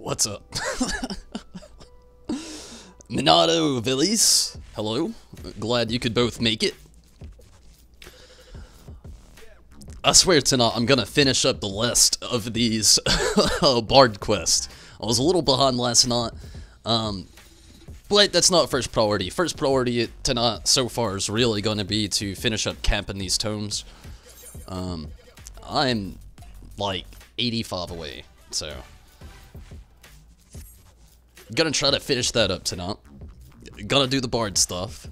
What's up? Minato, Villies, hello. Glad you could both make it. I swear tonight I'm gonna finish up the list of these Bard quests. I was a little behind last night, but that's not first priority. First priority tonight so far is really gonna be to finish up camping these tomes. I'm like 85 away, so gonna try to finish that up tonight. Gonna do the Bard stuff,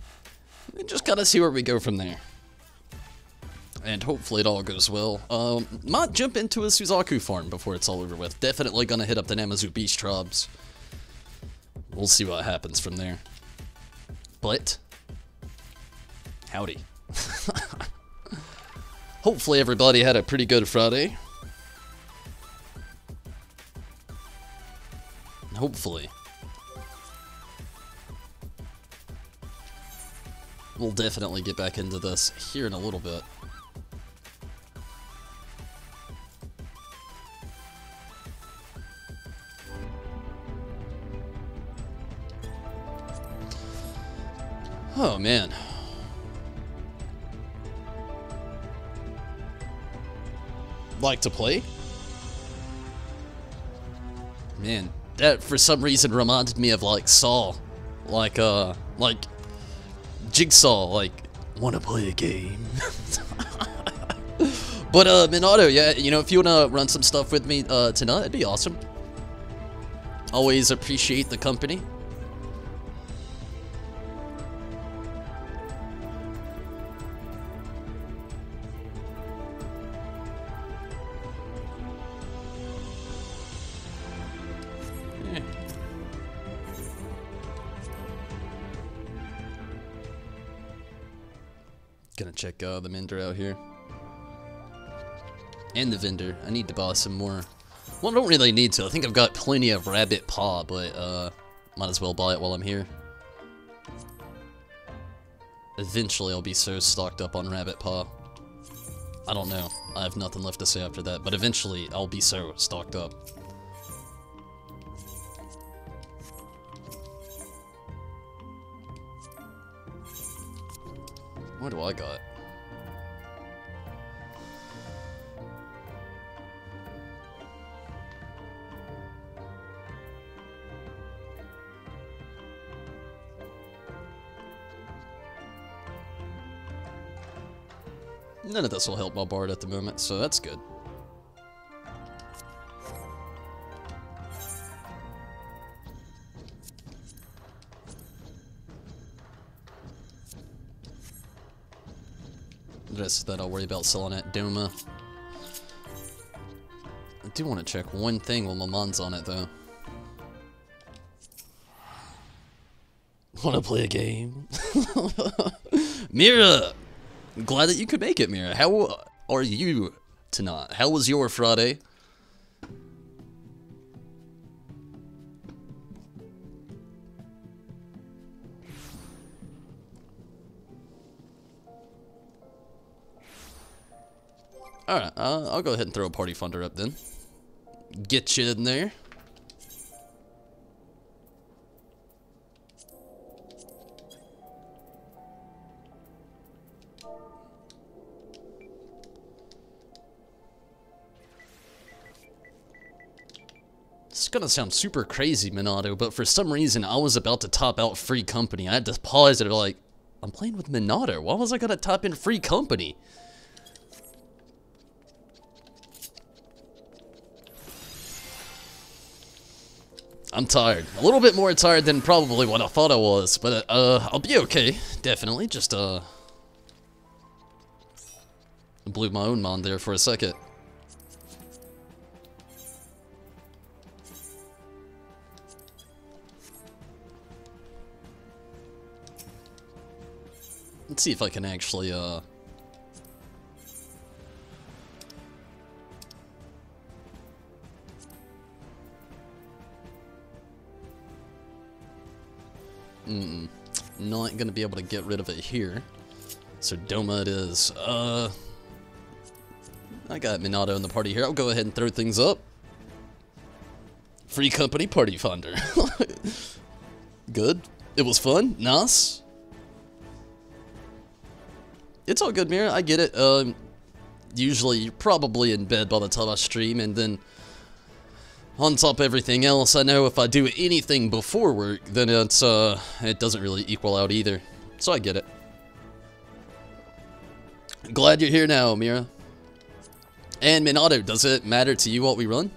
and just gotta see where we go from there. And hopefully it all goes well. Might jump into a Suzaku farm before it's all over with. Definitely gonna hit up the Namazu Beach tribes. We'll see what happens from there. But howdy. Hopefully everybody had a pretty good Friday. Hopefully. We'll definitely get back into this here in a little bit. Oh man. Like to play? Man, that for some reason reminded me of like Saw. Like Jigsaw, like, wanna play a game? But Minato, yeah, you know, if you wanna run some stuff with me tonight, it'd be awesome. Always appreciate the company. Gonna check the vendor out here. And the vendor. I need to buy some more. Well, I don't really need to. I think I've got plenty of rabbit paw, but might as well buy it while I'm here. Eventually I'll be so stocked up on rabbit paw. I don't know. I have nothing left to say after that, but eventually I'll be so stocked up. What do I got? None of this will help my Bard at the moment, so that's good. The rest of that I'll worry about selling at Doma. I do want to check one thing while my mind's on it, though. Want to play a game? Mira! Glad that you could make it, Mira. How are you tonight? How was your Friday? Alright, I'll go ahead and throw a party funder up then. Get you in there. This is gonna sound super crazy, Minato, but for some reason I was about to top out free company. I had to pause and be like, I'm playing with Minato. Why was I gonna top in free company? I'm tired. A little bit more tired than probably what I thought I was, but I'll be okay. Definitely. Just blew my own mind there for a second. Let's see if I can actually not gonna be able to get rid of it here. So Doma it is. I got Minato in the party here. I'll go ahead and throw things up. Free company party finder. Good. It was fun. Nice. It's all good, Mira. I get it. Usually you're probably in bed by the time I stream, and then on top of everything else, I know if I do anything before work, then it doesn't really equal out either. So I get it. Glad you're here now, Mira. And Minato, does it matter to you what we run?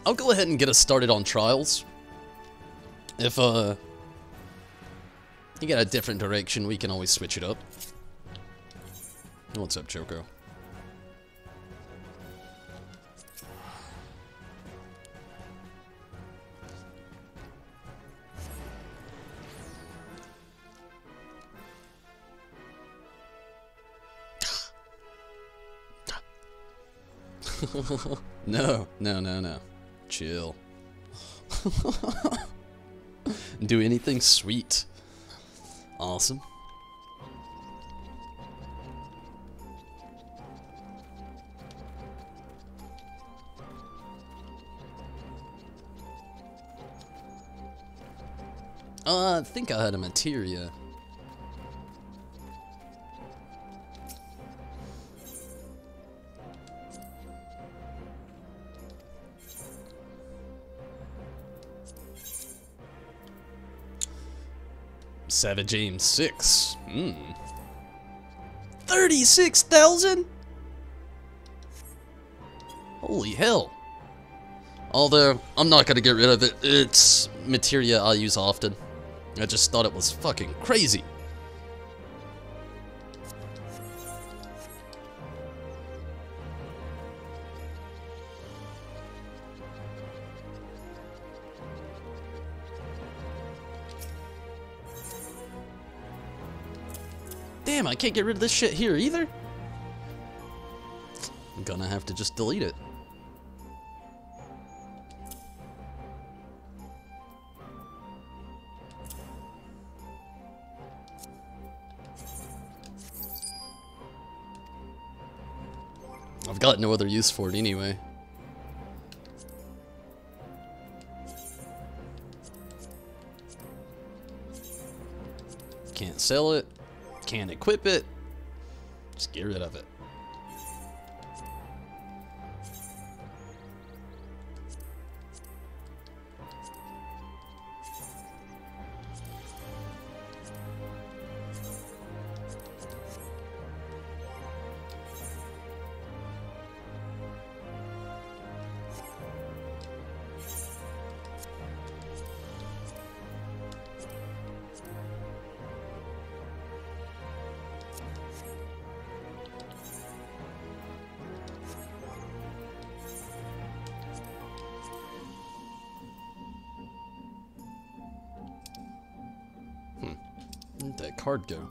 I'll go ahead and get us started on trials. If, you got a different direction, we can always switch it up. What's up, Choco? No. Chill. Do anything sweet. Awesome. I think I had a materia. Savage Aim 6. 36,000? Holy hell. Although, I'm not gonna get rid of it. It's materia I use often. I just thought it was fucking crazy. Damn, I can't get rid of this shit here either? I'm gonna have to just delete it. I've got no other use for it anyway. Can't sell it. Can't equip it. Just get rid of it. Where'd that card go?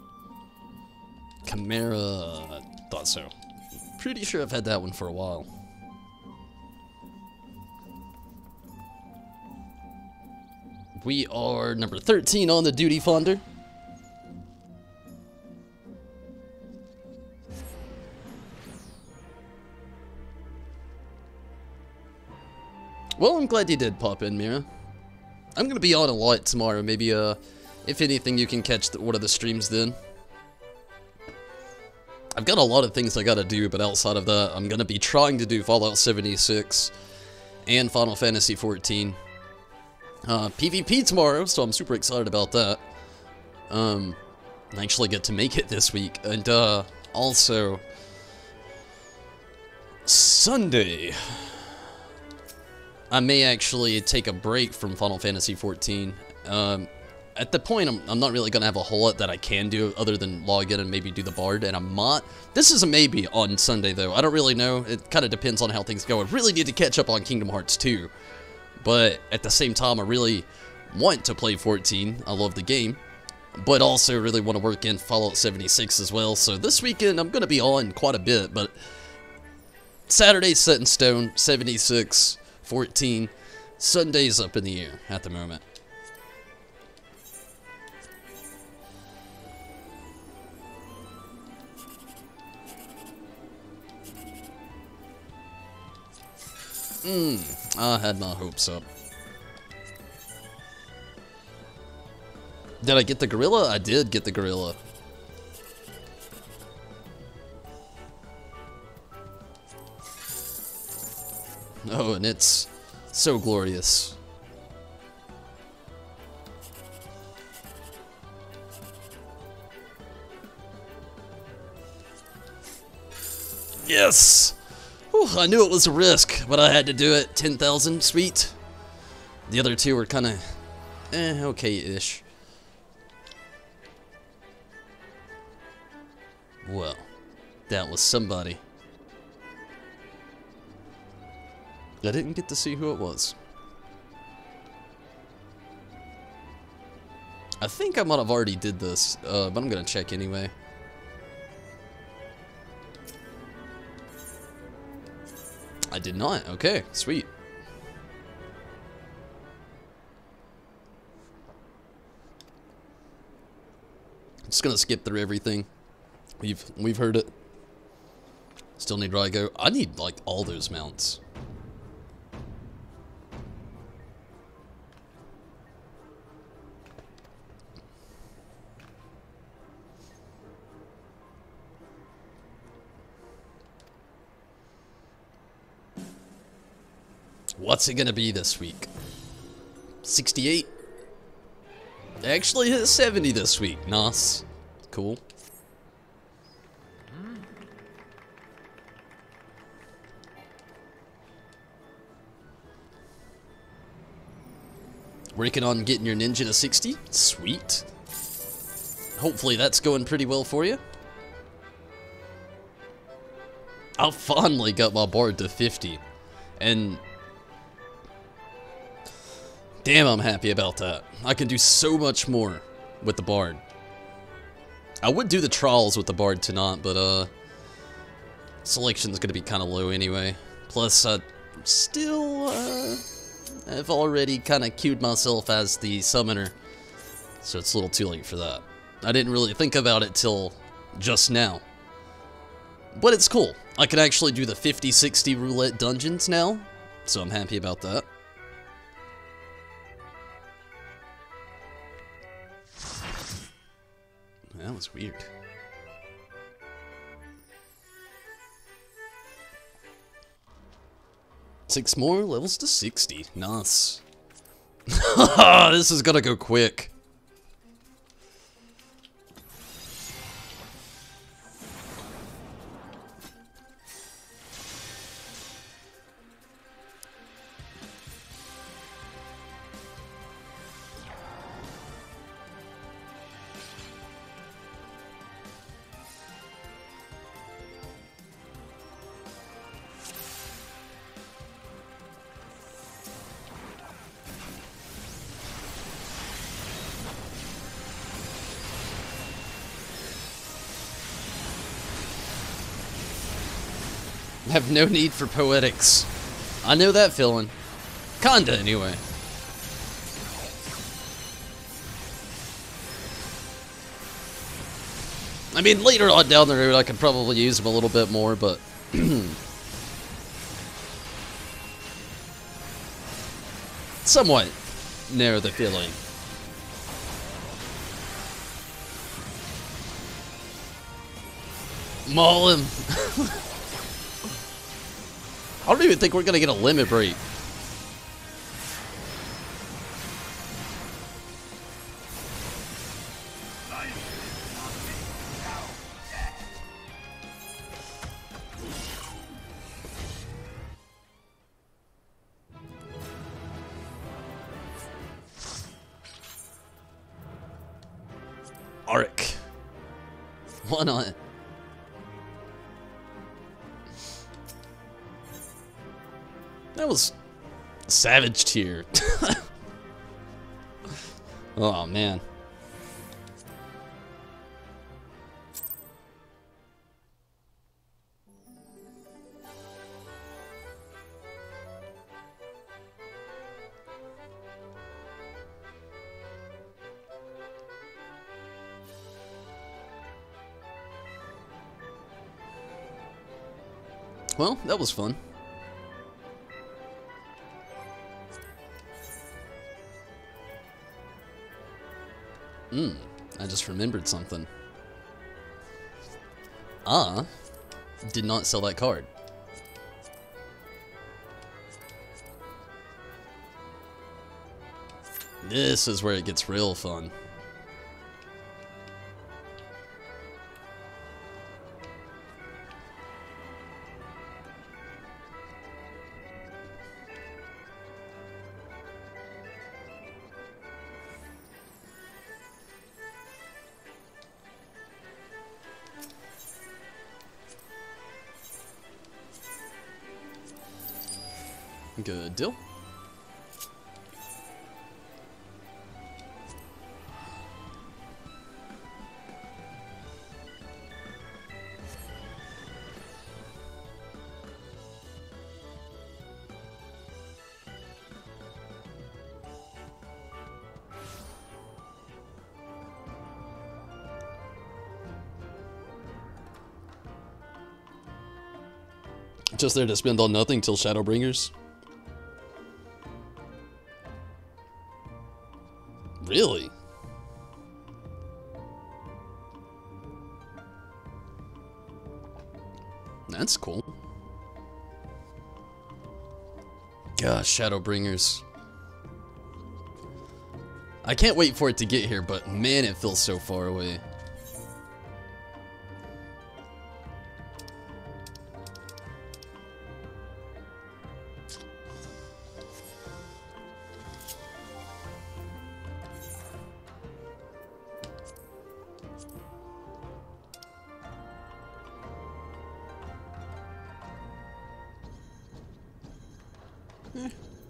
Chimera, thought so. Pretty sure I've had that one for a while. We are number 13 on the duty finder. Well, I'm glad you did pop in, Mira. I'm gonna be on a lot tomorrow. Maybe, if anything, you can catch one of the streams then. I've got a lot of things I gotta do, but outside of that, I'm gonna be trying to do Fallout 76 and Final Fantasy 14. PvP tomorrow, so I'm super excited about that. I actually get to make it this week, and also Sunday, I may actually take a break from Final Fantasy 14. At the point, I'm not really gonna have a whole lot that I can do other than log in and maybe do the Bard, and I'm not. This is a maybe on Sunday, though. I don't really know. It kind of depends on how things go. I really need to catch up on Kingdom Hearts 2. But at the same time, I really want to play 14. I love the game. But also really want to work in Fallout 76 as well. So this weekend, I'm going to be on quite a bit. But Saturday's set in stone, 76, 14. Sunday's up in the air at the moment. I had my hopes up. Did I get the gorilla? I did get the gorilla. Oh, and it's so glorious. Yes! Whew, I knew it was a risk, but I had to do it. 10,000, sweet. The other two were kind of, okay-ish. Well, that was somebody. I didn't get to see who it was. I think I might have already did this, but I'm gonna check anyway. I did not. Okay, sweet. Just gonna skip through everything. We've heard it. Still need Rygo. I need like all those mounts. What's it gonna be this week? 68? Actually hit 70 this week. Nice. Cool. Working on getting your ninja to 60? Sweet. Hopefully that's going pretty well for you. I finally got my bard to 50. And damn, I'm happy about that. I can do so much more with the bard. I would do the trials with the bard tonight, but selection's gonna be kind of low anyway. Plus, I still I've already kind of queued myself as the summoner, so it's a little too late for that. I didn't really think about it till just now. But it's cool. I can actually do the 50-60 roulette dungeons now, so I'm happy about that. That was weird. Six more levels to 60. Nice. This is gonna go quick. Have no need for poetics. I know that feeling. Kinda, anyway. I mean, later on down the road, I could probably use them a little bit more, but somewhat know the feeling. Maul him. I don't even think we're gonna get a limit break. Arc. Why not? That was savage tier. Oh man. well, that was fun. I just remembered something. Did not sell that card. This is where it gets real fun. Good deal. Just there to spend on nothing till Shadowbringers? Really? That's cool. Gosh, Shadowbringers. I can't wait for it to get here, but man, it feels so far away.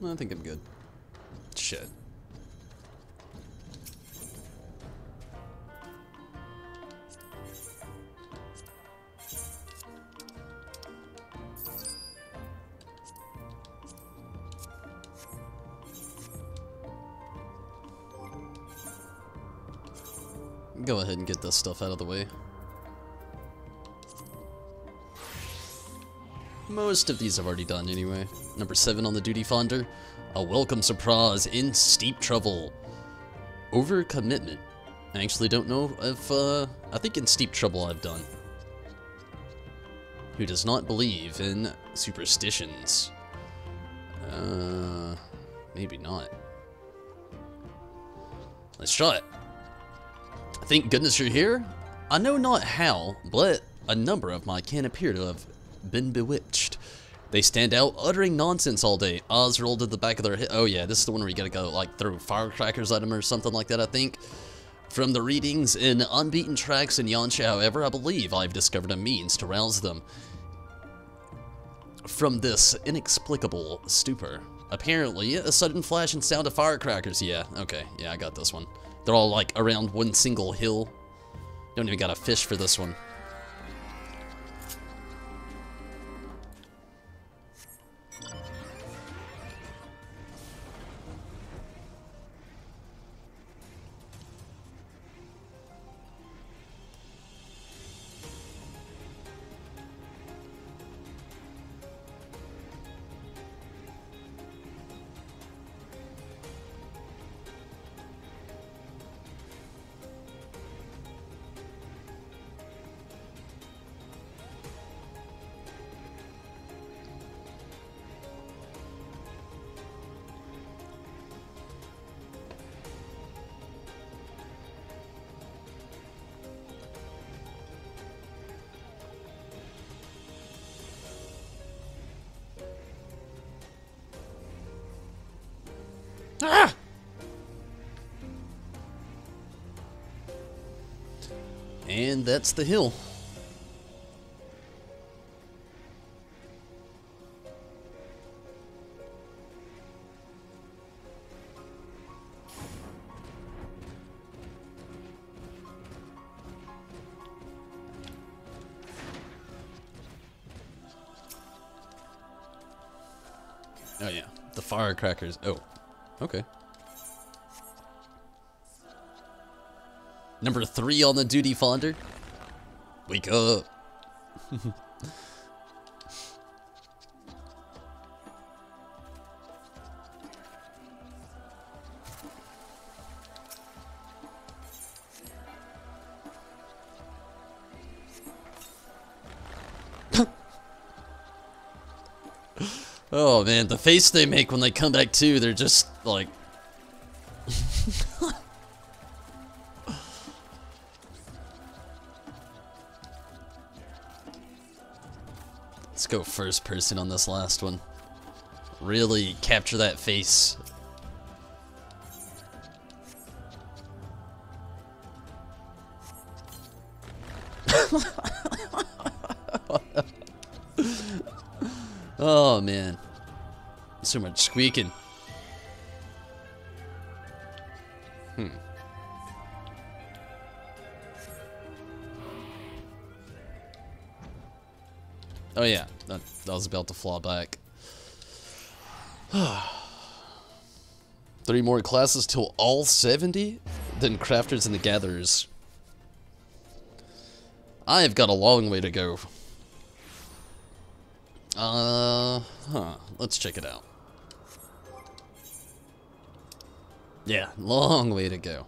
I think I'm good. Shit. Go ahead and get this stuff out of the way. Most of these I've already done anyway. Number 7 on the duty finder. A welcome surprise in steep trouble. Overcommitment. I actually don't know if, I think in steep trouble I've done. Who does not believe in superstitions. Maybe not. Let's try it. Thank goodness you're here. I know not how, but a number of my kin appear to have been bewitched. They stand out uttering nonsense all day. Eyes rolled to the back of their head. Oh yeah, this is the one where you gotta go like throw firecrackers at them or something like that, I think. From the readings in Unbeaten Tracks and Yansha, however, I believe I've discovered a means to rouse them from this inexplicable stupor. Apparently, a sudden flash and sound of firecrackers. Yeah, okay, yeah, I got this one. They're all like around one single hill. Don't even gotta fish for this one. Ah! And that's the hill. Oh yeah, the firecrackers. Oh, okay. Number 3 on the duty finder. Wake up. Oh man, the face they make when they come back to, they're just like... Let's go first person on this last one. Really capture that face. Oh man, so much squeaking. Oh yeah, that was about to fly back. 3 more classes till all 70? Then Crafters and the Gatherers. I've got a long way to go. Let's check it out. Yeah, long way to go.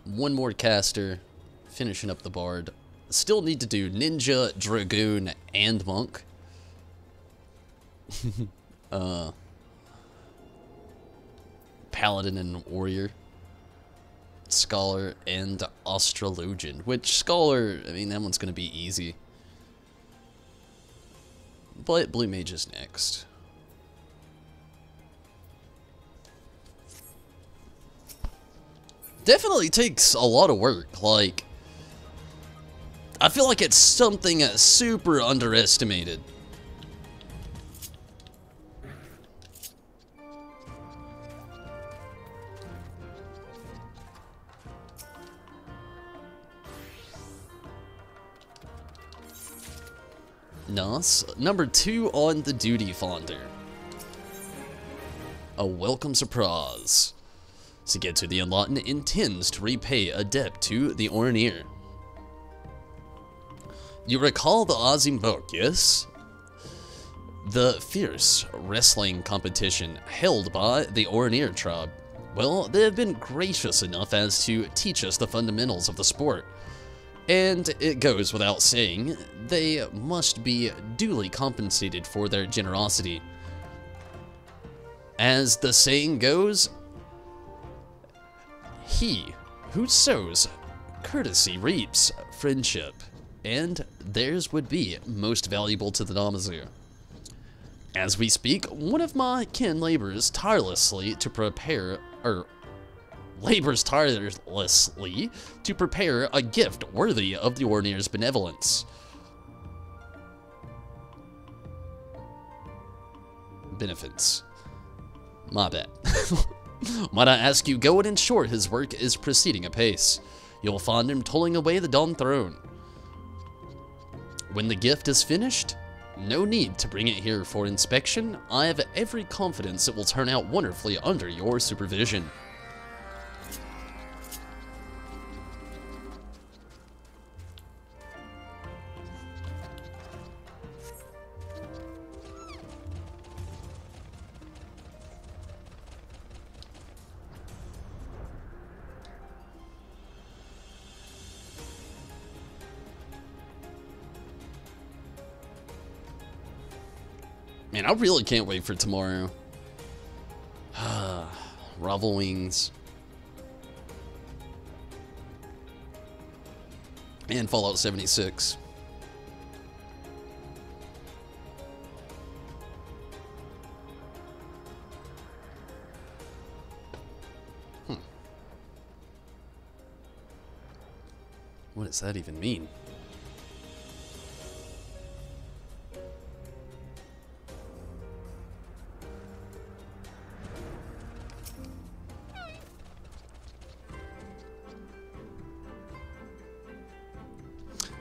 1 more caster, finishing up the bard. Still need to do ninja, dragoon, and monk. Paladin and warrior. Scholar and astrologian. Which scholar, I mean, that one's gonna be easy. But blue mage is next. Definitely takes a lot of work. Like, I feel like it's something super underestimated. Nice. Number 2 on the duty fonder. A welcome surprise. To get to the Enlightened intends to repay a debt to the Orneer. You recall the Azim book, yes? The fierce wrestling competition held by the Orneer tribe. Well, they have been gracious enough as to teach us the fundamentals of the sport. And it goes without saying, they must be duly compensated for their generosity. As the saying goes, he who sows courtesy reaps friendship, and theirs would be most valuable to the Namazu. As we speak, one of my kin labors tirelessly to prepare a gift worthy of the Orneer's benevolence. Benefits. My bad. Might I ask you, go and ensure his work is proceeding apace. You'll find him tolling away the Dawn Throne. When the gift is finished, no need to bring it here for inspection. I have every confidence it will turn out wonderfully under your supervision. Man, I really can't wait for tomorrow. Ravel Wings. And Fallout 76. What does that even mean?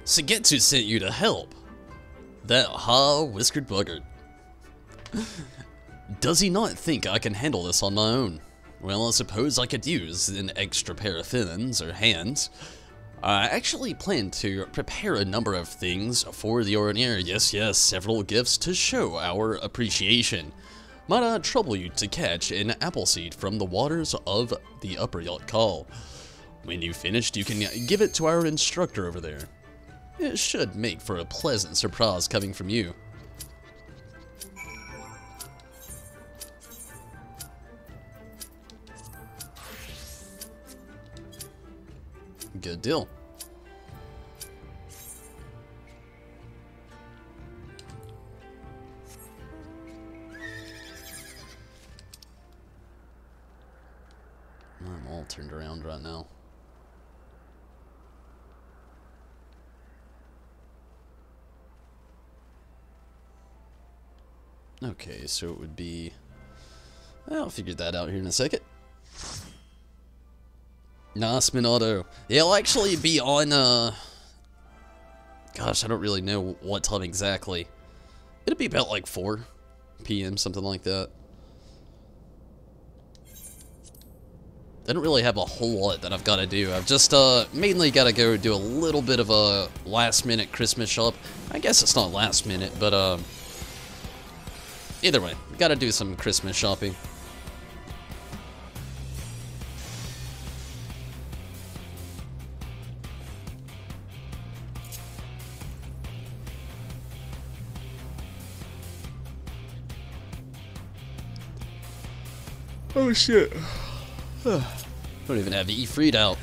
Sugetsu sent you to help. That whiskered buggard. Does he not think I can handle this on my own? Well, I suppose I could use an extra pair of fins or hands. I actually plan to prepare a number of things for the Orneer. Yes, several gifts to show our appreciation. Might I trouble you to catch an appleseed from the waters of the Upper Yacht. When you've finished, you can give it to our instructor over there. It should make for a pleasant surprise coming from you. Good deal. I'm all turned around right now. Okay, so it would be... I'll figure that out here in a second. Nah, SMN auto. Yeah, it'll actually be on, gosh, I don't really know what time exactly. It'll be about like 4 p.m., something like that. I don't really have a whole lot that I've got to do. I've just, mainly got to go do a little bit of a last-minute Christmas shop. I guess it's not last minute, but, either way, got to do some Christmas shopping. Oh shit. Don't even have E freed out.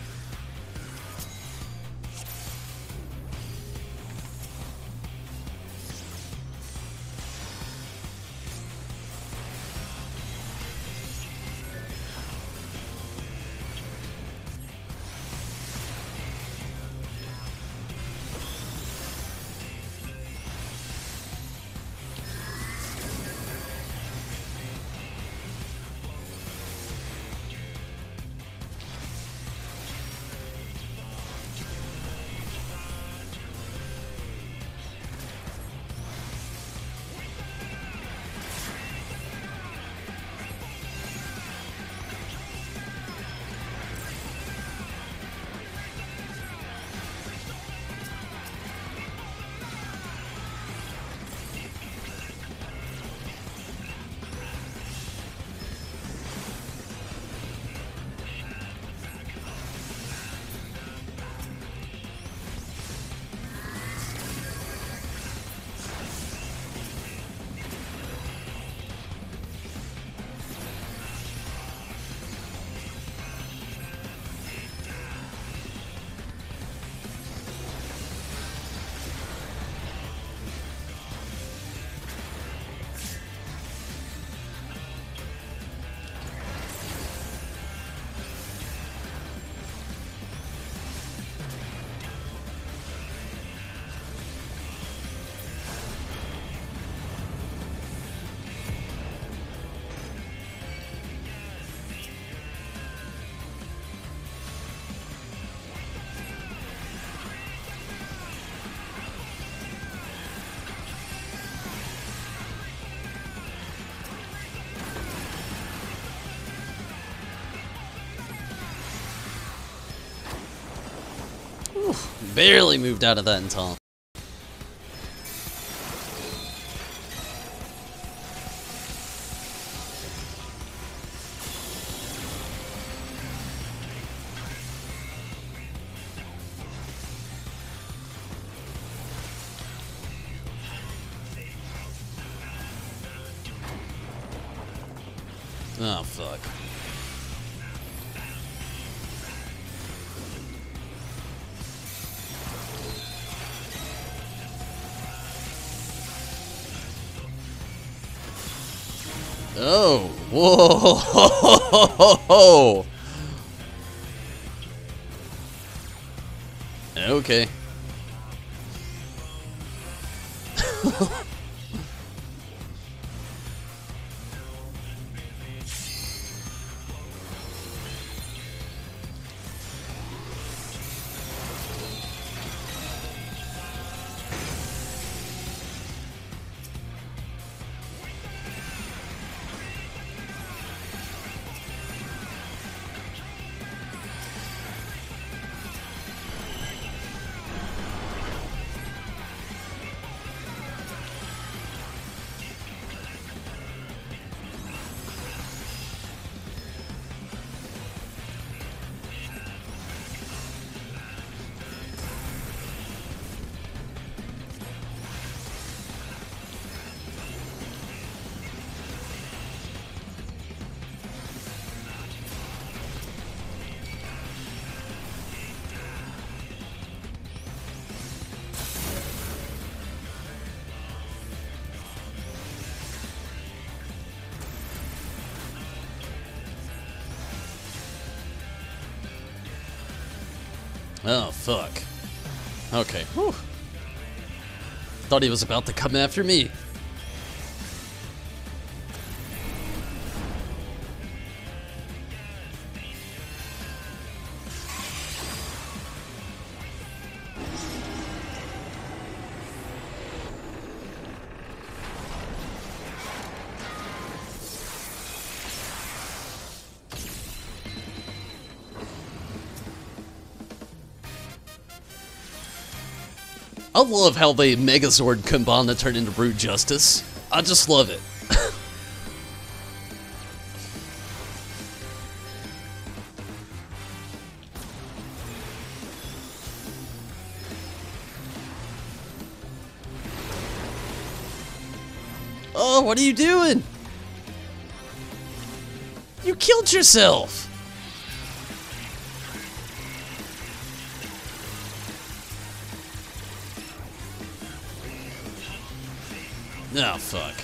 Barely moved out of that in time. Oh, fuck. Oh, whoa. Okay. Oh, fuck. Okay. Whew. Thought he was about to come after me. I love how they Megazord combine to turn into Brute Justice. I just love it. Oh, what are you doing? You killed yourself! Oh, fuck.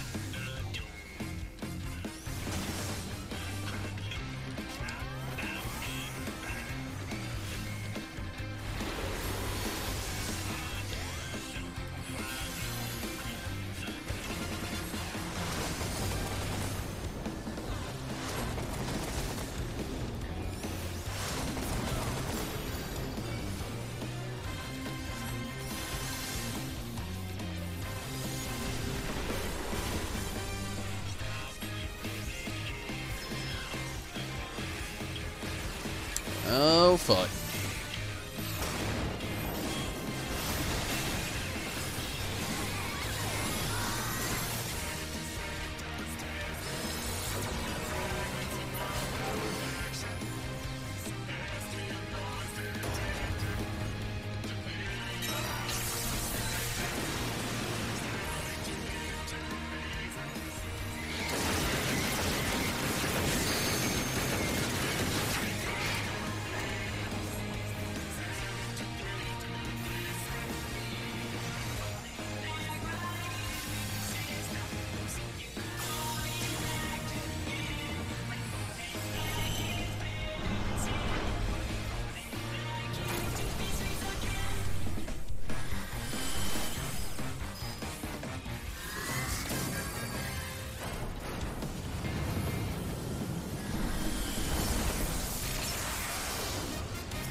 Oh, fuck.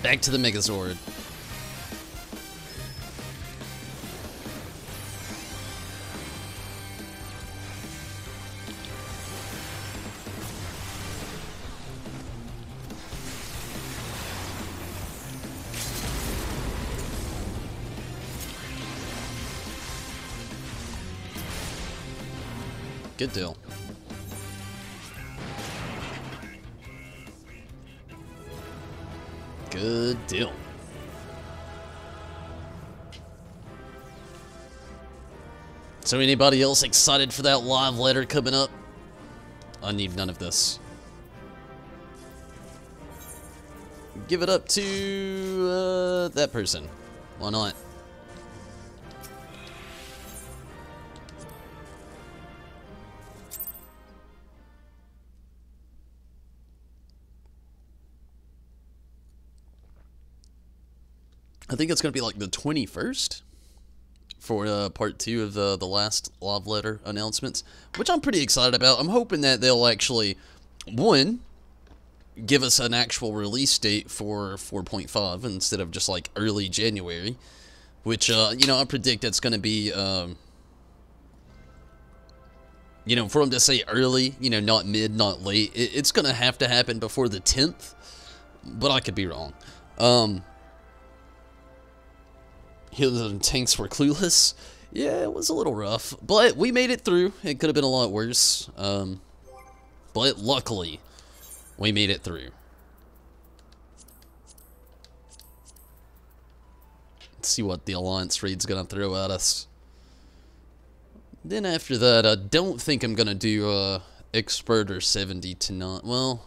Back to the Megazord. Good deal. Good deal. So anybody else excited for that live letter coming up? I need none of this. Give it up to that person. Why not? I think it's going to be like the 21st for part 2 of the last love letter announcements, which I'm pretty excited about. I'm hoping that they'll actually, one, give us an actual release date for 4.5 instead of just like early January, which, you know, I predict it's going to be, you know, for them to say early, you know, not mid, not late, it's going to have to happen before the 10th, but I could be wrong. Healers and tanks were clueless. Yeah, it was a little rough, but we made it through. It could have been a lot worse, but luckily, we made it through. Let's see what the Alliance raid's gonna throw at us. Then after that, I don't think I'm gonna do Expert or 70 tonight. Well,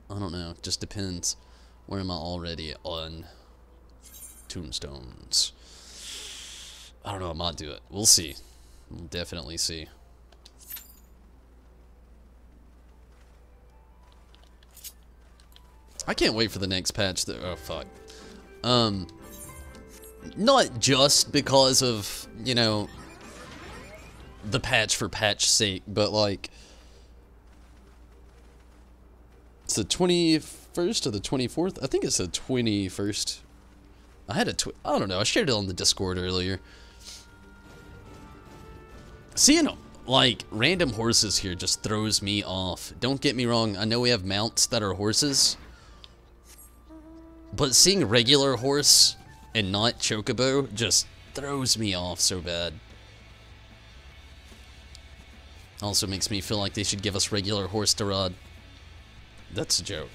I don't know. It just depends. Where am I already on tombstones? I don't know, I might do it. We'll see. We'll definitely see. I can't wait for the next patch though. Oh fuck. not just because of, you know, the patch for patch sake, but like, it's the 21st or the 24th? I think it's the 21st. I had I don't know, I shared it on the Discord earlier. Seeing, like, random horses here just throws me off. Don't get me wrong, I know we have mounts that are horses, but seeing regular horse and not chocobo just throws me off so bad. Also makes me feel like they should give us regular horse to ride. That's a joke.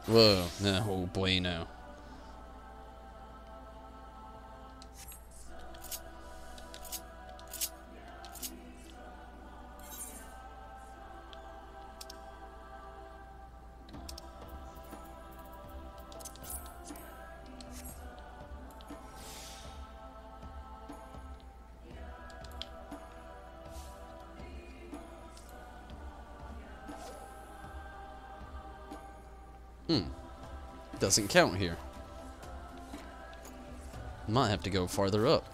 Whoa, no bueno. Doesn't count here. Might have to go farther up.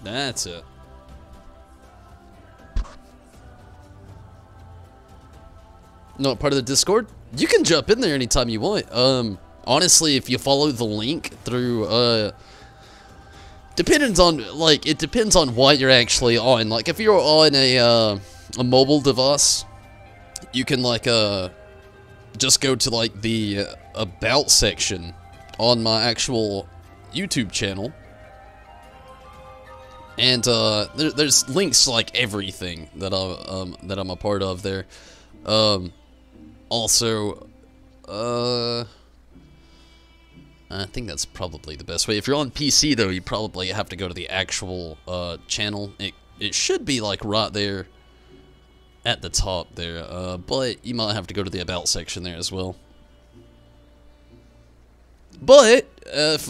That's it. Not part of the Discord? You can jump in there anytime you want. Honestly, if you follow the link through, depends on, like, it depends on what you're actually on. Like, if you're on a mobile device, you can, like, just go to, like, the About section on my actual YouTube channel. And, there's links to, like, everything that I'm a part of there. Also, I think that's probably the best way. If you're on PC, though, you probably have to go to the actual channel. It should be, like, right there at the top there, but you might have to go to the About section there as well. But if,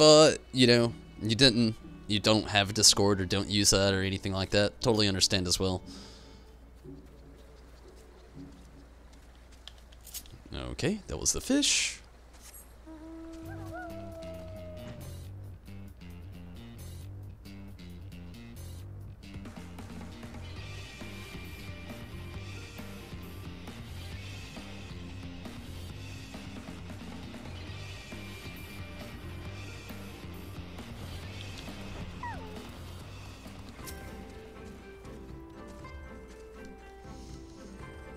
you know, you don't have Discord or don't use that or anything like that, totally understand as well. Okay, that was the fish.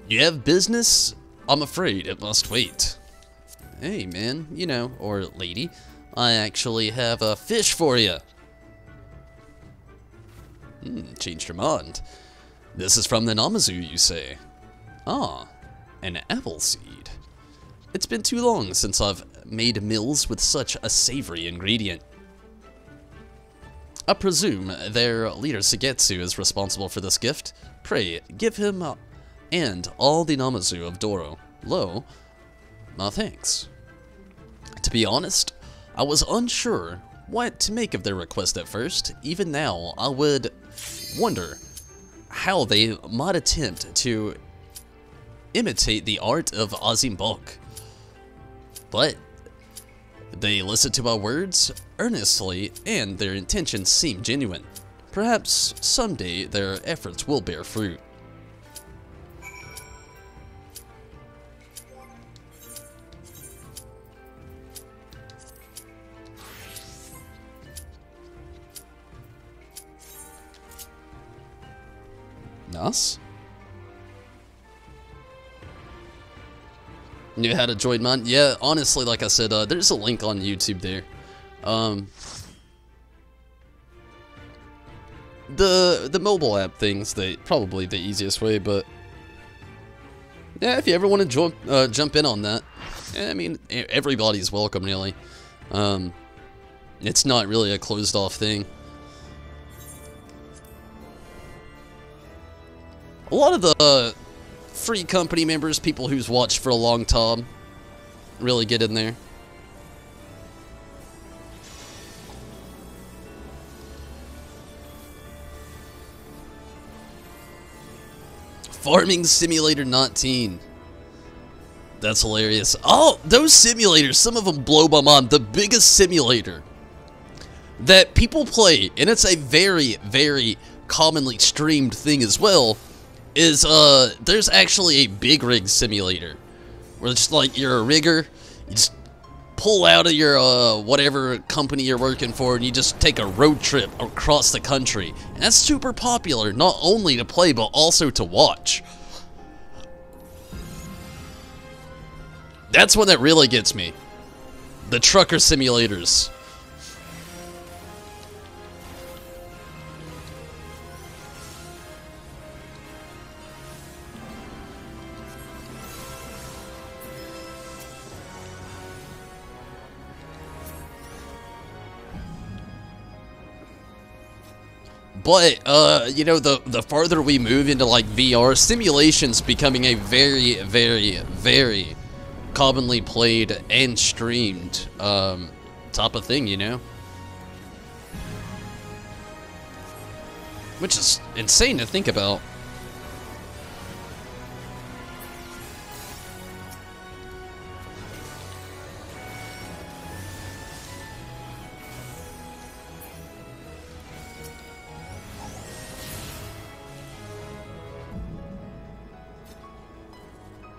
You have business? I'm afraid it must wait. Hey, man, you know, or lady, I actually have a fish for you. Changed your mind. This is from the Namazu, you say? Ah, an apple seed. It's been too long since I've made meals with such a savory ingredient. I presume their leader Sugetsu is responsible for this gift. Pray, give him and all the Namazu of Doro my thanks. To be honest, I was unsure what to make of their request at first. Even now, I would wonder how they might attempt to imitate the art of Azimbok. But they listened to my words earnestly, and their intentions seem genuine. Perhaps someday their efforts will bear fruit. Nice. Knew how to join mine? Yeah, honestly, like I said, there's a link on YouTube there. The mobile app thing's probably the easiest way, but Yeah, if you ever want to jump in on that, I mean, everybody's welcome, really. It's not really a closed-off thing. A lot of the free company members, people who's watched for a long time, really get in there. Farming Simulator 19. That's hilarious. Oh, those simulators, some of them blow my mind. The biggest simulator that people play, and it's a very, very commonly streamed thing as well, is there's actually a big rig simulator where it's just like you're a rigger, you just pull out of your whatever company you're working for and you just take a road trip across the country. And that's super popular, not only to play but also to watch. That's one that really gets me. The trucker simulators. But, you know, the farther we move into, like, VR, simulation's becoming a very, very, very commonly played and streamed, type of thing, you know? Which is insane to think about.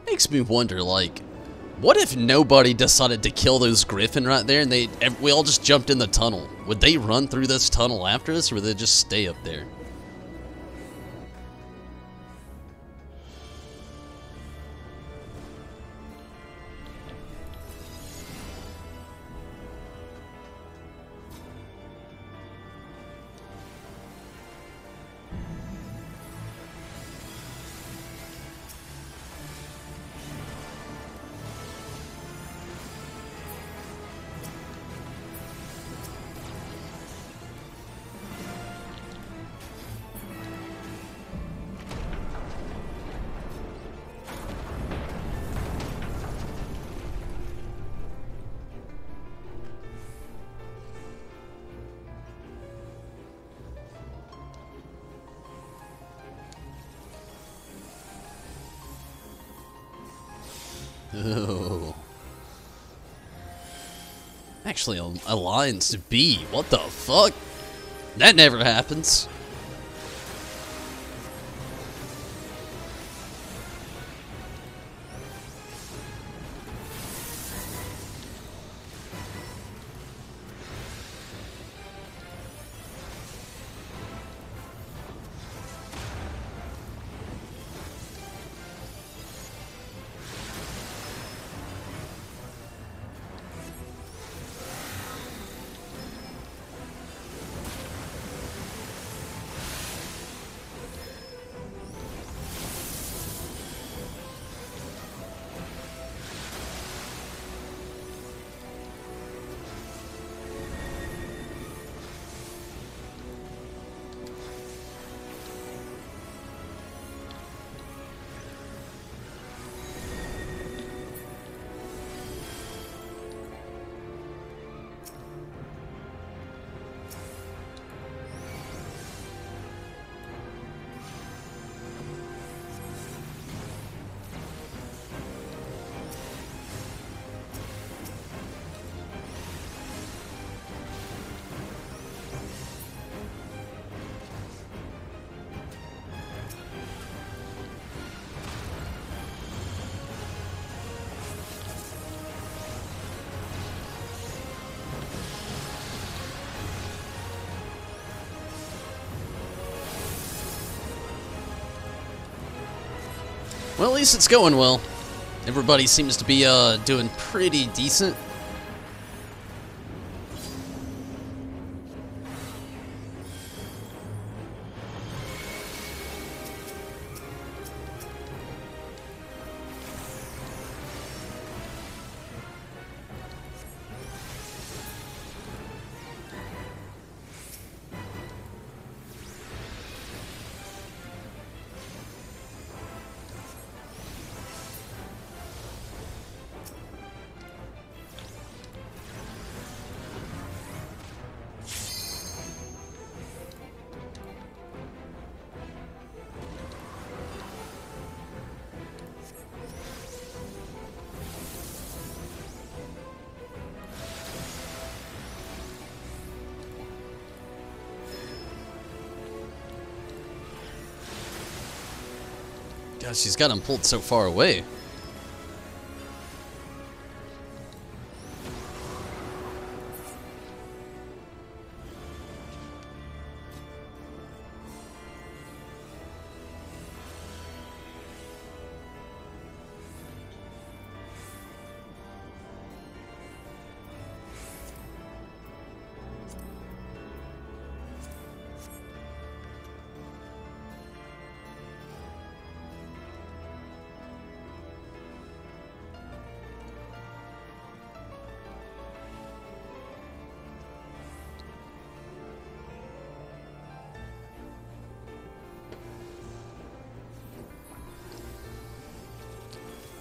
Makes me wonder, like, what if nobody decided to kill those griffin right there and we all just jumped in the tunnel? Would they run through this tunnel after us, or would they just stay up there? Oh. Actually, Alliance B. What the fuck? That never happens. Well, at least it's going well. Everybody seems to be doing pretty decent. Gosh, she's got him pulled so far away.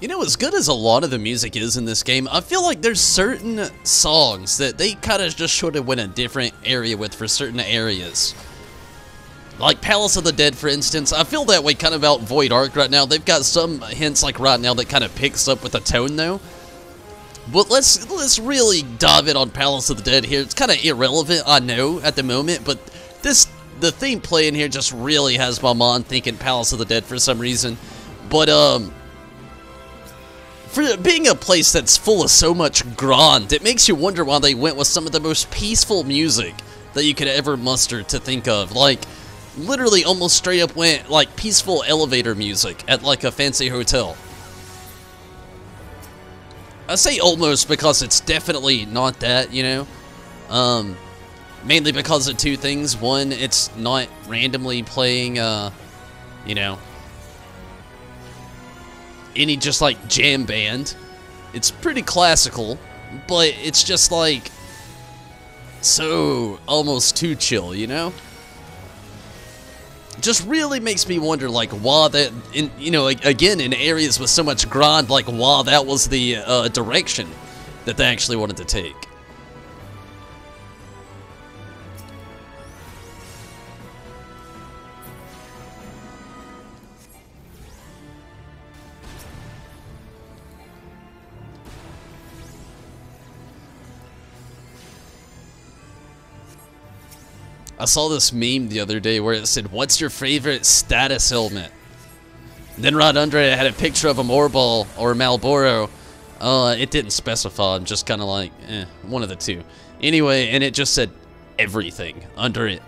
You know, as good as a lot of the music is in this game, I feel like there's certain songs that they kind of just should have went a different area with for certain areas. Like Palace of the Dead, for instance. I feel that way kind of about Void Ark right now. They've got some hints like right now that kind of picks up with a tone though. But let's really dive in on Palace of the Dead here. It's kind of irrelevant, I know, at the moment, but the theme playing here just really has my mind thinking Palace of the Dead for some reason. But for being a place that's full of so much grind, it makes you wonder why they went with some of the most peaceful music that you could ever muster to think of. Like, literally almost straight up went, like, peaceful elevator music at, like, a fancy hotel. I say almost because it's definitely not that, you know? Mainly because of two things. One, it's not randomly playing, you know, any just like jam band. It's pretty classical, but it's just like so almost too chill, you know? Just really makes me wonder like why that, in, you know, again in areas with so much grind, like why that was the direction that they actually wanted to take. I saw this meme the other day where it said, "What's your favorite status helmet?" And then right under it, it had a picture of a Morball or a Malboro. It didn't specify. I'm just kind of like, one of the two. Anyway, and it just said everything under it.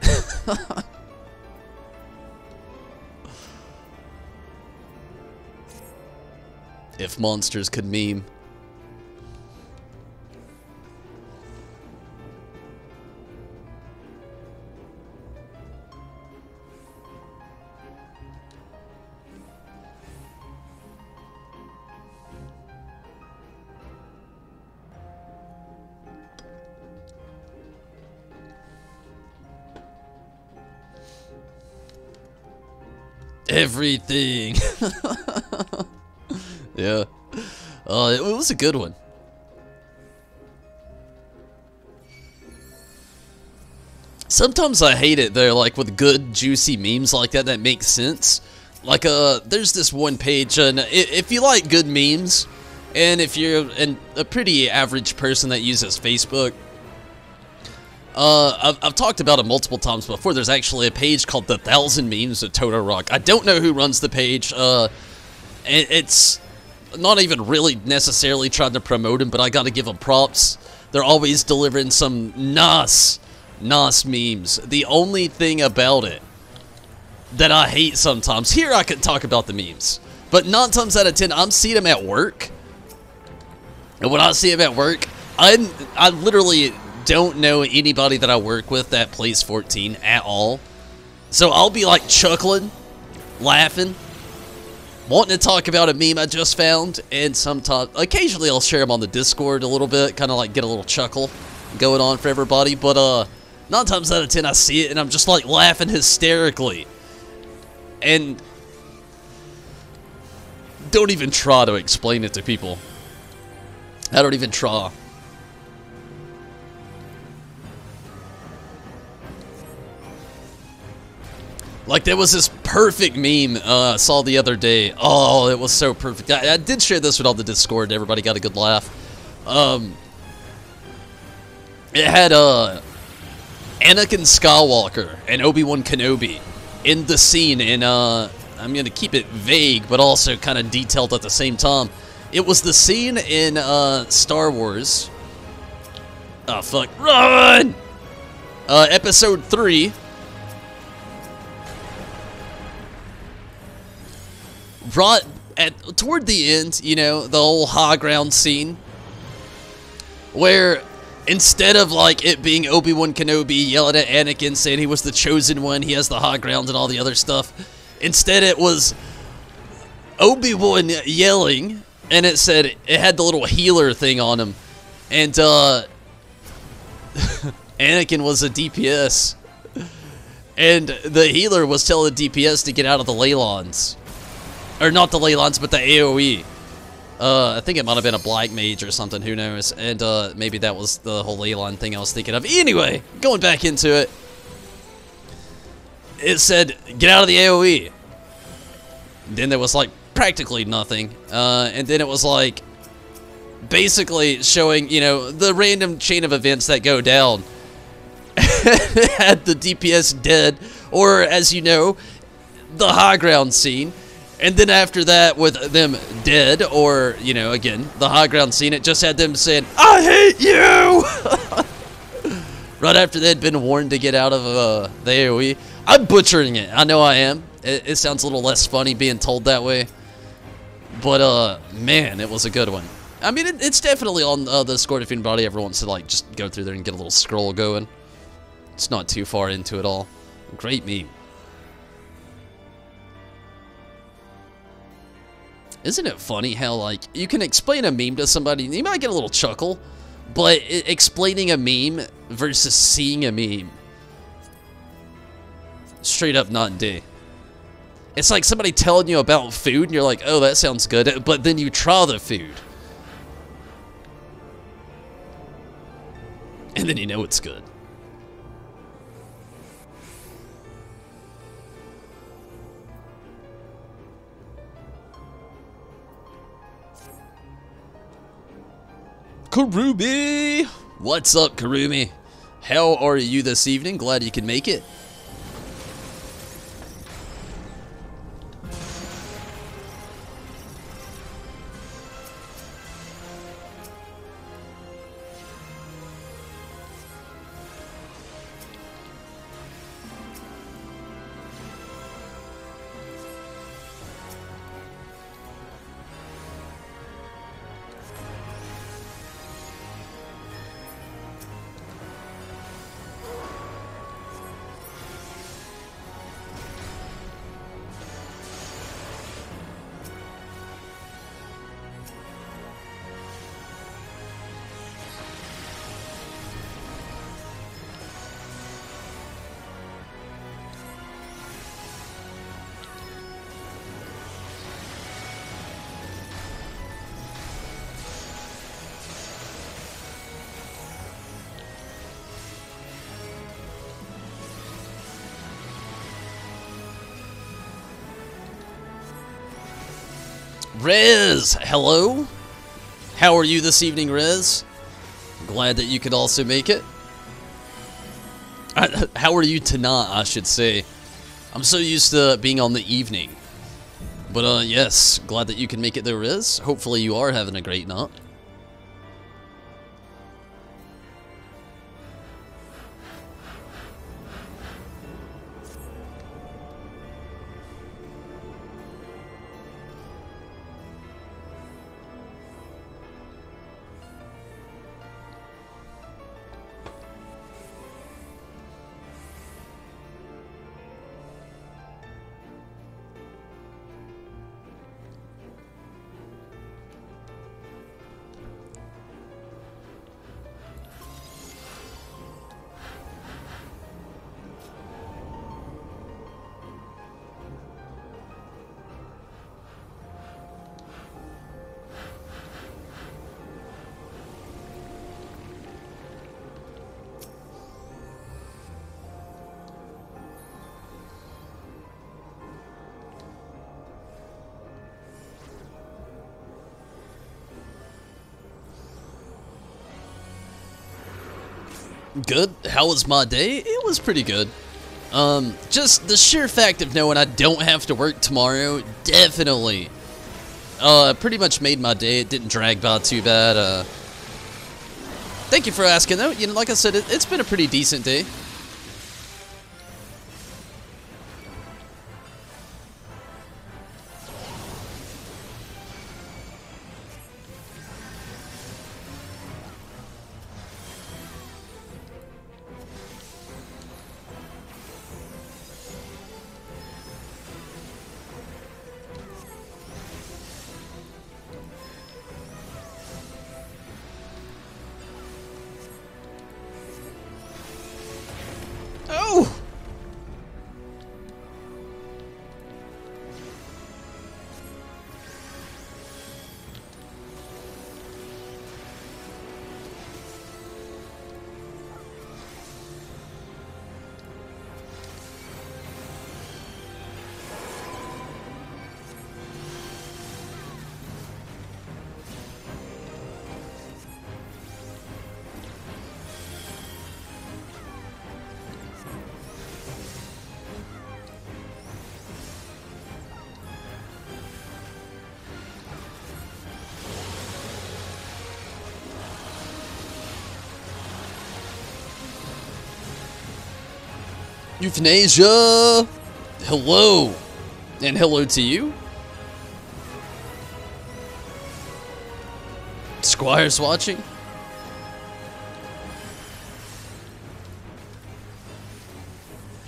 If monsters could meme. Everything. Yeah. It was a good one. Sometimes I hate it though, like with good juicy memes like that make sense. Like there's this one page, and if you like good memes, and if you're a pretty average person that uses Facebook, I've talked about it multiple times before. There's actually a page called The 1000 Memes of Toto Rock. I don't know who runs the page. It's not even really necessarily trying to promote him, but I gotta give him props. They're always delivering some nice memes. The only thing about it that I hate sometimes, here I could talk about the memes, but 9 times out of 10, I'm seeing them at work. And when I see them at work, I literally don't know anybody that I work with that plays 14 at all. So I'll be like chuckling, laughing, wanting to talk about a meme I just found, and sometimes, occasionally I'll share them on the Discord a little bit, kind of like get a little chuckle going on for everybody, but 9 times out of 10 I see it and I'm just like laughing hysterically. And don't even try to explain it to people. I don't even try. Like, there was this perfect meme I saw the other day. Oh, it was so perfect. I did share this with all the Discord. Everybody got a good laugh. It had Anakin Skywalker and Obi-Wan Kenobi in the scene in I'm gonna keep it vague, but also kind of detailed at the same time. It was the scene in Star Wars. Oh fuck! Run! Episode 3. Right toward the end, you know, the whole high ground scene, where instead of like it being Obi-Wan Kenobi yelling at Anakin saying he was the chosen one, he has the high ground and all the other stuff, instead it was Obi-Wan yelling, and it said it had the little healer thing on him, and Anakin was a DPS, and the healer was telling the DPS to get out of the ley lines. Or not the ley lines, but the AoE. I think it might have been a black mage or something, who knows. And maybe that was the whole ley line thing I was thinking of. Anyway, going back into it. It said, get out of the AoE. Then there was like practically nothing. And then it was like basically showing, you know, the random chain of events that go down. Had the DPS dead, or as you know, the high ground scene. And then after that, with them dead, or, you know, again, the high ground scene, it just had them saying, I hate you! Right after they'd been warned to get out of the AoE. I'm butchering it. I know I am. It sounds a little less funny being told that way. But, man, it was a good one. I mean, it's definitely on the Discord if anybody ever wants to, like, just go through there and get a little scroll going. It's not too far into it all. Great meme. Isn't it funny how, like, you can explain a meme to somebody and you might get a little chuckle, but explaining a meme versus seeing a meme, straight up not D. It's like somebody telling you about food and you're like, oh, that sounds good, but then you try the food. And then you know it's good. Karumi! What's up, Karumi? How are you this evening? Glad you can make it. Rez, hello. How are you this evening, Rez? Glad that you could also make it. How are you tonight, I should say. I'm so used to being on the evening. But, yes, glad that you can make it there, Rez. Hopefully you are having a great night. Good. How was my day? It was pretty good. Just the sheer fact of knowing I don't have to work tomorrow definitely pretty much made my day. It didn't drag by too bad. Thank you for asking, though. You know, like I said, it's been a pretty decent day. Oh! Euthanasia! Hello! And hello to you. Squire's watching.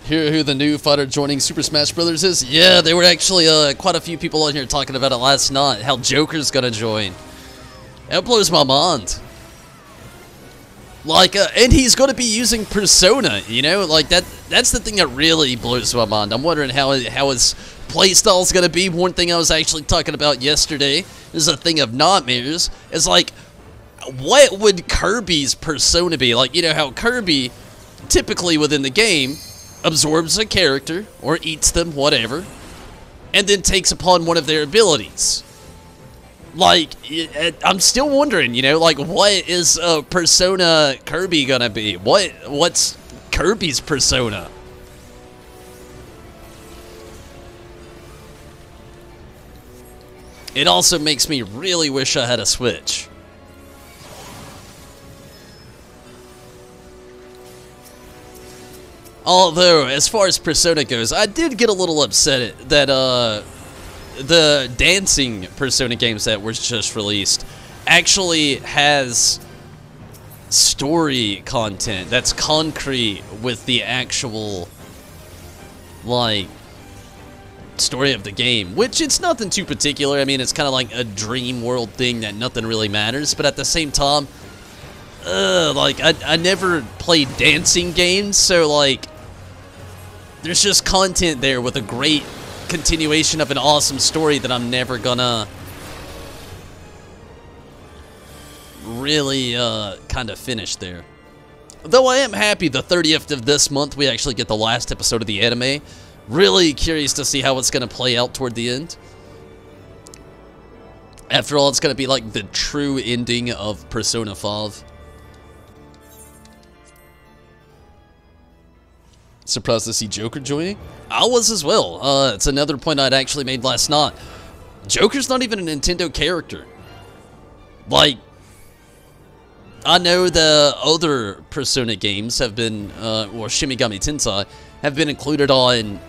Hear who the new fighter joining Super Smash Brothers is? Yeah, there were actually quite a few people on here talking about it last night, how Joker's gonna join. That blows my mind. Like, and he's going to be using Persona, you know? Like, that's the thing that really blows my mind. I'm wondering how his playstyle is going to be. One thing I was actually talking about yesterday is a thing of nightmares. Is like, what would Kirby's Persona be? Like, you know how Kirby, typically within the game, absorbs a character, or eats them, whatever, and then takes upon one of their abilities. Like, I'm still wondering, you know, like, what is Persona Kirby gonna be? What's Kirby's Persona? It also makes me really wish I had a Switch. Although, as far as Persona goes, I did get a little upset that, the dancing Persona games that were just released actually has story content that's concrete with the actual, like, story of the game, which it's nothing too particular. I mean, it's kind of like a dream world thing that nothing really matters, but at the same time, like, I never played dancing games, so, like, there's just content there with a great continuation of an awesome story that I'm never gonna really kind of finish there. Though I am happy the 30th of this month we actually get the last episode of the anime. Really curious to see how it's gonna play out toward the end. After all, it's gonna be like the true ending of Persona 5. Surprised to see Joker joining? I was as well. It's another point I'd actually made last night. Joker's not even a Nintendo character. Like, I know the other Persona games have been, or Shin Megami Tensei, have been included on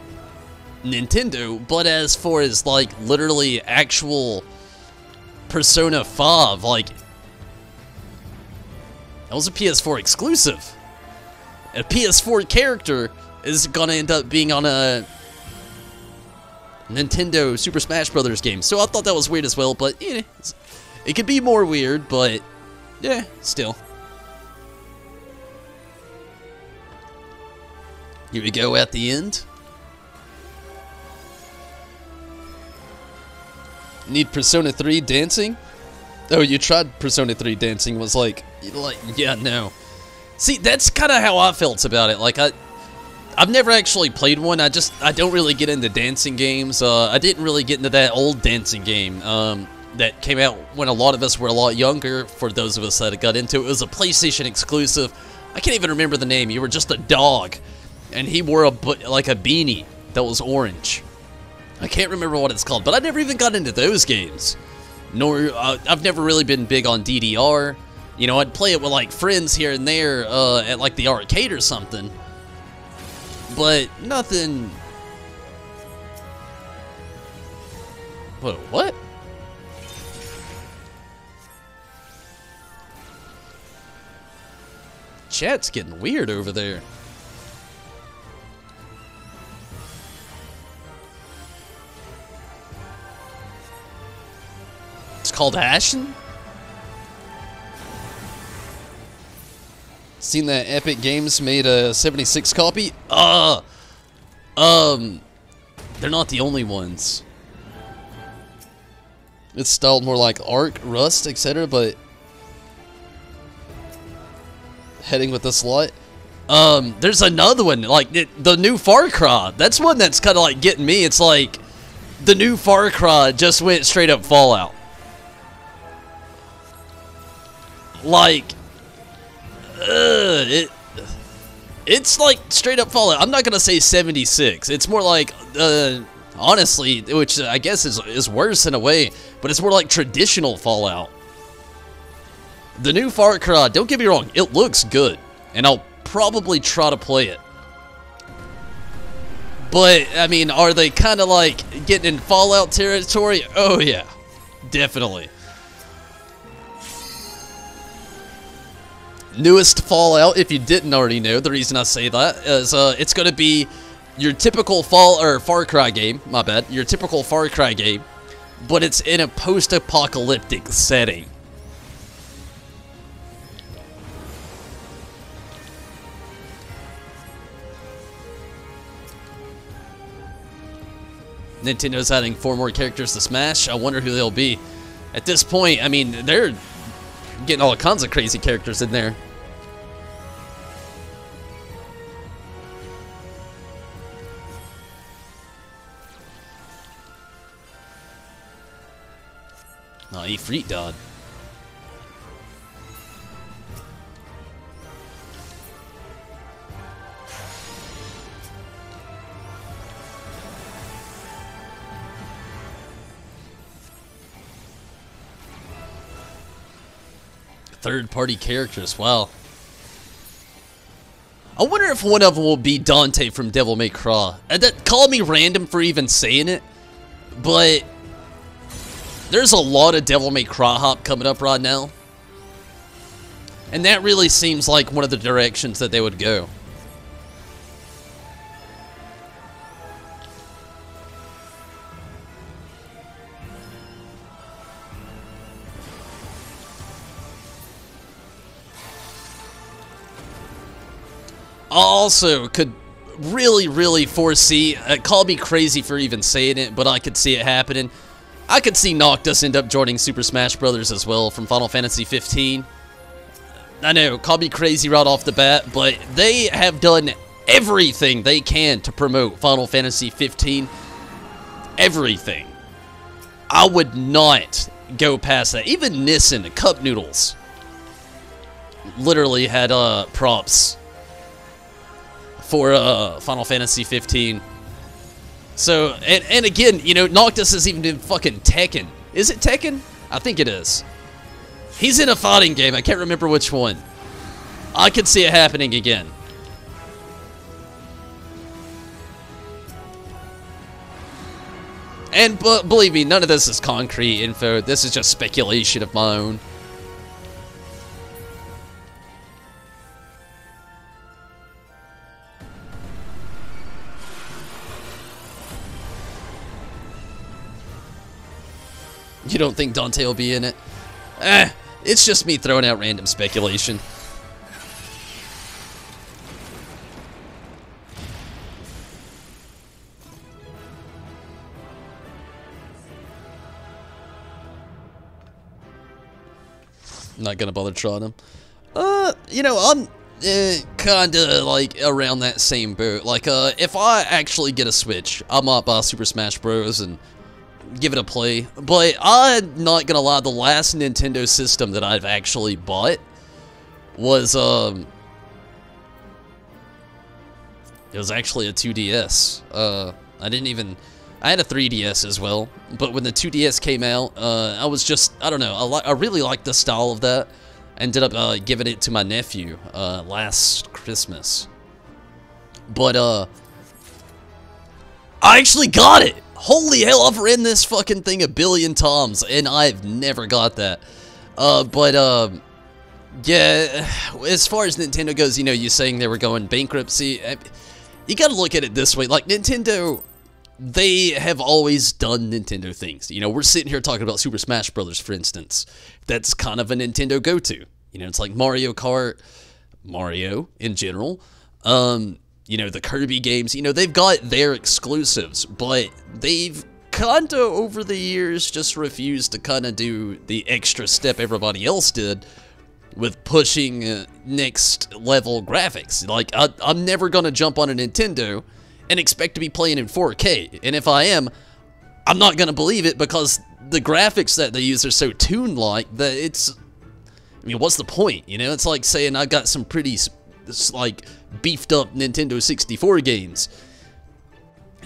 Nintendo, but as far as, like, literally actual Persona 5, like, that was a PS4 exclusive. A PS4 character is gonna end up being on a Nintendo Super Smash Brothers game. So I thought that was weird as well, but yeah, it could be more weird, but yeah, still. Here we go at the end. Need Persona 3 dancing? Oh, you tried Persona 3 dancing, was like, yeah, no. See, that's kind of how I felt about it. Like, I've never actually played one. I don't really get into dancing games. I didn't really get into that old dancing game that came out when a lot of us were a lot younger. For those of us that got into it, it was a PlayStation exclusive. I can't even remember the name. You were just a dog, and he wore like a beanie that was orange. I can't remember what it's called, but I never even got into those games. Nor, I've never really been big on DDR. You know, I'd play it with, like, friends here and there, at, like, the arcade or something. But nothing... What? Chat's getting weird over there. It's called hashing? Seen that Epic Games made a 76 copy? They're not the only ones. It's styled more like Arc, Rust, etc., but heading with the slot. There's another one, like the new Far Cry. That's one that's kind of like getting me. It's like the new Far Cry just went straight up Fallout. Like, it's like straight up Fallout. I'm not gonna say 76. It's more like, honestly, which I guess is worse in a way, but it's more like traditional Fallout. The new Far Cry, don't get me wrong, it looks good, and I'll probably try to play it. But, I mean, are they kind of like getting in Fallout territory? Oh yeah, definitely. Newest Fallout, if you didn't already know, the reason I say that is it's going to be your typical Far Cry game, my bad, your typical Far Cry game, but it's in a post-apocalyptic setting. Nintendo's adding 4 more characters to Smash. I wonder who they'll be. At this point, I mean, they're getting all kinds of crazy characters in there. Oh, he freak died. Third-party characters, wow. I wonder if one of them will be Dante from Devil May Cry. Call me random for even saying it, but there's a lot of Devil May Cry hop coming up right now. And that really seems like one of the directions that they would go. I also could really foresee, call me crazy for even saying it, but I could see it happening. I could see Noctis end up joining Super Smash Bros. As well from Final Fantasy 15. I know, call me crazy right off the bat, but they have done everything they can to promote Final Fantasy 15. Everything. I would not go past that. Even Nissan, Cup Noodles, literally had props for Final Fantasy 15. So, and again, you know, Noctis is even in fucking Tekken. Is it Tekken? I think it is. He's in a fighting game. I can't remember which one. I could see it happening again. And believe me, none of this is concrete info. This is just speculation of my own. You don't think Dante will be in it? It's just me throwing out random speculation. I'm not gonna bother trying them. You know, I'm kinda like around that same boat. Like, if I actually get a Switch, I might buy Super Smash Bros. And give it a play. But I'm not gonna lie, the last Nintendo system that I've actually bought was It was actually a 2DS. I had a 3DS as well, but when the 2DS came out, I was just, I don't know, I really liked the style of that. I ended up giving it to my nephew last Christmas. But, I actually got it! Holy hell, I've ran this fucking thing a billion times, and I've never got that. Yeah, as far as Nintendo goes, you know, you saying they were going bankruptcy, you gotta look at it this way. Like, Nintendo, they have always done Nintendo things. You know, we're sitting here talking about Super Smash Brothers, for instance. That's kind of a Nintendo go-to. You know, it's like Mario Kart, Mario in general. You know, the Kirby games, you know, they've got their exclusives, but they've kind of, over the years, just refused to kind of do the extra step everybody else did with pushing next level graphics. Like, I'm never going to jump on a Nintendo and expect to be playing in 4K. And if I am, I'm not going to believe it because the graphics that they use are so toon-like that it's... I mean, what's the point? You know, it's like saying I got some pretty, like, beefed-up Nintendo 64 games.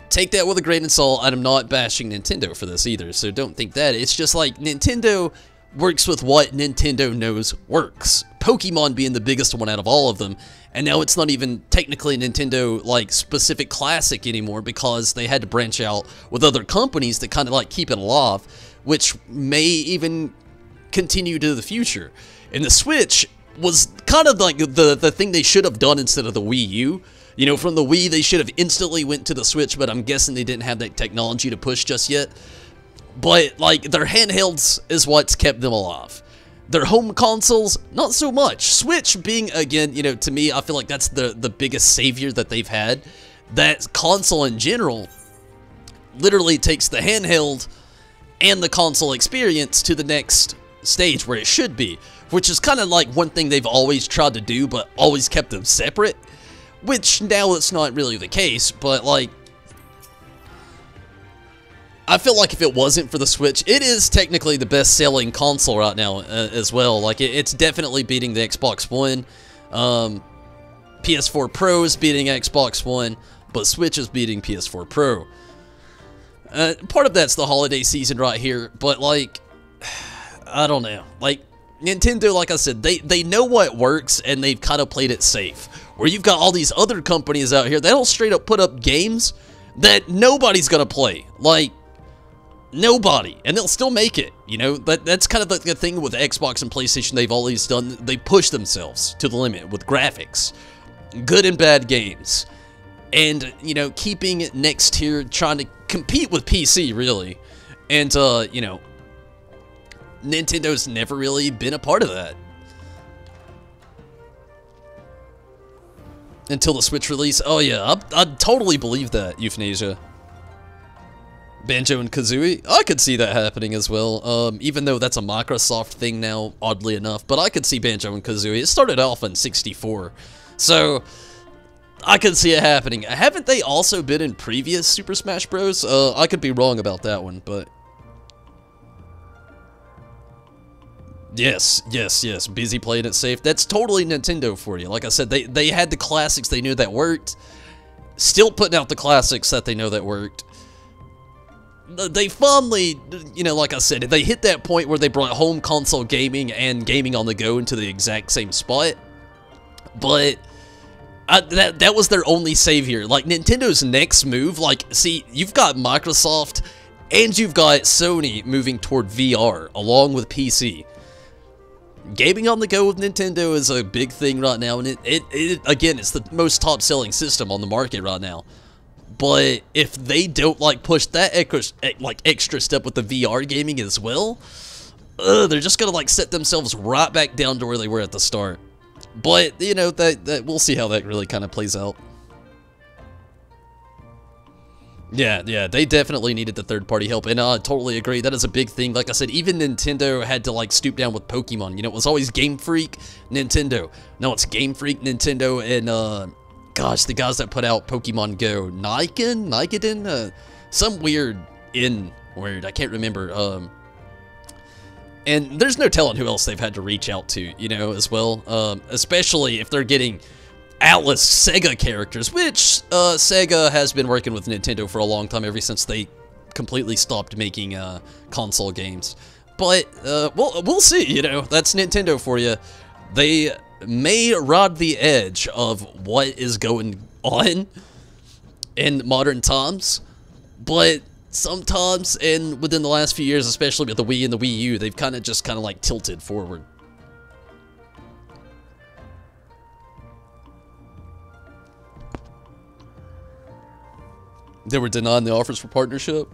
Take that with a grain of salt. I'm not bashing Nintendo for this either, so don't think that. It's just like Nintendo works with what Nintendo knows works. Pokemon being the biggest one out of all of them, and now it's not even technically Nintendo like specific classic anymore because they had to branch out with other companies that kind of like keep it alive, which may even continue to the future. And the Switch was kind of like the thing they should have done instead of the Wii U. You know, from the Wii they should have instantly went to the Switch, but I'm guessing they didn't have that technology to push just yet. But, like, their handhelds is what's kept them alive. Their home consoles, not so much. Switch being, again, you know, to me, I feel like that's the biggest savior that they've had. That console in general literally takes the handheld and the console experience to the next stage where it should be. Which is kind of like one thing they've always tried to do, but always kept them separate. Which, now it's not really the case, but, like, I feel like if it wasn't for the Switch, it is technically the best-selling console right now as well. Like, it's definitely beating the Xbox One. PS4 Pro is beating Xbox One, but Switch is beating PS4 Pro. Part of that's the holiday season right here, but, like, I don't know. Like, Nintendo, like I said, they know what works, and they've kind of played it safe. Where you've got all these other companies out here, they'll straight up put up games that nobody's gonna play. Like, nobody, and they'll still make it. You know, that's kind of the thing with Xbox and PlayStation they've always done. They push themselves to the limit with graphics, good and bad games, and, you know, keeping it next tier, trying to compete with PC, really. And, you know, Nintendo's never really been a part of that. Until the Switch release. Oh yeah, I totally believe that, Euthanasia. Banjo and Kazooie? I could see that happening as well, even though that's a Microsoft thing now, oddly enough, but I could see Banjo and Kazooie. It started off on 64, so I could see it happening. Haven't they also been in previous Super Smash Bros? I could be wrong about that one, but... Yes, busy playing it safe. That's totally Nintendo for you. Like I said, they had the classics they knew that worked. Still putting out the classics that they know that worked. They finally, you know, like I said, they hit that point where they brought home console gaming and gaming on the go into the exact same spot. But that was their only savior. Like, Nintendo's next move, like, see, you've got Microsoft and you've got Sony moving toward VR along with PC. Gaming on the go with Nintendo is a big thing right now, and it again, it's the most top-selling system on the market right now. But if they don't, like, push that extra step with the VR gaming as well, they're just gonna, like, set themselves right back down to where they were at the start. But, you know, that we'll see how that really kind of plays out. Yeah, they definitely needed the third-party help, and I totally agree. That is a big thing. Like I said, even Nintendo had to, like, stoop down with Pokemon. You know, it was always Game Freak, Nintendo. Now it's Game Freak, Nintendo, and, gosh, the guys that put out Pokemon Go. Nikon? Some weird word. I can't remember. And there's no telling who else they've had to reach out to, you know, as well. Especially if they're getting Atlas Sega characters, which Sega has been working with Nintendo for a long time, ever since they completely stopped making console games. But we'll see. You know, that's Nintendo for you. They may ride the edge of what is going on in modern times, but sometimes, and within the last few years, especially with the Wii and the Wii U, they've kind of like tilted forward. They were denying the offers for partnership.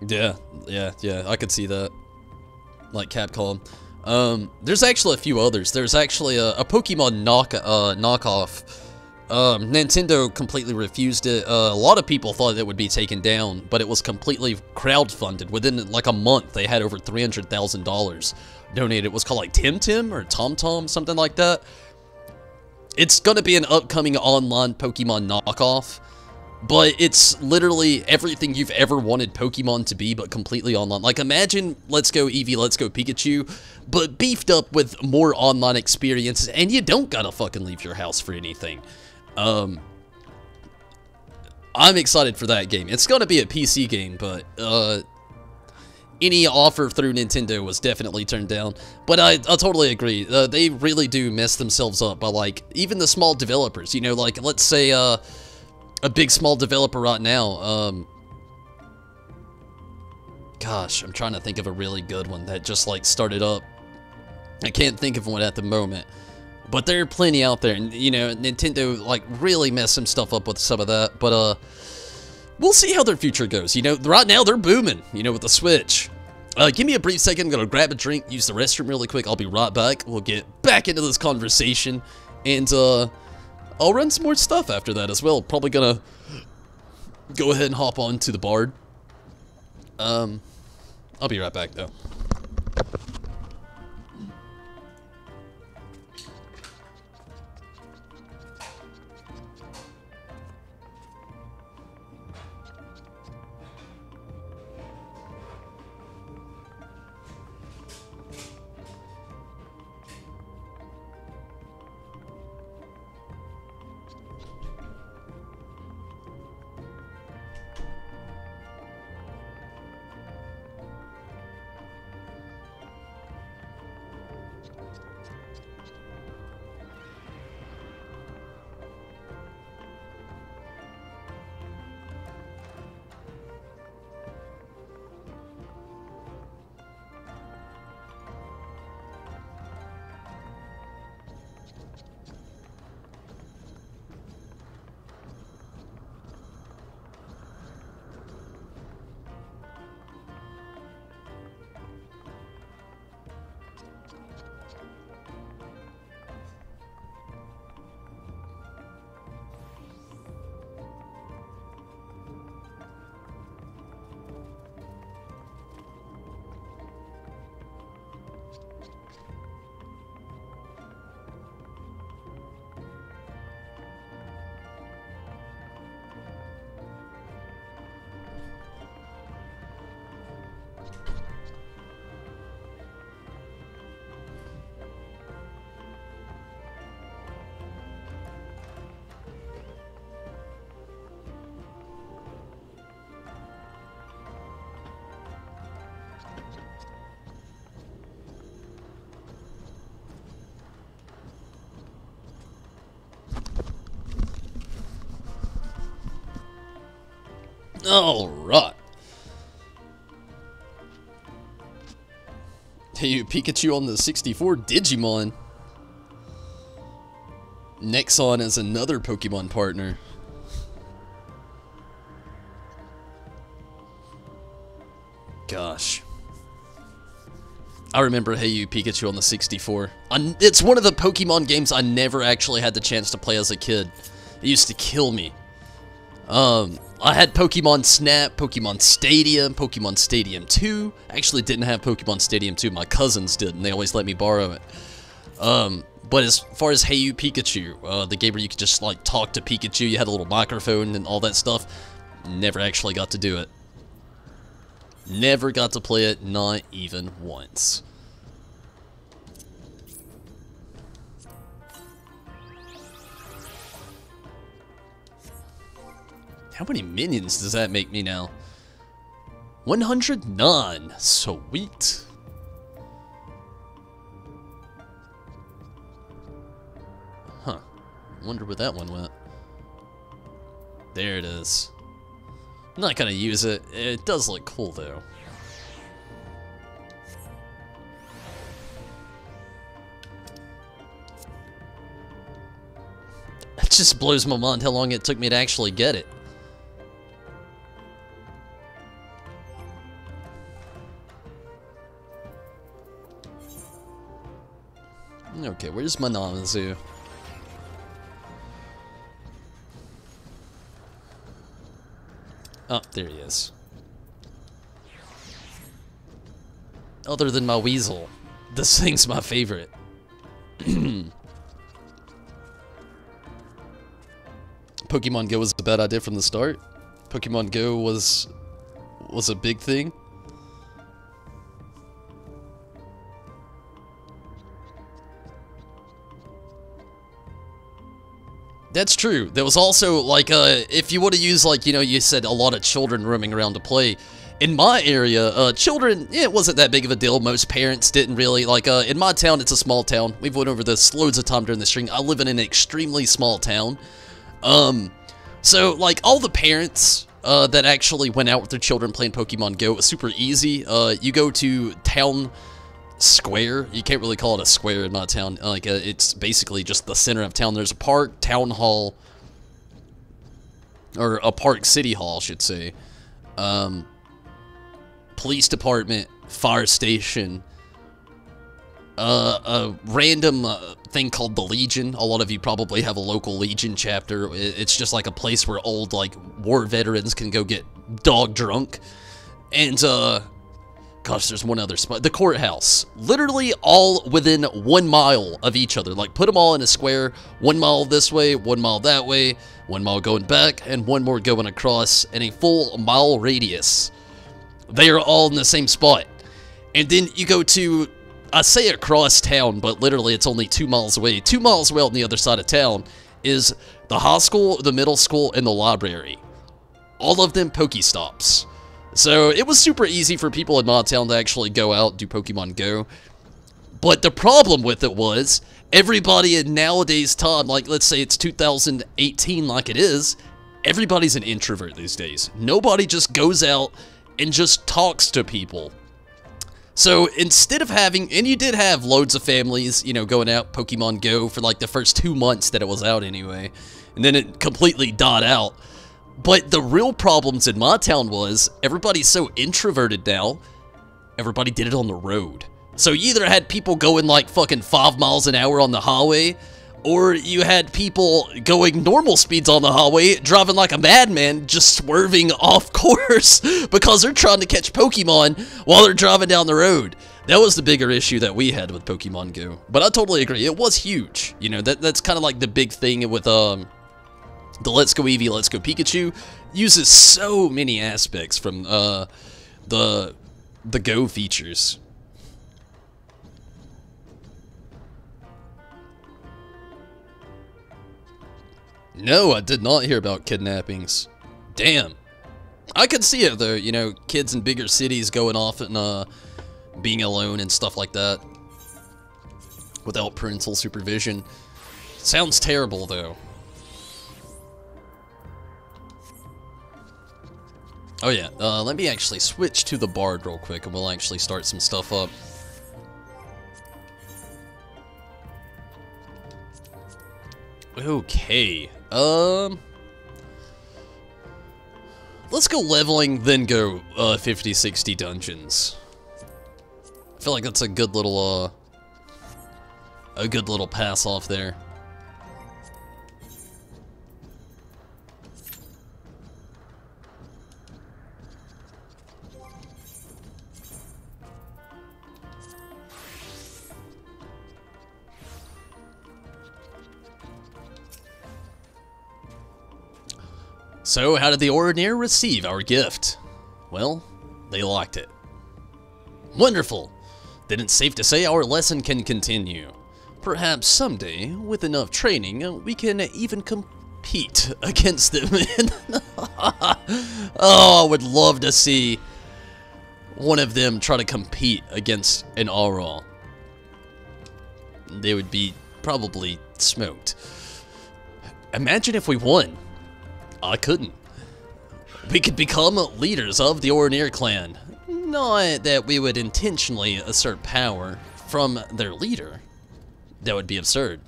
Yeah, I could see that. Like Capcom. There's actually a few others. There's actually a Pokemon knockoff. Nintendo completely refused it. A lot of people thought it would be taken down, but it was completely crowdfunded. Within like a month, they had over $300,000 donated. It was called like Tim Tim or Tom Tom, something like that. It's gonna be an upcoming online Pokemon knockoff, but it's literally everything you've ever wanted Pokemon to be, but completely online. Like, imagine Let's Go Eevee, Let's Go Pikachu, but beefed up with more online experiences, and you don't gotta fucking leave your house for anything. I'm excited for that game. It's gonna be a PC game, but, any offer through Nintendo was definitely turned down. But I totally agree. They really do mess themselves up by, like, even the small developers. You know, like, let's say, a big small developer right now, gosh, I'm trying to think of a really good one that just, like, started up. I can't think of one at the moment. But there are plenty out there, and, you know, Nintendo, like, really messed some stuff up with some of that. But, we'll see how their future goes. You know, right now they're booming, you know, with the Switch. Give me a brief second. I'm going to grab a drink, use the restroom really quick. I'll be right back. We'll get back into this conversation, and, I'll run some more stuff after that as well. Probably going to go ahead and hop on to the Bard. I'll be right back, though. Alright. Hey, you Pikachu on the 64 Digimon. Nexon is another Pokemon partner. Gosh. I remember Hey You Pikachu on the 64. It's one of the Pokemon games I never actually had the chance to play as a kid. It used to kill me. I had Pokemon Snap, Pokemon Stadium, Pokemon Stadium 2. I actually didn't have Pokemon Stadium 2. My cousins did, and they always let me borrow it. But as far as Hey You Pikachu, the game where you could just, like, talk to Pikachu, you had a little microphone and all that stuff, never actually got to do it. Never got to play it, not even once. How many minions does that make me now? 109. Sweet. Huh. Wonder where that one went. There it is. I'm not gonna use it. It does look cool though. It just blows my mind how long it took me to actually get it. Okay, where's my Namazu? Oh, there he is. Other than my Weasel, this thing's my favorite. Pokemon Go was a bad idea from the start. Pokemon Go was a big thing. That's true. There was also, like, if you would have used, like, you know, you said a lot of children roaming around to play. In my area, children, it wasn't that big of a deal. Most parents didn't really, like, in my town, it's a small town. We've went over this loads of time during the stream. I live in an extremely small town. So, like, all the parents, that actually went out with their children playing Pokemon Go, it was super easy. You go to town square. You can't really call it a square in my town. Like, it's basically just the center of town. There's a park, town hall, or a park, city hall, I should say. Police department, fire station, a random thing called the Legion. A lot of you probably have a local Legion chapter. It's just like a place where old, like, war veterans can go get dog drunk. And, gosh, there's one other spot. The courthouse. Literally all within 1 mile of each other. Like, put them all in a square. 1 mile this way, 1 mile that way, 1 mile going back, and 1 more going across in a full mile radius. They are all in the same spot. And then you go to, I say across town, but literally it's only 2 miles away. 2 miles away on the other side of town is the high school, the middle school, and the library. All of them Pokestops. So it was super easy for people in my town to actually go out and do Pokemon Go. But the problem with it was, everybody in nowadays time, like let's say it's 2018 like it is, everybody's an introvert these days. Nobody just goes out and just talks to people. So instead of having, and you did have loads of families, you know, going out Pokemon Go for like the first 2 months that it was out anyway, and then it completely died out. But the real problems in my town was, everybody's so introverted now, everybody did it on the road. So you either had people going like fucking 5 miles an hour on the highway, or you had people going normal speeds on the highway, driving like a madman, just swerving off course because they're trying to catch Pokemon while they're driving down the road. That was the bigger issue that we had with Pokemon Go. But I totally agree, it was huge. You know, that's kind of like the big thing with, the Let's Go Eevee, Let's Go Pikachu uses so many aspects from, the Go features. No, I did not hear about kidnappings. Damn. I could see it, though, you know, kids in bigger cities going off and, being alone and stuff like that. Without parental supervision. Sounds terrible, though. Oh yeah, let me actually switch to the Bard real quick, and we'll actually start some stuff up. Okay, let's go leveling, then go, 50-60 dungeons. I feel like that's a good little pass off there. So, how did the Ordinaire receive our gift? Well, they liked it. Wonderful! Then it's safe to say our lesson can continue. Perhaps someday, with enough training, we can even compete against them. Oh, I would love to see one of them try to compete against an Aural. They would be probably smoked. Imagine if we won. I couldn't. We could become leaders of the Oranir clan. Not that we would intentionally assert power from their leader. That would be absurd.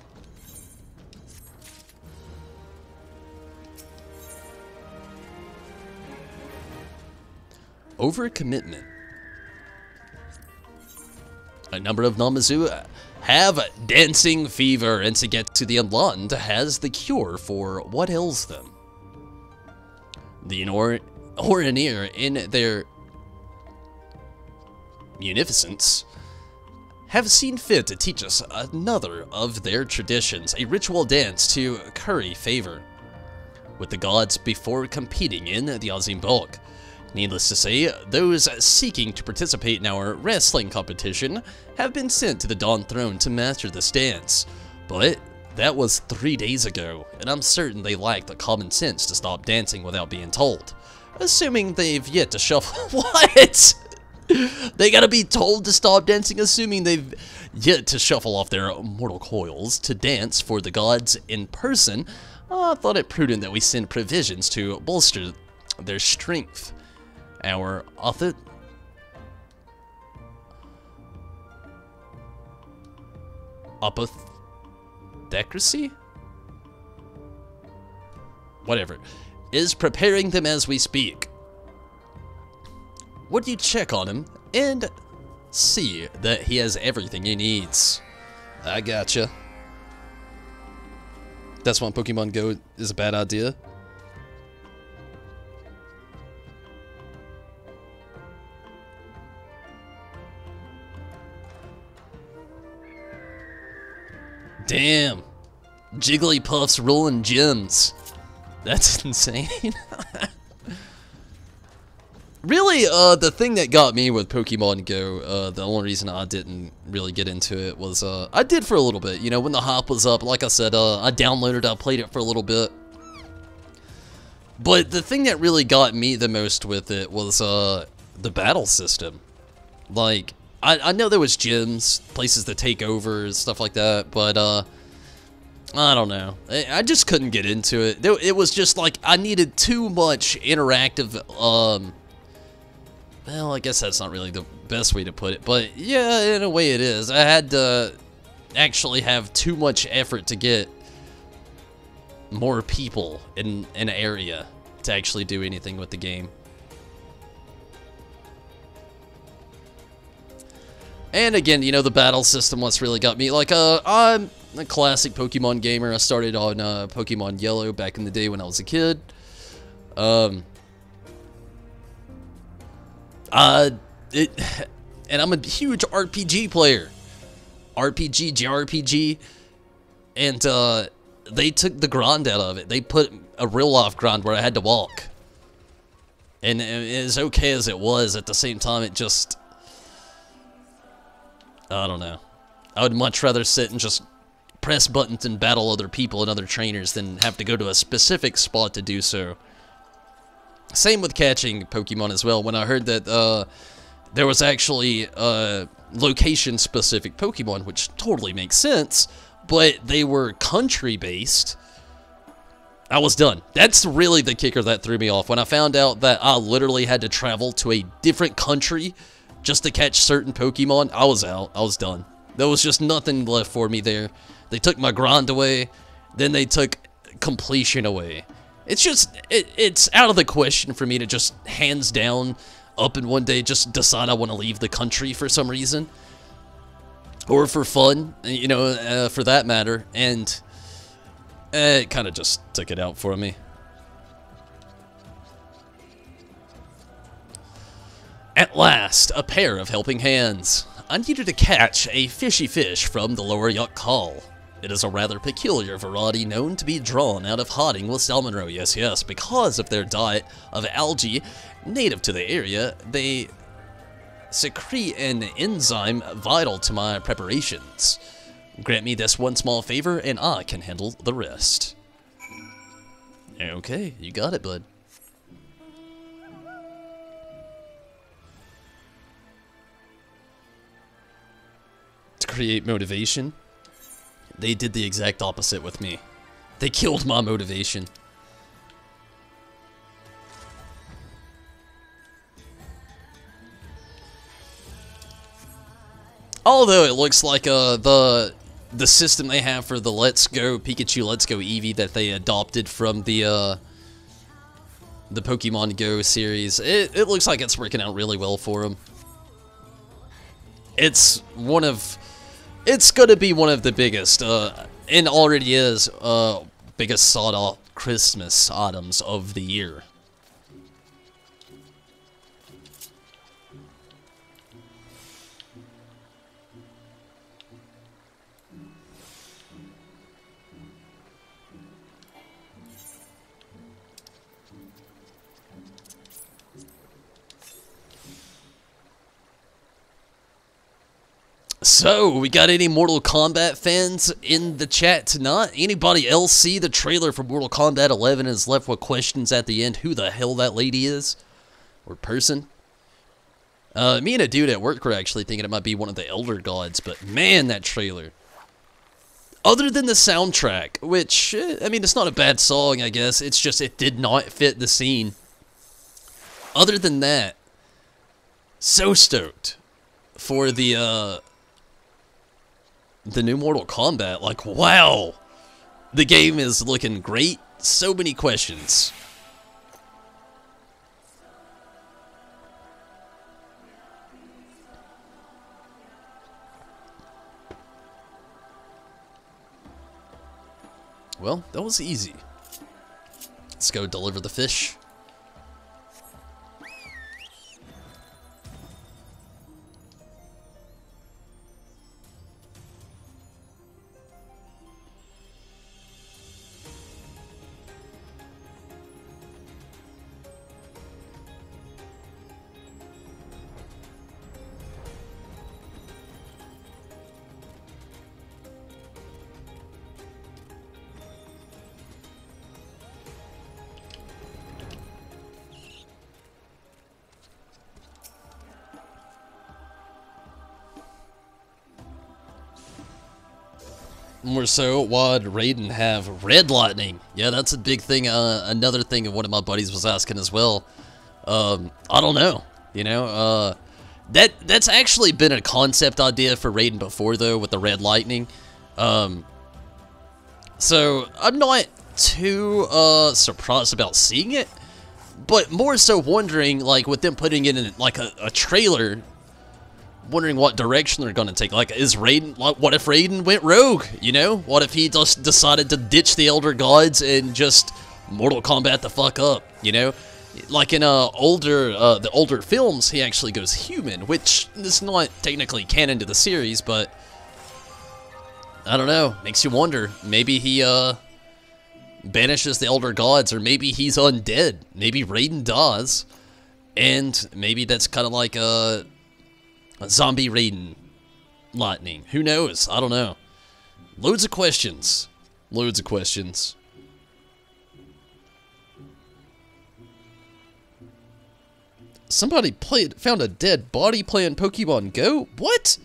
Overcommitment. A number of Namazu have dancing fever, and to get to the Unland has the cure for what ails them. The Oranir, in their munificence, have seen fit to teach us another of their traditions, a ritual dance to curry favor with the gods before competing in the Azim Bulk. Needless to say, those seeking to participate in our wrestling competition have been sent to the Dawn Throne to master this dance. But that was 3 days ago, and I'm certain they lack the common sense to stop dancing without being told. Assuming they've yet to shuffle— What? They gotta be told to stop dancing, assuming they've yet to shuffle off their mortal coils to dance for the gods in person. I thought it prudent that we send provisions to bolster their strength. Our apothecracy? Whatever. Is preparing them as we speak. Would you check on him and see that he has everything he needs? I gotcha. That's why Pokemon Go is a bad idea. Damn. Jigglypuff's rolling gems. That's insane. Really, the thing that got me with Pokemon Go, the only reason I didn't really get into it was, I did for a little bit. You know, when the hype was up, like I said, I downloaded, I played it for a little bit. But the thing that really got me the most with it was, the battle system. Like, I know there was gyms, places to take over, stuff like that, but, I don't know. I just couldn't get into it. It was just like, I needed too much interactive, well, I guess that's not really the best way to put it, but yeah, in a way it is. I had to actually have too much effort to get more people in an area to actually do anything with the game. And again, you know, the battle system, what's really got me, like, I'm a classic Pokemon gamer. I started on Pokemon Yellow back in the day when I was a kid. And I'm a huge RPG player. RPG, JRPG. And, they took the grind out of it. They put a real-life grind where I had to walk. And as okay as it was, at the same time, it just— I don't know. I would much rather sit and just press buttons and battle other people and other trainers than have to go to a specific spot to do so. Same with catching Pokemon as well. When I heard that there was actually location-specific Pokemon, which totally makes sense, but they were country-based, I was done. That's really the kicker that threw me off. When I found out that I literally had to travel to a different country just to catch certain Pokemon, I was out. I was done. There was just nothing left for me there. They took my grind away, then they took completion away. It's just, it's out of the question for me to just hands down up in one day just decide I want to leave the country for some reason. Or for fun, you know, for that matter. And it kind of just took it out for me. At last, a pair of helping hands. I needed to catch a fishy fish from the lower Yuck Call. It is a rather peculiar variety known to be drawn out of hotting with salmonroe, yes, because of their diet of algae native to the area. They secrete an enzyme vital to my preparations. Grant me this one small favor and I can handle the rest. Okay, you got it, bud. To create motivation, they did the exact opposite with me. They killed my motivation. Although it looks like the system they have for the Let's Go Pikachu, Let's Go Eevee that they adopted from the Pokemon Go series, it looks like it's working out really well for them. It's gonna be one of the biggest, and already is, biggest sought-off Christmas items of the year. So, we got any Mortal Kombat fans in the chat tonight? Anybody else see the trailer for Mortal Kombat 11 and is left with questions at the end who the hell that lady is? Or person? Me and a dude at work were actually thinking it might be one of the Elder Gods, but man, that trailer. Other than the soundtrack, which, I mean, it's not a bad song, I guess. It's just, it did not fit the scene. Other than that, so stoked for the new Mortal Kombat. Like, wow, the game is looking great. So many questions. Well, that was easy. Let's go deliver the fish. More so, why'd Raiden have red lightning? Yeah, that's a big thing. Another thing one of my buddies was asking as well. I don't know. You know, that's actually been a concept idea for Raiden before, though, with the red lightning. So I'm not too surprised about seeing it, but more so wondering, like, with them putting it in like a trailer, wondering what direction they're gonna take. Like, is Raiden, like, what if Raiden went rogue, you know? What if he just decided to ditch the Elder Gods and just Mortal Kombat the fuck up, you know? Like in the older films, he actually goes human, which is not technically canon to the series, but I don't know, makes you wonder. Maybe he banishes the Elder Gods, or maybe he's undead. Maybe Raiden dies, and maybe that's kind of like a zombie Raiden lightning. Who knows? I don't know. Loads of questions. Loads of questions. Somebody found a dead body playing Pokemon Go? What?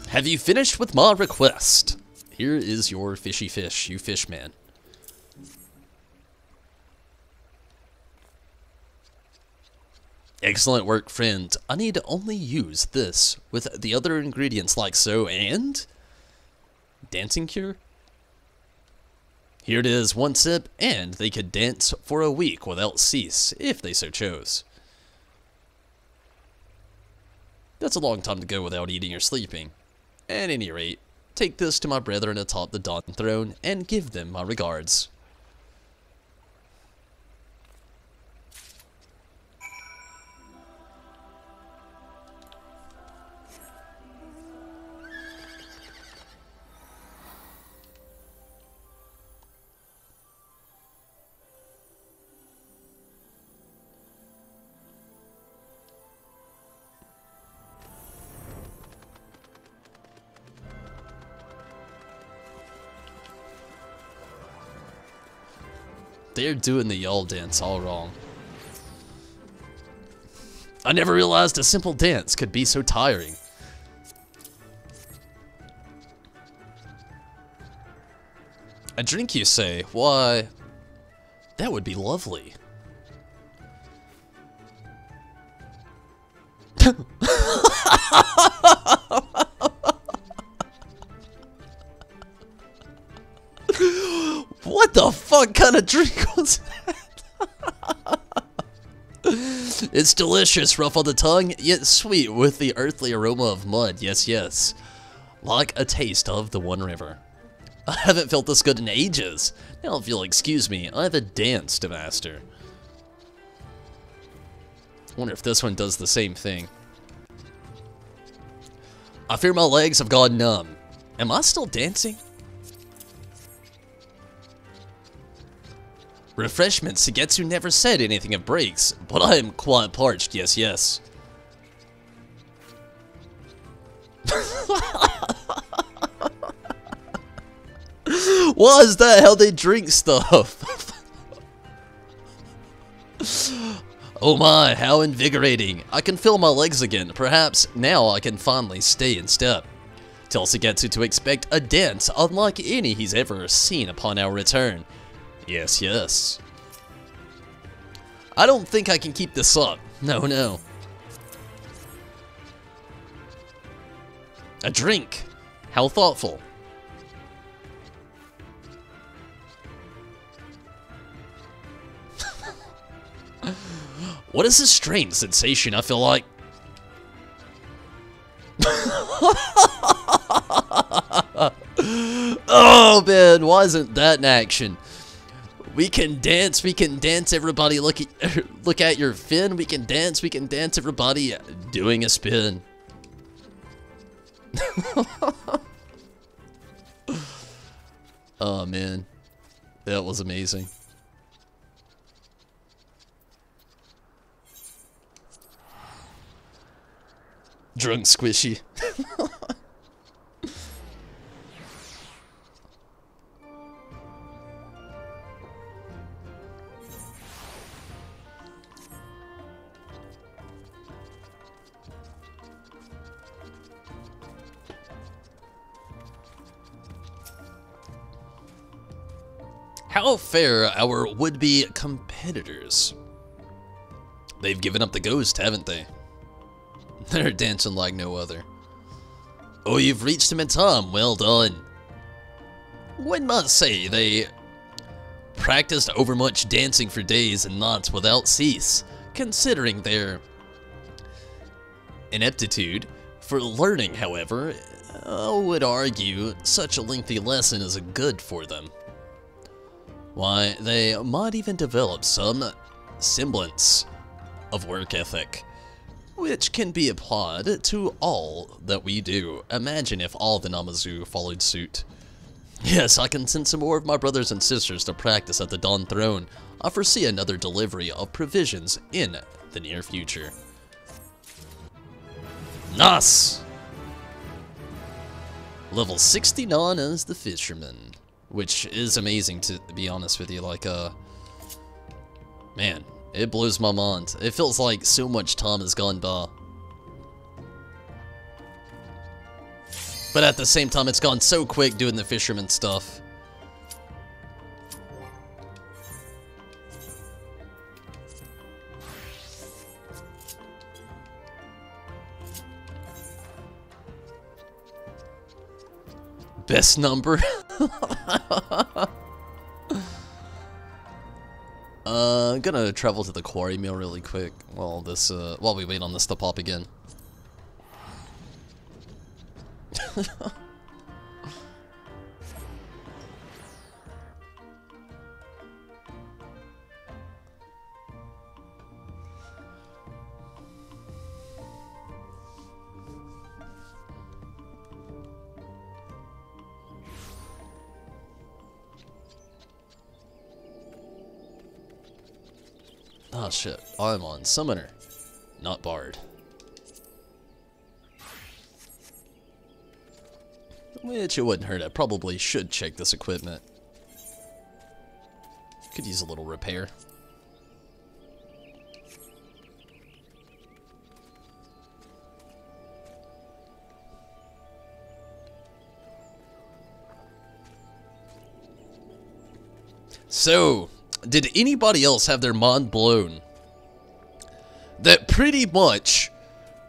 Have you finished with my request? Here is your fishy fish, you fish man. Excellent work, friend. I need to only use this with the other ingredients like so, and dancing cure? Here it is, one sip, and they could dance for a week without cease, if they so chose. That's a long time to go without eating or sleeping. At any rate, take this to my brethren atop the Dawn Throne, and give them my regards. they're doing the y'all dance all wrong. I never realized a simple dance could be so tiring. A drink, you say? Why, that would be lovely. What the fuck kind of drink was that? It's delicious, rough on the tongue, yet sweet with the earthly aroma of mud. Yes, yes. Like a taste of the One River. I haven't felt this good in ages. Now, if you'll excuse me, I have a dance to master. I wonder if this one does the same thing. I fear my legs have gone numb. Am I still dancing? Refreshments, Sugetsu never said anything of breaks, but I am quite parched, yes, yes. What is that? How they drink stuff? Oh my, how invigorating. I can feel my legs again. Perhaps now I can finally stay in step. Tell Sugetsu to expect a dance unlike any he's ever seen upon our return. Yes, yes. I don't think I can keep this up. No, no. A drink. How thoughtful. What is this strange sensation? I feel like... Oh man, why isn't that in action? We can dance, everybody look at your fin, we can dance, everybody doing a spin. Oh man, that was amazing. Drunk squishy. How fare our would-be competitors? They've given up the ghost, haven't they? They're dancing like no other. Oh, you've reached him in time. Well done. One might say they practiced overmuch dancing for days and nights without cease, considering their ineptitude for learning, however. I would argue such a lengthy lesson is good for them. Why, they might even develop some semblance of work ethic, which can be applied to all that we do. Imagine if all the Namazu followed suit. Yes, I can send some more of my brothers and sisters to practice at the Dawn Throne. I foresee another delivery of provisions in the near future. Nice! Level 69 as the Fisherman, which is amazing to be honest with you. Like, man, it blows my mind. It feels like so much time has gone by. But at the same time, it's gone so quick doing the fisherman stuff. Best number. I'm gonna travel to the quarry mill really quick while this while we wait on this to pop again. Oh shit, I'm on Summoner, not Bard. Which it wouldn't hurt, I probably should check this equipment. Could use a little repair. So, did anybody else have their mind blown that pretty much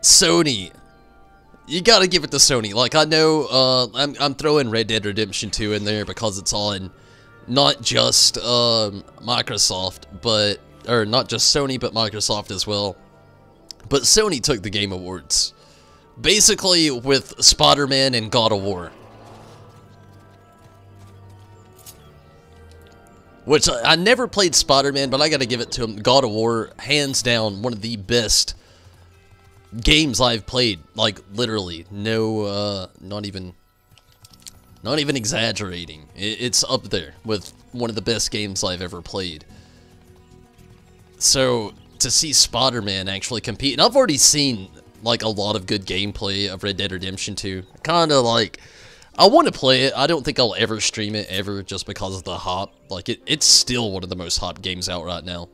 Sony, you gotta give it to Sony. Like, I know, I'm throwing Red Dead Redemption 2 in there because it's on not just Microsoft, but, or not just Sony, but Microsoft as well. But Sony took the Game Awards, basically with Spider-Man and God of War. Which, I never played Spider-Man, but I gotta give it to him. God of War, hands down, one of the best games I've played. Like, literally. No, not even exaggerating. It's up there with one of the best games I've ever played. So, to see Spider-Man actually compete, and I've already seen, like, a lot of good gameplay of Red Dead Redemption 2. Kinda like, I want to play it. I don't think I'll ever stream it, ever, just because of the hype. Like, it's still one of the most hyped games out right now.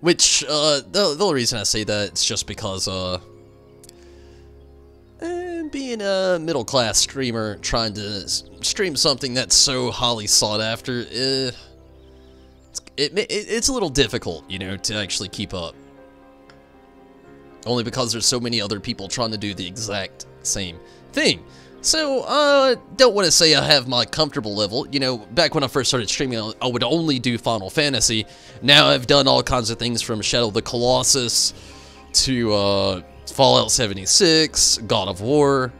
Which, the only reason I say that is just because, being a middle-class streamer, trying to stream something that's so highly sought after, it's a little difficult, you know, to actually keep up. Only because there's so many other people trying to do the exact same thing. So, don't want to say I have my comfortable level. You know, back when I first started streaming, I would only do Final Fantasy. Now I've done all kinds of things from Shadow of the Colossus to, Fallout 76, God of War.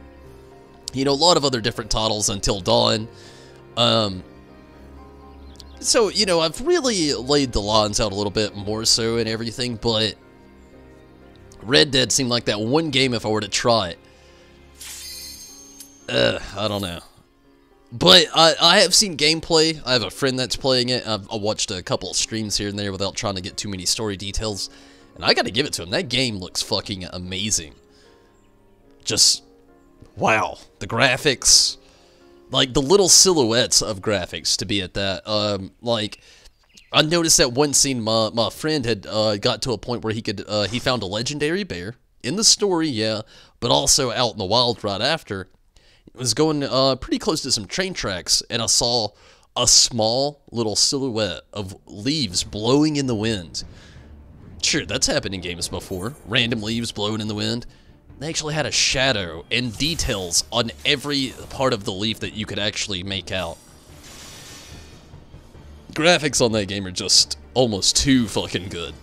You know, a lot of other different titles Until Dawn. So, you know, I've really laid the lines out a little bit more so and everything, but Red Dead seemed like that one game if I were to try it. I don't know. But I have seen gameplay. I have a friend that's playing it. I watched a couple of streams here and there without trying to get too many story details. And I gotta give it to him. That game looks fucking amazing. Just, wow. The graphics. Like, the little silhouettes of graphics, to be at that. Like, I noticed that one scene, my friend had got to a point where he found a legendary bear. In the story, yeah. But also out in the wild right after. Was going pretty close to some train tracks, and I saw a small little silhouette of leaves blowing in the wind. Sure, that's happened in games before. Random leaves blowing in the wind. They actually had a shadow and details on every part of the leaf that you could actually make out. Graphics on that game are just almost too fucking good.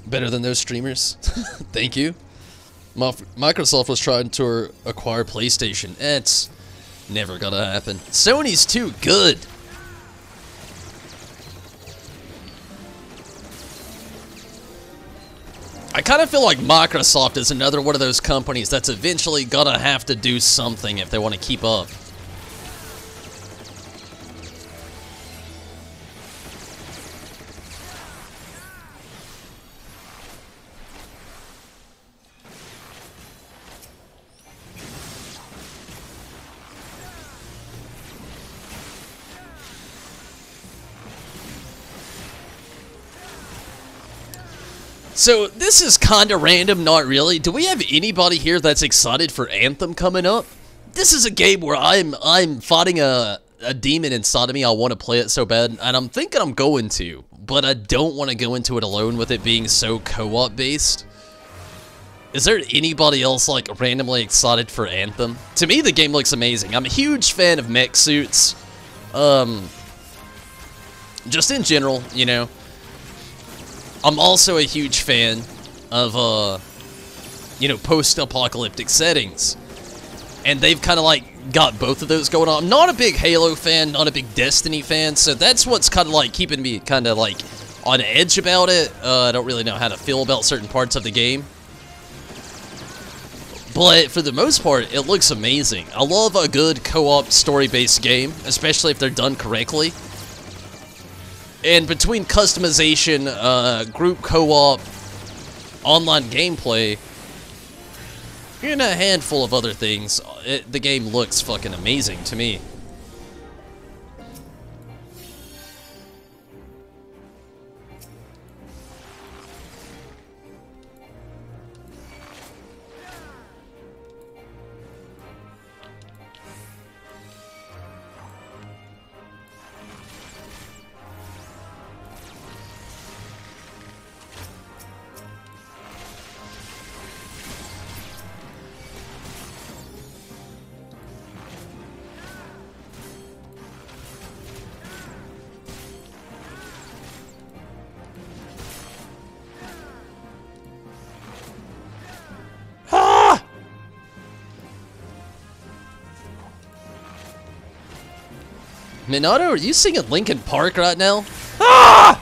Better than those streamers. Thank you. Microsoft was trying to acquire PlayStation. It's never gonna happen. Sony's too good. I kind of feel like Microsoft is another one of those companies that's eventually gonna have to do something if they want to keep up. So, this is kinda random, not really. Do we have anybody here that's excited for Anthem coming up? This is a game where I'm fighting a demon inside of me. I want to play it so bad, and I'm thinking I'm going to, but I don't want to go into it alone with it being so co-op based. Is there anybody else, like, randomly excited for Anthem? To me, the game looks amazing. I'm a huge fan of mech suits. Just in general, you know. I'm also a huge fan of, you know, post-apocalyptic settings. And they've kind of, like, got both of those going on. I'm not a big Halo fan, not a big Destiny fan, so that's what's kind of, like, keeping me kind of, like, on edge about it. I don't really know how to feel about certain parts of the game. But, for the most part, it looks amazing. I love a good co-op story-based game, especially if they're done correctly. And between customization, group co-op, online gameplay, and a handful of other things, the game looks fucking amazing to me. Minato, are you singing Linkin Park right now? Ah!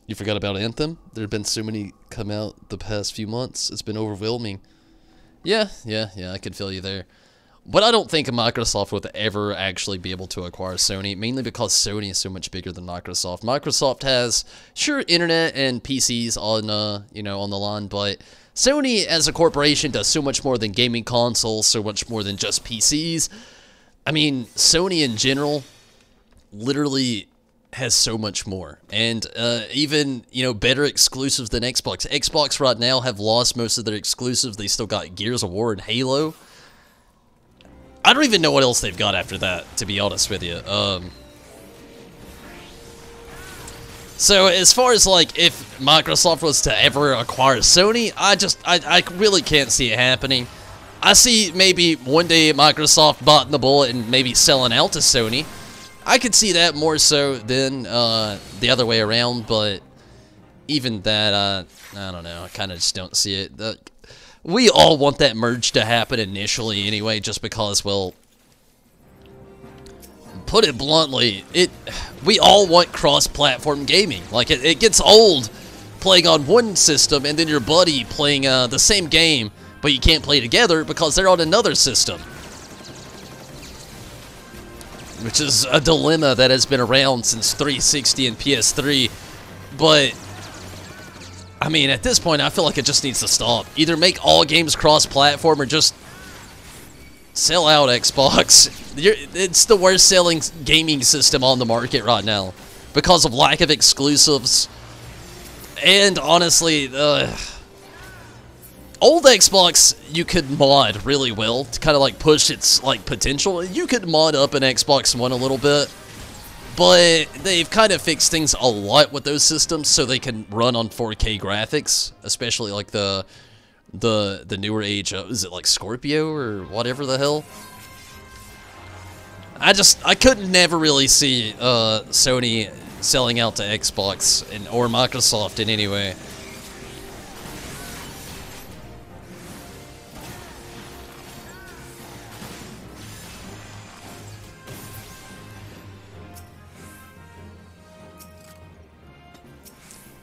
You forgot about Anthem? There have been so many come out the past few months. It's been overwhelming. Yeah, I can feel you there. But I don't think Microsoft would ever actually be able to acquire Sony, mainly because Sony is so much bigger than Microsoft. Microsoft has, sure, internet and PCs on, you know, on the line, but Sony as a corporation does so much more than gaming consoles, so much more than just PCs. I mean, Sony in general literally has so much more, and even, you know, better exclusives than Xbox. Xbox right now have lost most of their exclusives. They still got Gears of War and Halo. I don't even know what else they've got after that, to be honest with you. So as far as like if Microsoft was to ever acquire Sony, I really can't see it happening. I see maybe one day Microsoft biting the bullet and maybe selling out to Sony. I could see that more so than the other way around, but even that, I don't know. I kind of just don't see it. We all want that merge to happen initially anyway, just because, well, put it bluntly, we all want cross-platform gaming. Like, it gets old playing on one system and then your buddy playing the same game, but you can't play together because they're on another system. Which is a dilemma that has been around since 360 and PS3. But, I mean, at this point, I feel like it just needs to stop. Either make all games cross-platform or just sell out Xbox. It's the worst selling gaming system on the market right now because of lack of exclusives. And honestly, old Xbox, you could mod really well to kind of like push its like potential. You could mod up an Xbox One a little bit, but they've kind of fixed things a lot with those systems so they can run on 4K graphics, especially like the newer age. Is it like Scorpio or whatever the hell? I could never really see Sony selling out to Xbox or Microsoft in any way.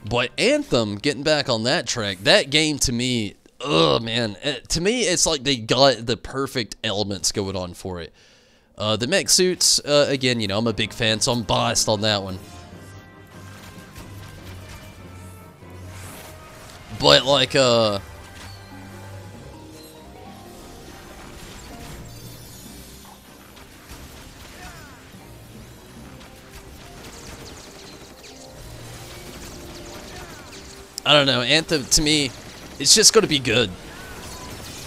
But Anthem, getting back on that track, that game to me, ugh, man. To me, it's like they got the perfect elements going on for it. The mech suits, again, you know, I'm a big fan, so I'm biased on that one. But, like, I don't know, Anthem, to me, it's just going to be good.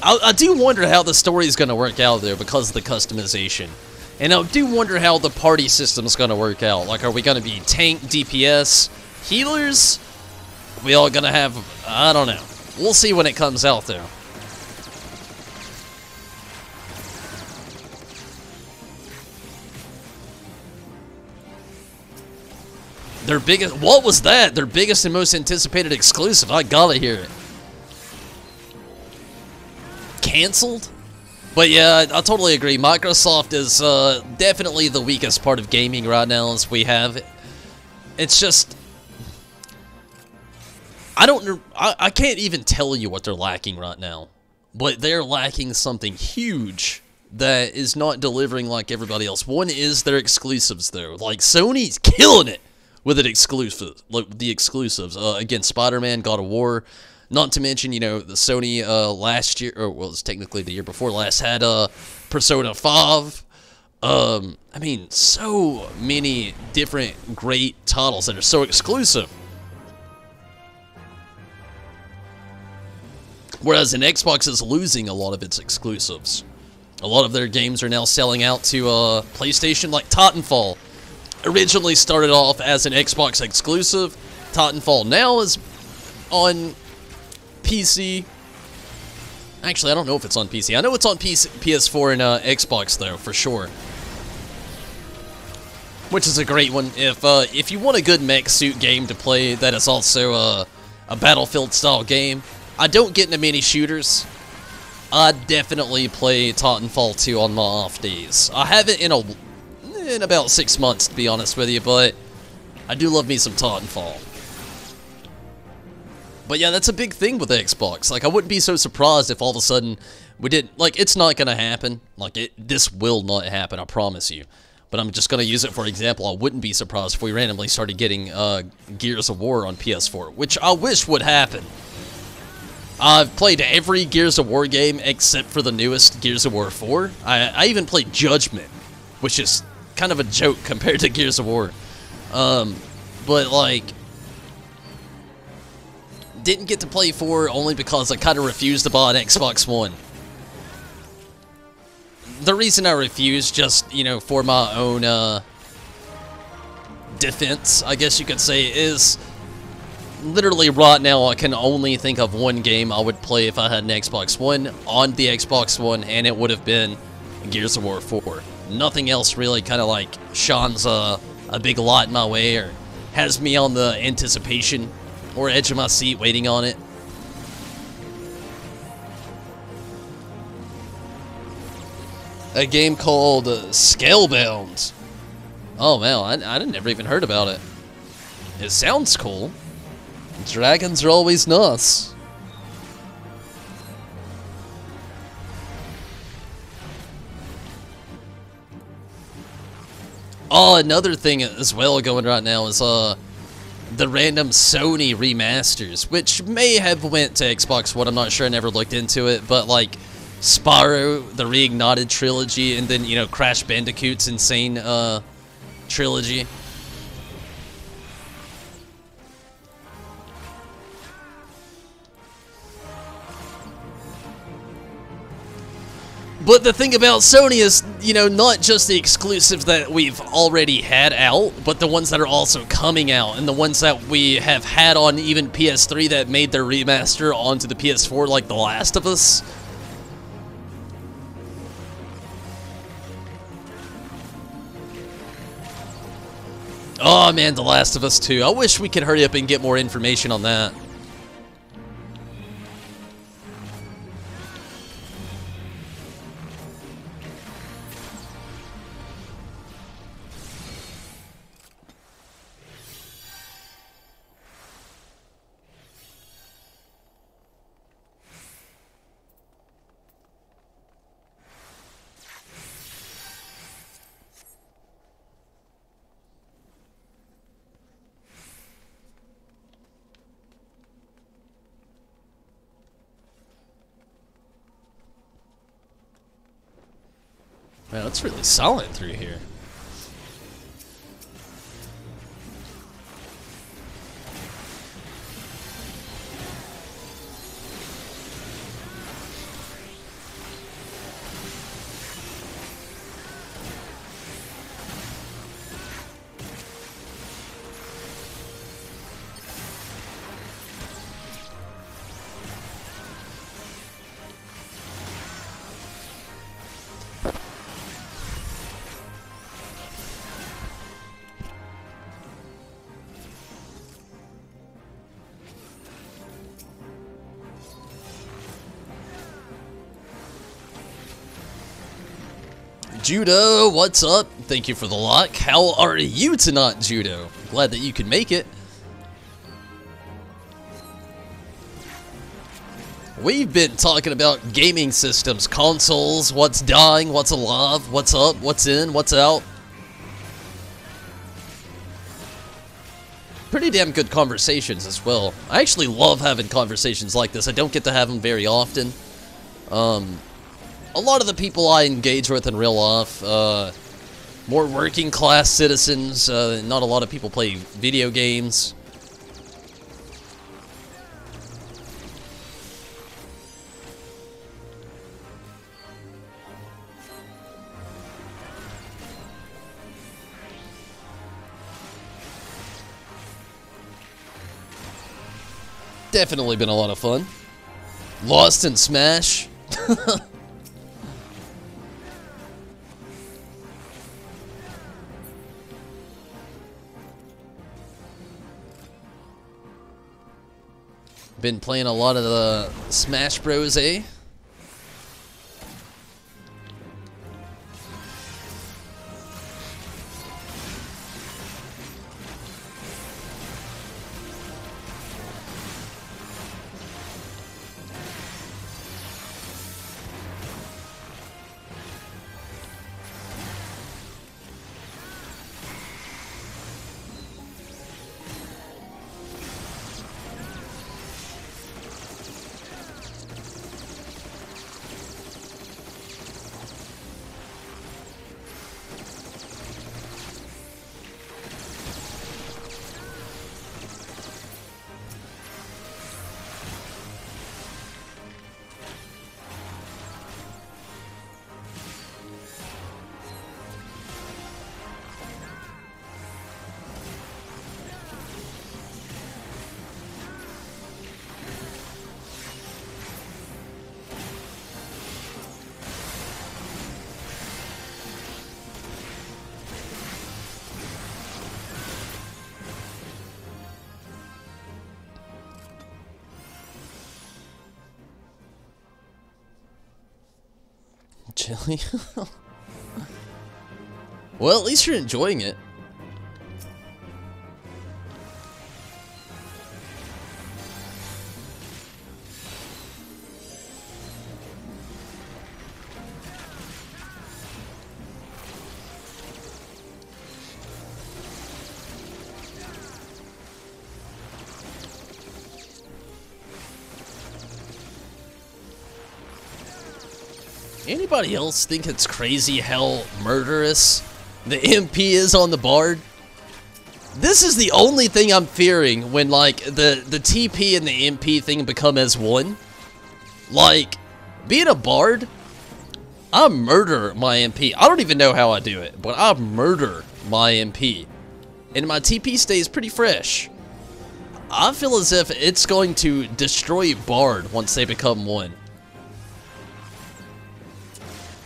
I do wonder how the story is going to work out there because of the customization. And I do wonder how the party system is going to work out. Like, are we going to be tank, DPS, healers? Are we all going to have, I don't know. We'll see when it comes out there. Their biggest, what was that? Their biggest and most anticipated exclusive. I gotta hear it. Canceled? But yeah, I totally agree. Microsoft is definitely the weakest part of gaming right now as we have it. It's just... I can't even tell you what they're lacking right now. But they're lacking something huge that is not delivering like everybody else. One is their exclusives, though. Like, Sony's killing it with the exclusives. Again, Spider-Man, God of War. Not to mention, you know, the Sony last year, or well, it's technically the year before last, had Persona 5. I mean, so many different great titles that are so exclusive. Whereas an Xbox is losing a lot of its exclusives. A lot of their games are now selling out to PlayStation, like Titanfall. Originally started off as an Xbox exclusive. Titanfall now is on PC. Actually, I don't know if it's on PC. I know it's on PS4 and Xbox, though, for sure. Which is a great one. If you want a good mech suit game to play that is also a Battlefield-style game, I don't get into many shooters. I definitely play Titanfall 2 on my off days. I haven't in about 6 months, to be honest with you, but I do love me some Titanfall. But yeah, that's a big thing with Xbox. Like, I wouldn't be so surprised if all of a sudden we did. Like, it's not gonna happen. Like, this will not happen, I promise you. But I'm just gonna use it for example. I wouldn't be surprised if we randomly started getting Gears of War on PS4, which I wish would happen. I've played every Gears of War game except for the newest Gears of War 4. I even played Judgment, which is kind of a joke compared to Gears of War. But, like, didn't get to play 4 only because I kind of refused to buy an Xbox One. The reason I refused, just, you know, for my own defense, I guess you could say, is... literally right now I can only think of one game I would play if I had an Xbox One on the Xbox One, and it would have been Gears of War 4. Nothing else really kind of like shines a big light in my way or has me on the anticipation or edge of my seat waiting on it. A game called Scalebound. Oh man, I never even heard about it. It sounds cool. Dragons are always nice. Oh, another thing as well going right now is the random Sony remasters, which may have went to Xbox One. I'm not sure. I never looked into it, but like Spyro, the Reignited trilogy, and then, you know, Crash Bandicoot's insane trilogy. But the thing about Sony is, you know, not just the exclusives that we've already had out, but the ones that are also coming out, and the ones that we have had on even PS3 that made their remaster onto the PS4, like The Last of Us. Oh man, The Last of Us 2. I wish we could hurry up and get more information on that. Man, it's really solid through here. Judo, what's up? Thank you for the luck. How are you tonight, Judo? Glad that you could make it. We've been talking about gaming systems, consoles, what's dying, what's alive, what's up, what's in, what's out. Pretty damn good conversations as well. I actually love having conversations like this. I don't get to have them very often. A lot of the people I engage with in real life, more working class citizens, not a lot of people play video games. Definitely been a lot of fun. Lost in Smash. Been playing a lot of the Smash Bros, eh? Chili? Well, at least you're enjoying it. Anybody else think it's crazy how murderous the MP is on the Bard? This is the only thing I'm fearing when, like, the TP and the MP thing become as one. Like, being a Bard, I murder my MP. I don't even know how I do it, but I murder my MP. And my TP stays pretty fresh. I feel as if it's going to destroy Bard once they become one.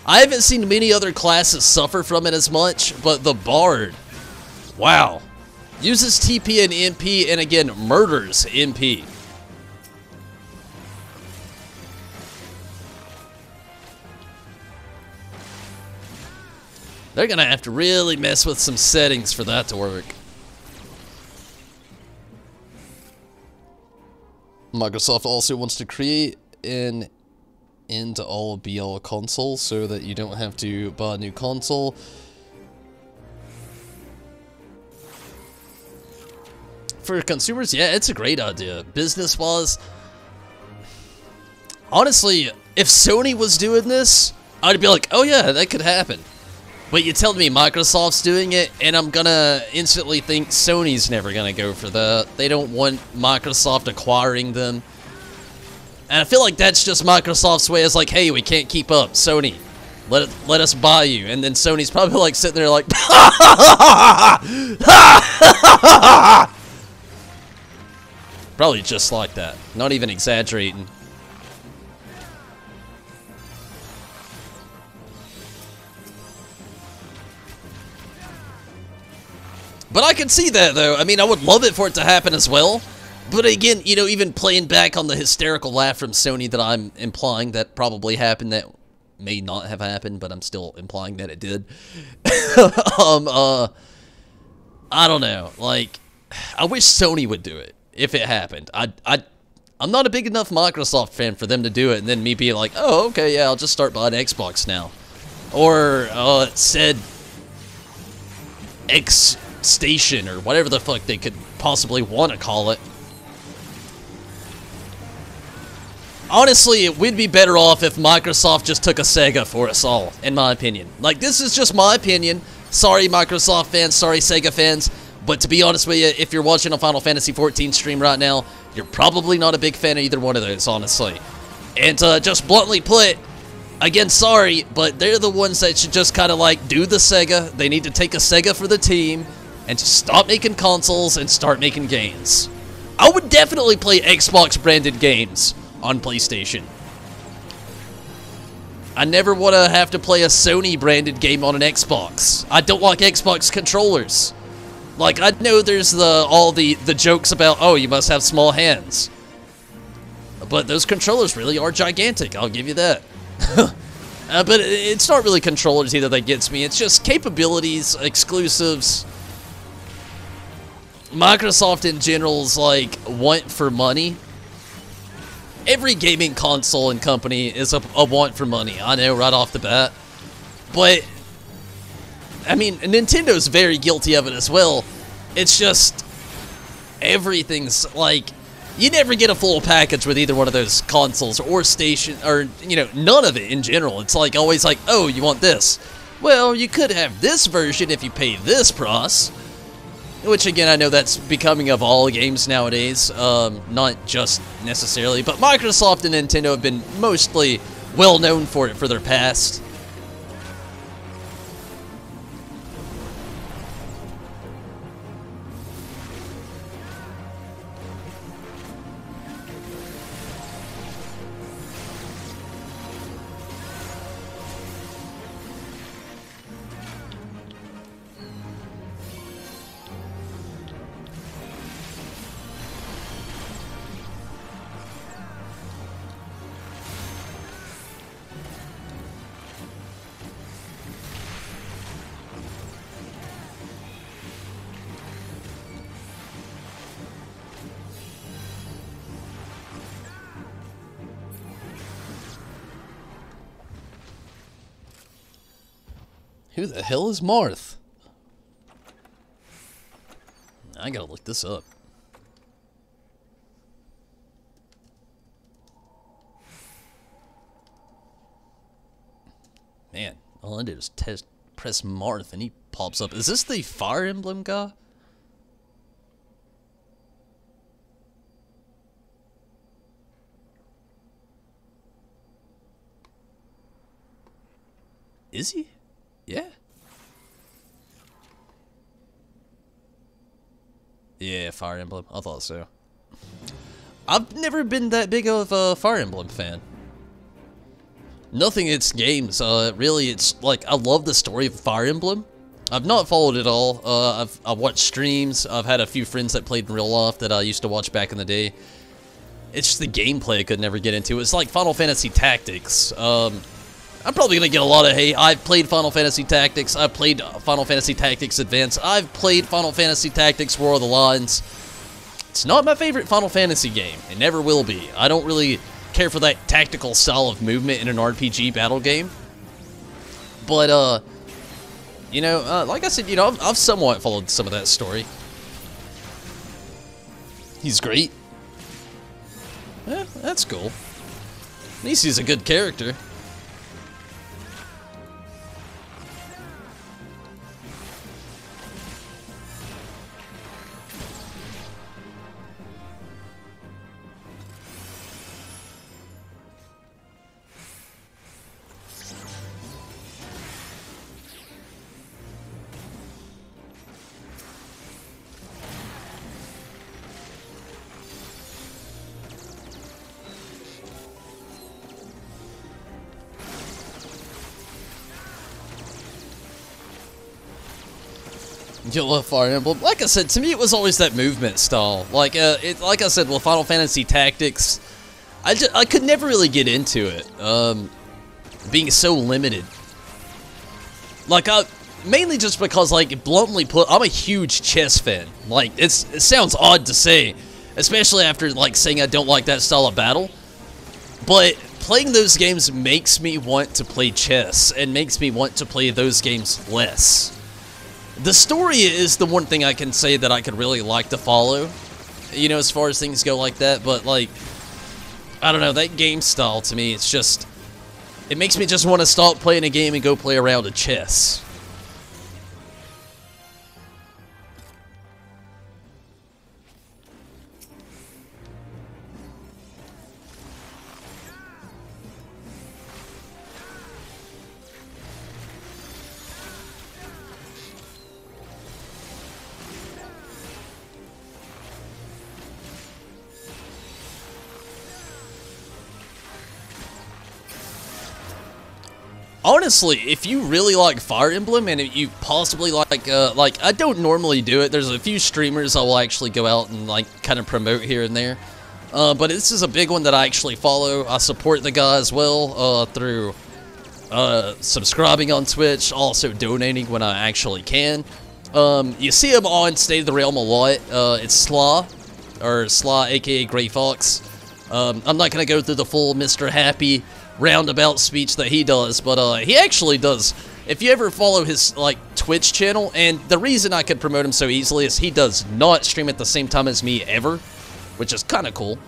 I haven't seen many other classes suffer from it as much, but the Bard, wow, uses TP and MP and again murders MP. They're gonna have to really mess with some settings for that to work. Microsoft also wants to create an into all BL consoles so that you don't have to buy a new console. For consumers, yeah, it's a great idea. Business-wise, honestly, if Sony was doing this, I'd be like, oh yeah, that could happen. But you tell me Microsoft's doing it, and I'm gonna instantly think Sony's never gonna go for that. They don't want Microsoft acquiring them. And I feel like that's just Microsoft's way. It's like, hey, we can't keep up. Sony, let us buy you. And then Sony's probably like sitting there like, probably just like that. Not even exaggerating. But I can see that, though. I mean, I would love it for it to happen as well. But again, you know, even playing back on the hysterical laugh from Sony that I'm implying that probably happened, that may not have happened, but I'm still implying that it did. I don't know. Like, I wish Sony would do it if it happened. I'm not a big enough Microsoft fan for them to do it, and then me being like, oh, okay, yeah, I'll just start buying Xbox now. Or, said X Station, or whatever the fuck they could possibly want to call it. Honestly, it would be better off if Microsoft just took a Sega for us all, in my opinion. Like, this is just my opinion. Sorry, Microsoft fans, sorry, Sega fans. But to be honest with you, if you're watching a Final Fantasy XIV stream right now, you're probably not a big fan of either one of those, honestly. And just bluntly put, again, sorry, but they're the ones that should just kind of like do the Sega. They need to take a Sega for the team and just stop making consoles and start making games. I would definitely play Xbox branded games on PlayStation. I never want to have to play a Sony branded game on an Xbox. I don't like Xbox controllers. Like, I know there's all the jokes about, oh, you must have small hands. But those controllers really are gigantic, I'll give you that. But it's not really controllers either that gets me, it's just capabilities, exclusives. Microsoft in general's like, want for money. Every gaming console and company is a want for money, I know right off the bat. But, I mean, Nintendo's very guilty of it as well. It's just, everything's like, you never get a full package with either one of those consoles or station, or, you know, none of it in general. It's like, always like, oh, you want this? Well, you could have this version if you pay this price. Which, again, I know that's becoming of all games nowadays, not just necessarily, but Microsoft and Nintendo have been mostly well known for it for their past. Who the hell is Marth? I gotta look this up. Man, all I did was press Marth and he pops up. Is this the Fire Emblem guy? Is he? Yeah. Yeah, Fire Emblem. I thought so. I've never been that big of a Fire Emblem fan. Nothing its games. Really, it's like, I love the story of Fire Emblem. I've not followed it all. I've watched streams. I've had a few friends that played in real life that I used to watch back in the day. It's just the gameplay I could never get into. It's like Final Fantasy Tactics. I'm probably going to get a lot of hate. I've played Final Fantasy Tactics. I've played Final Fantasy Tactics Advance. I've played Final Fantasy Tactics War of the Lines. It's not my favorite Final Fantasy game. It never will be. I don't really care for that tactical style of movement in an RPG battle game. But, you know, like I said, you know, I've somewhat followed some of that story. He's great. Yeah, that's cool. At least he's a good character. You love Fire Emblem. Like I said, to me it was always that movement style. Like like I said, with Final Fantasy Tactics, I could never really get into it. being so limited. Like, mainly just because, like, bluntly put, I'm a huge chess fan. Like, it sounds odd to say, especially after, like, saying I don't like that style of battle. But playing those games makes me want to play chess, and makes me want to play those games less. The story is the one thing I can say that I could really like to follow, you know, as far as things go like that, but, like, I don't know, that game style to me, it's just, it makes me just want to stop playing a game and go play a round of chess. Honestly, if you really like Fire Emblem and you possibly like I don't normally do it. There's a few streamers I will actually go out and like kind of promote here and there. But this is a big one that I actually follow. I support the guy as well through subscribing on Twitch, also donating when I actually can. You see him on State of the Realm a lot. It's Slaw, aka Grey Fox. I'm not gonna go through the full Mr. Happy roundabout speech that he does, but he actually does. If you ever follow his like Twitch channel, and the reason I could promote him so easily is he does not stream at the same time as me ever, which is kind of cool.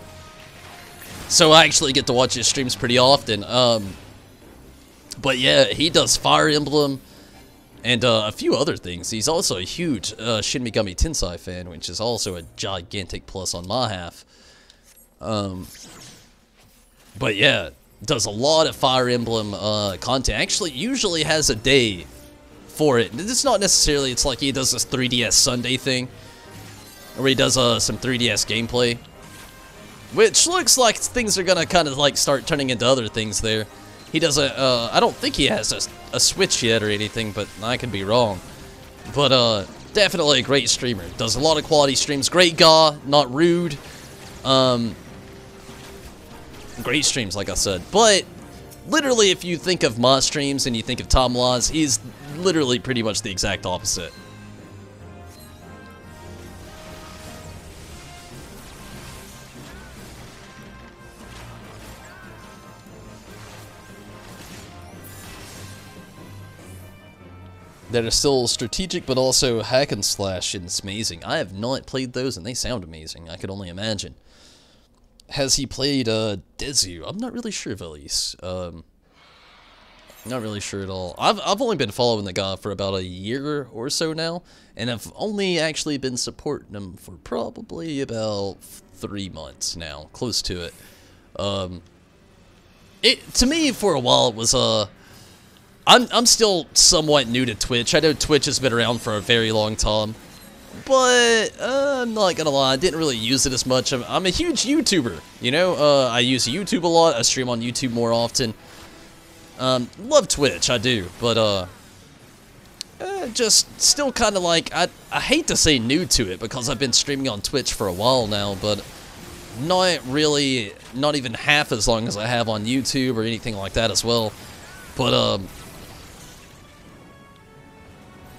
So I actually get to watch his streams pretty often. But yeah, he does Fire Emblem and a few other things. He's also a huge Shin Megami Tensei fan, which is also a gigantic plus on my half. But yeah, does a lot of Fire Emblem content. Actually, usually has a day for it. It's not necessarily, it's like he does this 3DS Sunday thing, where he does some 3DS gameplay, which looks like things are gonna kind of like start turning into other things there. He does I don't think he has a Switch yet or anything, but I could be wrong. But definitely a great streamer. Does a lot of quality streams. Great guy, not rude. Great streams, like I said. But literally, if you think of my streams and you think of Tom Laws, he's literally pretty much the exact opposite. That are still strategic, but also hack and slash, and it's amazing. I have not played those, and they sound amazing. I could only imagine. Has he played Dezu? I'm not really sure, Elise. Not really sure at all. I've only been following the guy for about a year or so now, and I've only actually been supporting him for probably about 3 months now, close to it. To me, for a while, it was I'm still somewhat new to Twitch. I know Twitch has been around for a very long time. But, I'm not gonna lie, I didn't really use it as much. I'm a huge YouTuber, you know? I use YouTube a lot, I stream on YouTube more often. Love Twitch, I do, but, just still kind of like, I hate to say new to it, because I've been streaming on Twitch for a while now, but not really, not even half as long as I have on YouTube or anything like that as well.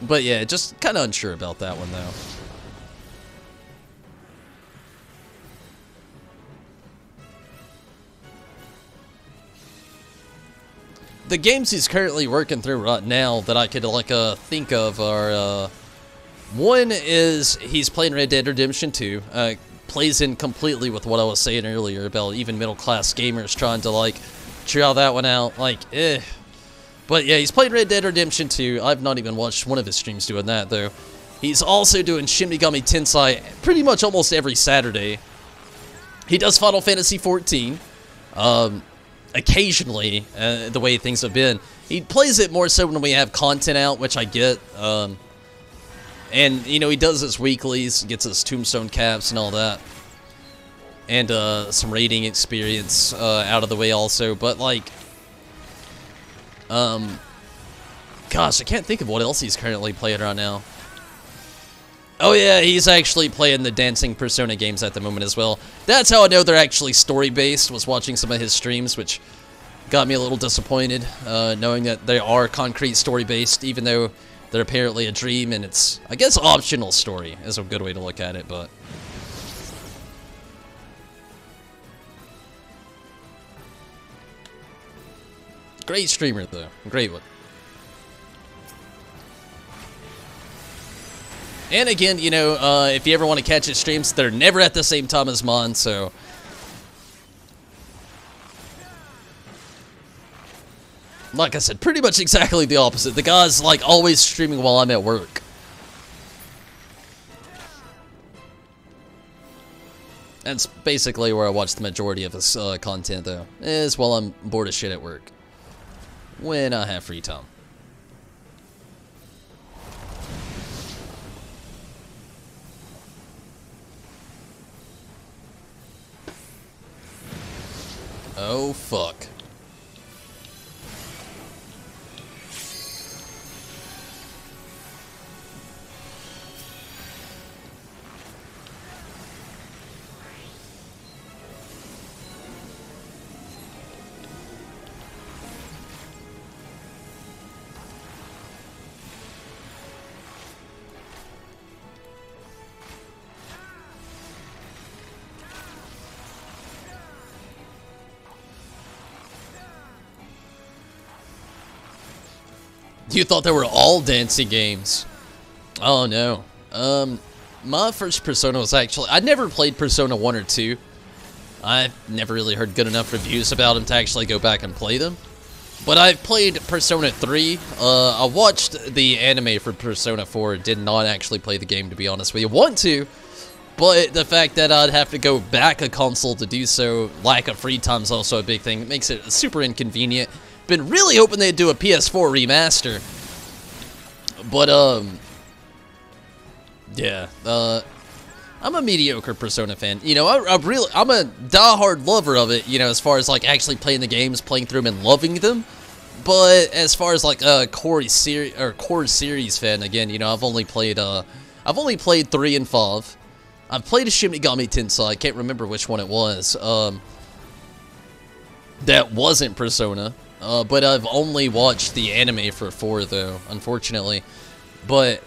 But yeah, just kind of unsure about that one, though. The games he's currently working through right now that I could, like, think of are, one is he's playing Red Dead Redemption 2. Plays in completely with what I was saying earlier about even middle-class gamers trying to, like, try that one out. Like, eh. But yeah, he's played Red Dead Redemption 2. I've not even watched one of his streams doing that, though. He's also doing Shin Megami Tensei pretty much almost every Saturday. He does Final Fantasy XIV. Occasionally, the way things have been. He plays it more so when we have content out, which I get. And, you know, he does his weeklies, gets his tombstone caps and all that. And some raiding experience out of the way also. But, like, gosh, I can't think of what else he's currently playing right now. Oh yeah, he's actually playing the Dancing Persona games at the moment as well. That's how I know they're actually story-based, was watching some of his streams, which got me a little disappointed, knowing that they are concrete story-based, even though they're apparently a dream, and it's, I guess, optional story is a good way to look at it, but... Great streamer, though. Great one. And again, you know, if you ever want to catch his streams, they're never at the same time as mine, so... Like I said, pretty much exactly the opposite. The guy's, like, always streaming while I'm at work. That's basically where I watch the majority of his content, though, is while I'm bored as shit at work. When I have free time. Oh, fuck. You thought they were all dancing games. Oh, no. My first Persona was actually... I never played Persona 1 or 2. I've never really heard good enough reviews about them to actually go back and play them. But I've played Persona 3. I watched the anime for Persona 4. Did not actually play the game, to be honest with you. Want to, but the fact that I'd have to go back a console to do so, lack of free time is also a big thing. It makes it super inconvenient. Been really hoping they'd do a PS4 remaster. But, yeah, I'm a mediocre Persona fan. You know, I'm a diehard lover of it, you know, as far as, like, actually playing the games, playing through them, and loving them. But as far as, like, a core series fan, again, you know, I've only played 3 and 5. I've played a Shin Megami Tensei. I can't remember which one it was. That wasn't Persona. But I've only watched the anime for 4, though, unfortunately. But,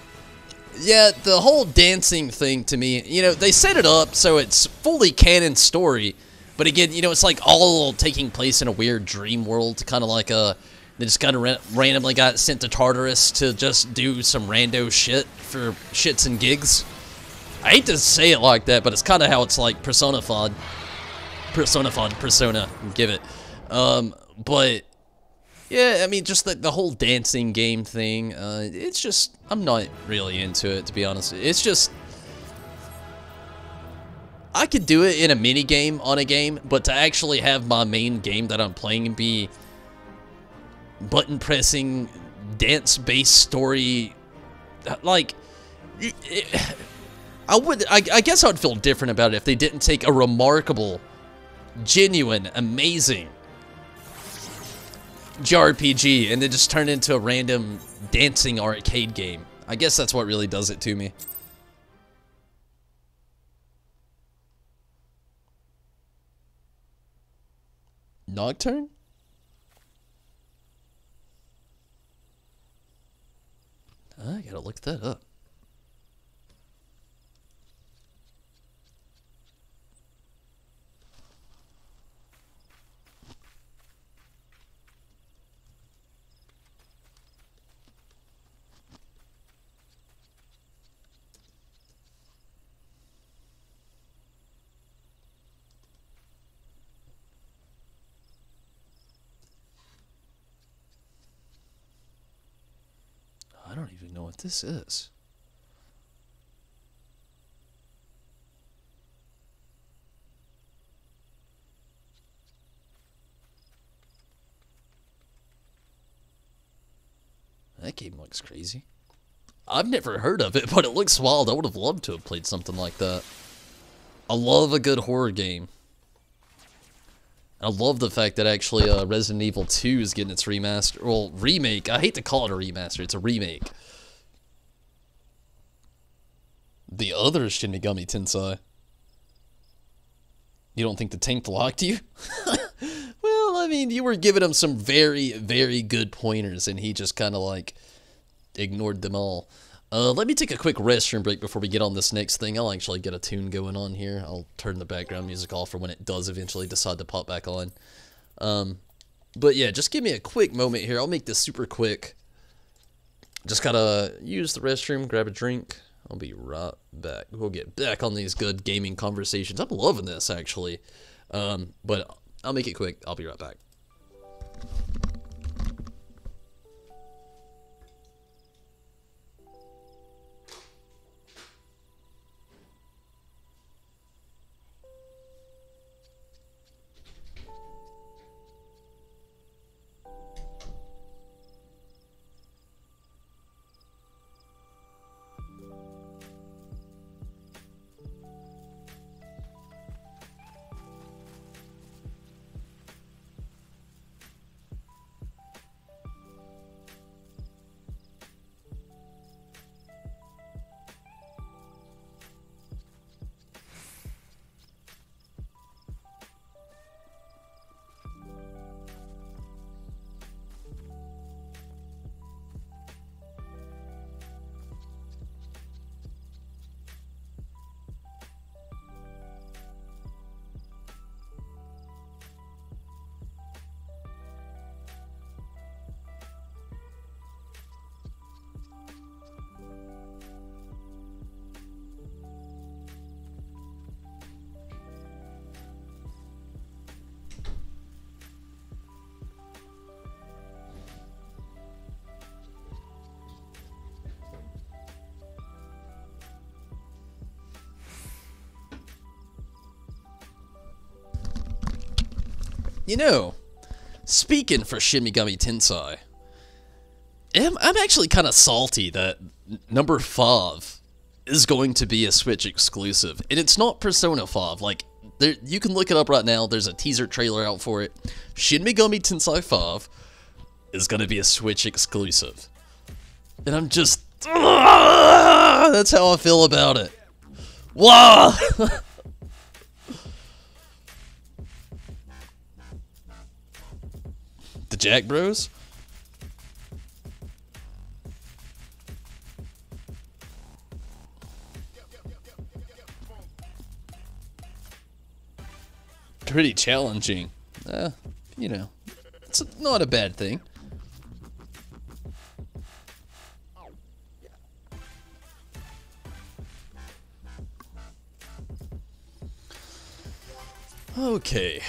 yeah, the whole dancing thing to me, you know, they set it up so it's fully canon story. But again, you know, it's like all taking place in a weird dream world. Kind of like, they just kind of randomly got sent to Tartarus to just do some rando shit for shits and gigs. I hate to say it like that, but it's kind of how it's like personified. Persona, give it. But... yeah, I mean, just the whole dancing game thing, it's just, I'm not really into it, to be honest. It's just, I could do it in a mini game on a game, but to actually have my main game that I'm playing be button pressing, dance-based story, like, I guess I would feel different about it if they didn't take a remarkable, genuine, amazing JRPG and then just turn it into a random dancing arcade game. I guess that's what really does it to me. Nocturne? I gotta look that up. I don't even know what this is. That game looks crazy. I've never heard of it, but it looks wild. I would have loved to have played something like that. I love a good horror game. I love the fact that actually Resident Evil 2 is getting its remaster. Well, remake. I hate to call it a remaster. It's a remake. The other Shin Megami Tensei. You don't think the tank locked you? Well, I mean, you were giving him some very, very good pointers, and he just kind of, like, ignored them all. Let me take a quick restroom break before we get on this next thing. I'll actually get a tune going on here. I'll turn the background music off for when it does eventually decide to pop back on. But yeah, just give me a quick moment here. I'll make this super quick. Just gotta use the restroom, grab a drink. I'll be right back. We'll get back on these good gaming conversations. I'm loving this, actually. But I'll make it quick. I'll be right back. You know, speaking for Shin Megami Tensei, I'm actually kind of salty that number 5 is going to be a Switch exclusive. And it's not Persona 5. Like, you can look it up right now. There's a teaser trailer out for it. Shin Megami Tensei 5 is going to be a Switch exclusive. And I'm just... that's how I feel about it. Wow! The Jack Bros? Pretty challenging. You know, it's not a bad thing. Okay.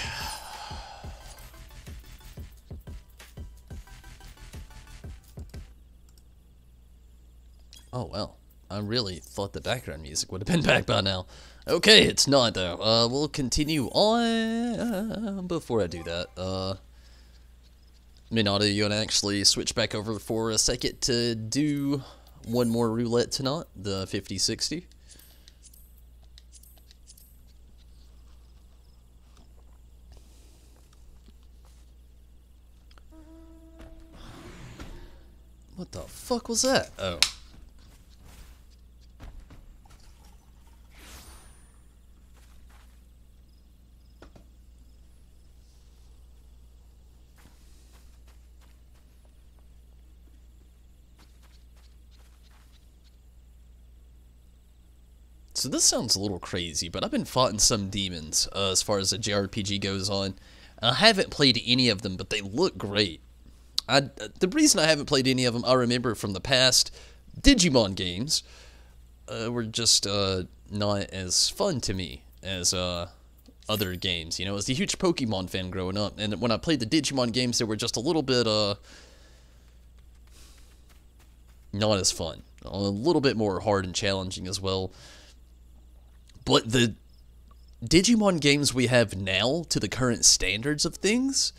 Oh, well. I really thought the background music would have been back by now. Okay, it's not, though. We'll continue on. Before I do that, Minato, you want to actually switch back over for a second to do one more roulette tonight? The 50-60? What the fuck was that? Oh. So this sounds a little crazy, but I've been fighting some demons as far as the JRPG goes on. I haven't played any of them, but they look great. The reason I haven't played any of them, I remember from the past Digimon games, were just not as fun to me as other games. You know, I was a huge Pokemon fan growing up, and when I played the Digimon games, they were just a little bit not as fun. A little bit more hard and challenging as well. But the Digimon games we have now, to the current standards of things,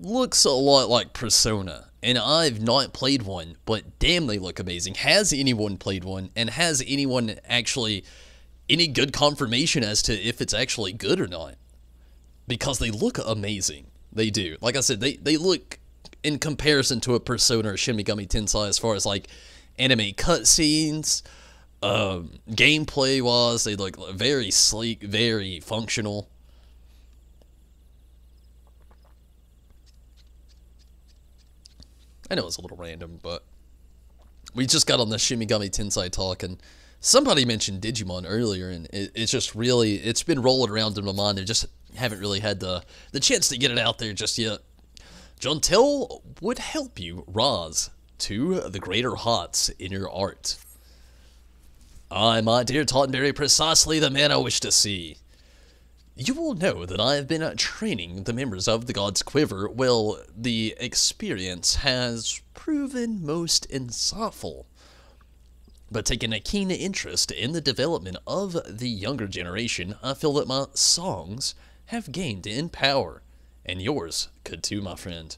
looks a lot like Persona. And I've not played one, but damn, they look amazing. Has anyone played one? And has anyone actually any good confirmation as to if it's actually good or not? Because they look amazing. They do. Like I said, they look, in comparison to a Persona or Shin Megami Tensei, as far as like anime cutscenes, gameplay-wise, they look very sleek, very functional. I know it's a little random, but we just got on the Shimigami Tensei talk, and somebody mentioned Digimon earlier, and it's just really, it's been rolling around in my mind. I just haven't really had the chance to get it out there just yet. Jontel would help you rise to the greater heights in your art. I, my dear Tottenberry, precisely the man I wish to see. You will know that I have been training the members of the God's Quiver. Well, the experience has proven most insightful, but taking a keen interest in the development of the younger generation, I feel that my songs have gained in power, and yours could too, my friend.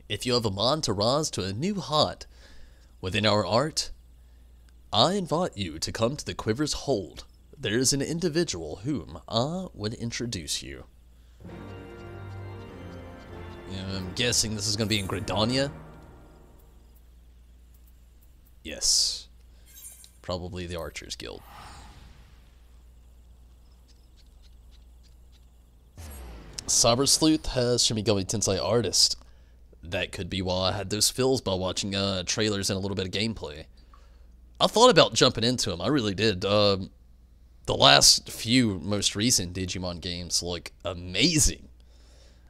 If you have a mind to rise to a new height within our art, I invite you to come to the Quiver's hold. There is an individual whom I would introduce you. I'm guessing this is going to be in Gridania. Yes. Probably the Archers Guild. Cyber Sleuth has Shimigami Tensei Artist. That could be why I had those feels by watching trailers and a little bit of gameplay. I thought about jumping into them. I really did. The last few most recent Digimon games look amazing.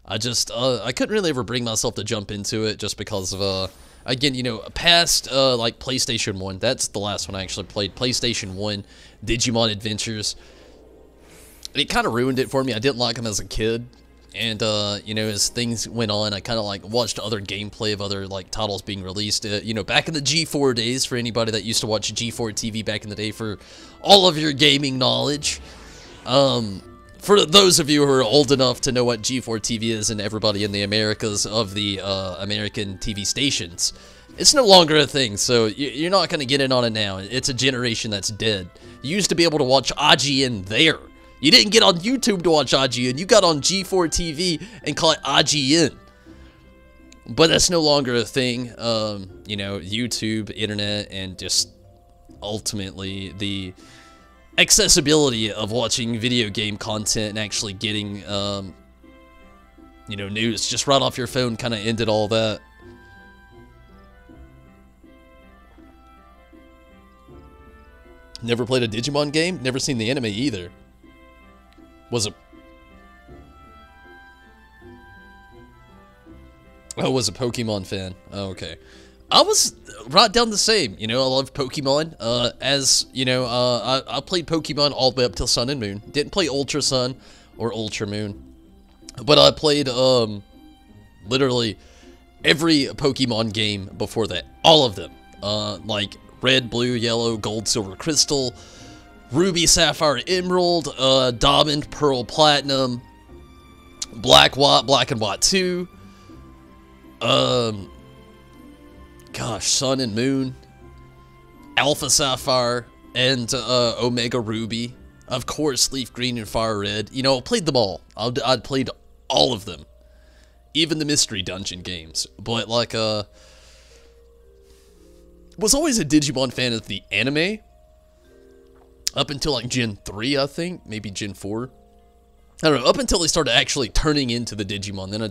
I couldn't really ever bring myself to jump into it just because of, again, you know, past, like, PlayStation 1. That's the last one I actually played. PlayStation 1, Digimon Adventures. It kind of ruined it for me. I didn't like them as a kid. And, you know, as things went on, I kind of, like, watched other gameplay of other, like, titles being released. You know, back in the G4 days, for anybody that used to watch G4 TV back in the day for all of your gaming knowledge. For those of you who are old enough to know what G4 TV is and everybody in the Americas of the, American TV stations, it's no longer a thing, so you're not going to get in on it now. It's a generation that's dead. You used to be able to watch IGN there. You didn't get on YouTube to watch IGN, you got on G4 TV and call it IGN. But that's no longer a thing. You know, YouTube, internet, and just ultimately the accessibility of watching video game content and actually getting, you know, news just right off your phone kind of ended all that. Never played a Digimon game, never seen the anime either. Was a Pokemon fan. Oh, okay. I was right down the same. You know, I love Pokemon. As you know, I played Pokemon all the way up till Sun and Moon. Didn't play Ultra Sun or Ultra Moon, but I played literally every Pokemon game before that. All of them. Like Red, Blue, Yellow, Gold, Silver, Crystal, Ruby, Sapphire, Emerald, Diamond, Pearl, Platinum, Black, White, Black and White 2, gosh, Sun and Moon, Alpha Sapphire, and Omega Ruby. Of course, Leaf Green and Fire Red. You know, I played them all. I'd played all of them, even the Mystery Dungeon games. But like, was always a Digimon fan of the anime. Up until like Gen 3, I think, maybe Gen 4. I don't know. Up until they started actually turning into the Digimon, then I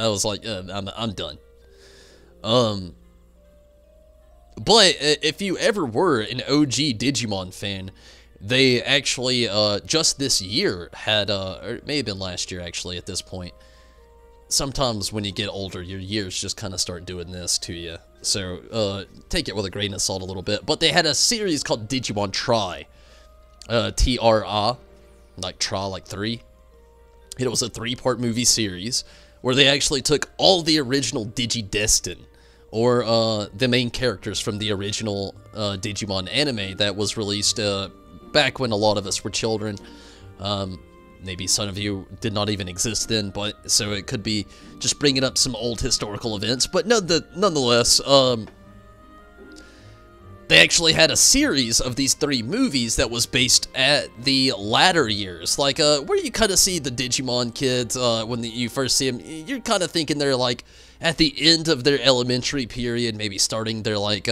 was like, I'm done. But if you ever were an OG Digimon fan, they actually just this year had, or it may have been last year actually at this point. Sometimes when you get older, your years just kind of start doing this to you. So take it with a grain of salt a little bit. But they had a series called Digimon Tri. T-R-I, like Tra, like 3. It was a 3-part movie series where they actually took all the original Digidestin, or the main characters from the original Digimon anime that was released back when a lot of us were children. Maybe some of you did not even exist then, but so it could be just bringing up some old historical events. But nonetheless, they actually had a series of these 3 movies that was based at the latter years. Like, where you kind of see the Digimon kids when you first see them, you're kind of thinking they're, like, at the end of their elementary period, maybe starting their, like,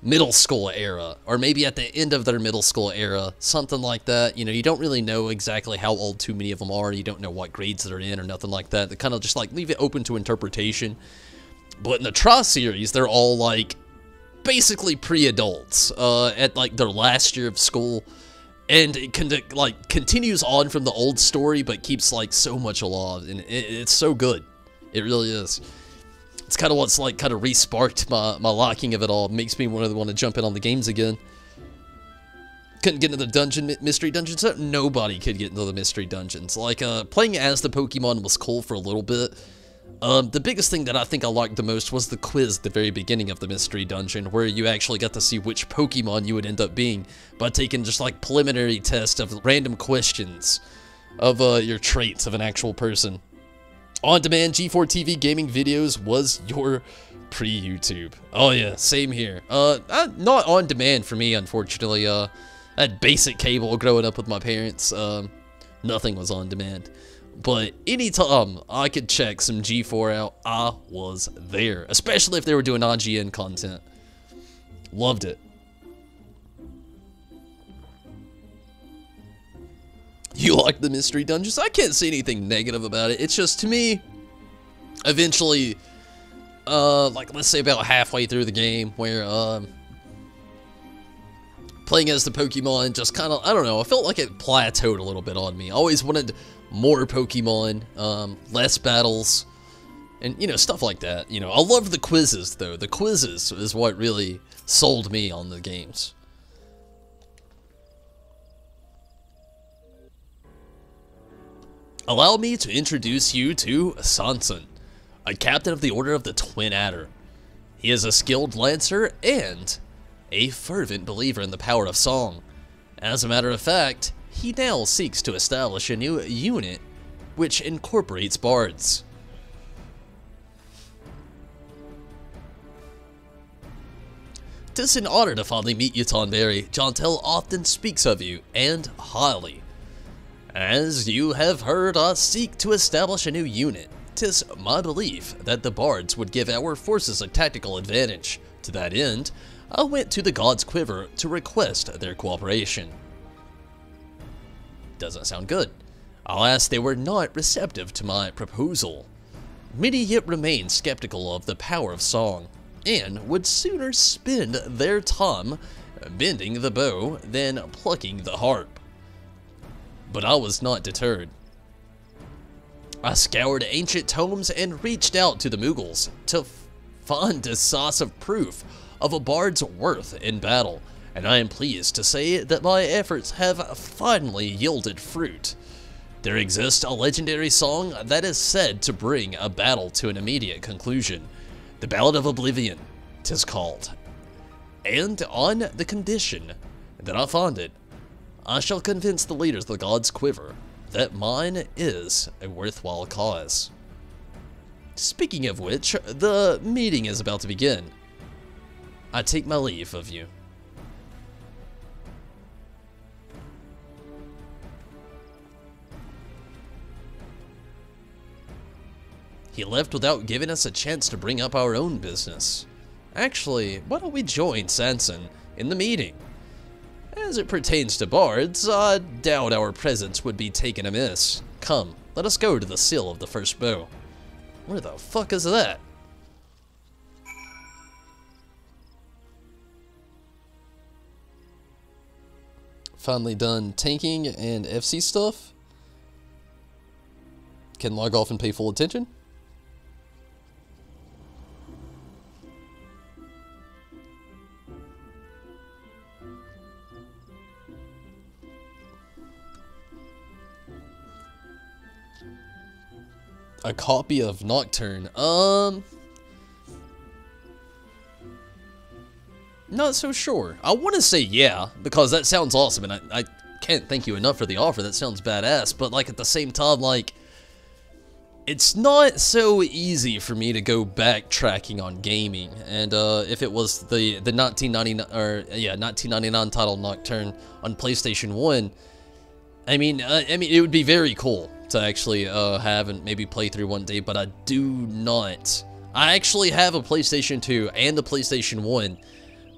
middle school era, or maybe at the end of their middle school era, something like that. You know, you don't really know exactly how old too many of them are, you don't know what grades they're in or nothing like that. They kind of just, like, leave it open to interpretation. But in the Tri series, they're all like basically pre-adults at like their last year of school, and it continues on from the old story, but keeps like so much alive, and it's so good. It really is. It's kind of what's like kind of re-sparked my liking of it all. Makes me want to jump in on the games again. Couldn't get into the mystery dungeons. Nobody could get into the mystery dungeons. Like, playing as the Pokemon was cool for a little bit. The biggest thing that I think I liked the most was the quiz at the very beginning of the mystery dungeon, where you actually got to see which Pokemon you would end up being by taking just like preliminary tests of random questions of your traits of an actual person. On-demand G4 TV gaming videos was your pre-YouTube. Oh yeah, same here. Not on-demand for me, unfortunately. I had basic cable growing up with my parents. Nothing was on-demand. But anytime I could check some G4 out, I was there. Especially if they were doing IGN content. Loved it. You like the mystery dungeons? I can't say anything negative about it. It's just, to me, eventually, like, let's say about halfway through the game, where, playing as the Pokemon just kind of, I don't know, I felt like it plateaued a little bit on me. I always wanted more Pokemon, less battles, and, you know, stuff like that. You know, I love the quizzes, though. The quizzes is what really sold me on the games. Allow me to introduce you to Sanson, a captain of the Order of the Twin Adder. He is a skilled lancer and a fervent believer in the power of song. As a matter of fact, he now seeks to establish a new unit which incorporates bards. Tis an honor to finally meet you, Tonberry. Jontel often speaks of you, and highly. As you have heard, I seek to establish a new unit. 'Tis my belief that the bards would give our forces a tactical advantage. To that end, I went to the God's Quiver to request their cooperation. Doesn't sound good. Alas, they were not receptive to my proposal. Many yet remain skeptical of the power of song, and would sooner spend their time bending the bow than plucking the harp. But I was not deterred. I scoured ancient tomes and reached out to the Mughals to find decisive proof of a bard's worth in battle, and I am pleased to say that my efforts have finally yielded fruit. There exists a legendary song that is said to bring a battle to an immediate conclusion. The Ballad of Oblivion, 'tis called. And on the condition that I find it, I shall convince the leaders of the God's Quiver that mine is a worthwhile cause. Speaking of which, the meeting is about to begin. I take my leave of you. He left without giving us a chance to bring up our own business. Actually, why don't we join Sanson in the meeting? As it pertains to bards, I doubt our presence would be taken amiss. Come, let us go to the seal of the first bow. Where the fuck is that? Finally done tanking and FC stuff. Can log off and pay full attention. A copy of Nocturne. Not so sure. I want to say yeah, because that sounds awesome, and I can't thank you enough for the offer. That sounds badass, but like at the same time, like, it's not so easy for me to go backtracking on gaming. And if it was the 1999 title Nocturne on PlayStation 1, I mean it would be very cool to actually have and maybe play through one day, but I do not. I actually have a PlayStation 2 and the PlayStation 1,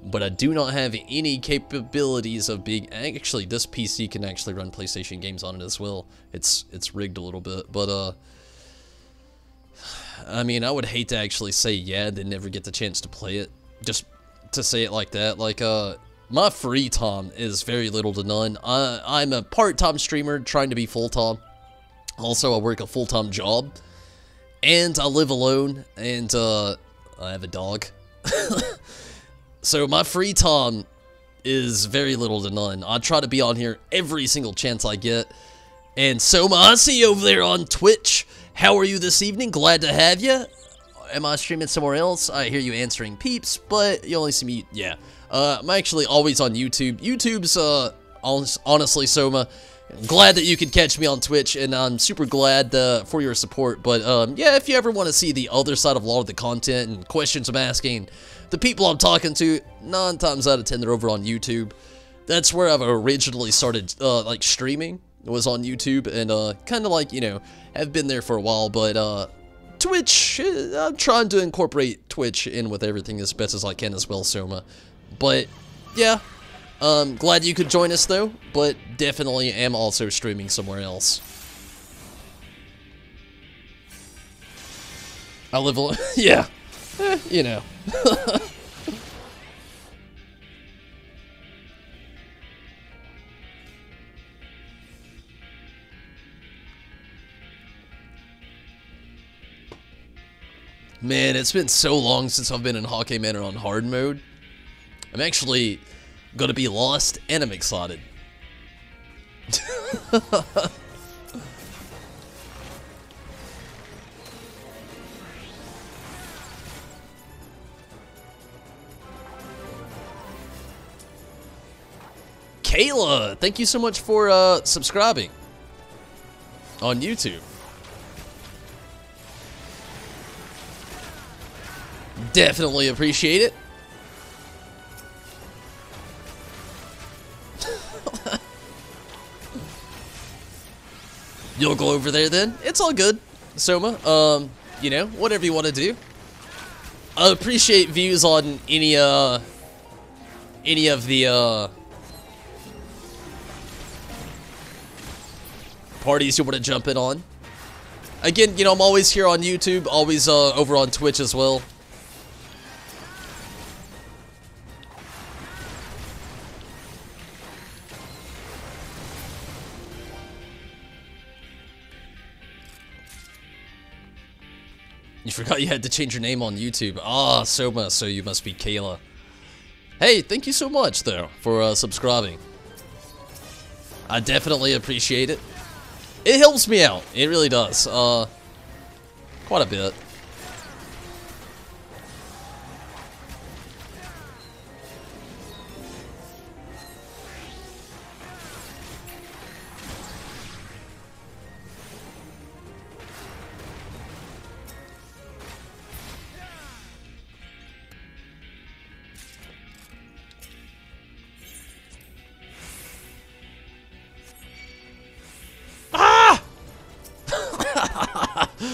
but I do not have any capabilities of being. Actually, this PC can actually run PlayStation games on it as well. It's rigged a little bit, but I mean, I would hate to actually say yeah, then never get the chance to play it. Just to say it like that. Like, my free time is very little to none. I'm a part-time streamer trying to be full-time. Also, I work a full-time job. And I live alone. And, I have a dog. So, my free time is very little to none. I try to be on here every single chance I get. And Soma, I see you over there on Twitch. How are you this evening? Glad to have you. Am I streaming somewhere else? I hear you answering peeps, but you only see me, yeah. I'm actually always on YouTube. YouTube's, honestly, Soma, glad that you could catch me on Twitch, and I'm super glad for your support. But, yeah, if you ever want to see the other side of a lot of the content and questions I'm asking, the people I'm talking to, 9 times out of 10, they're over on YouTube. That's where I've originally started, like, streaming. It was on YouTube, and, kind of like, you know, have been there for a while, but, Twitch, I'm trying to incorporate Twitch in with everything as best as I can as well, Soma. But, yeah, glad you could join us, though, but definitely am also streaming somewhere else. I live alone, yeah, you know. Man, it's been so long since I've been in Hockey Manor on hard mode. I'm actually gonna be lost, and I'm excited. Kayla, thank you so much for subscribing on YouTube. Definitely appreciate it. You'll go over there then? It's all good, Soma. You know, whatever you want to do. I appreciate views on any of the, parties you want to jump in on. Again, you know, I'm always here on YouTube, always, over on Twitch as well. You forgot you had to change your name on YouTube. Ah, Soma, so you must be Kayla. Hey, thank you so much, though, for subscribing. I definitely appreciate it. It helps me out. It really does. Quite a bit.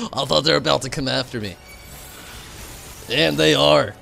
I thought they were about to come after me. And they are.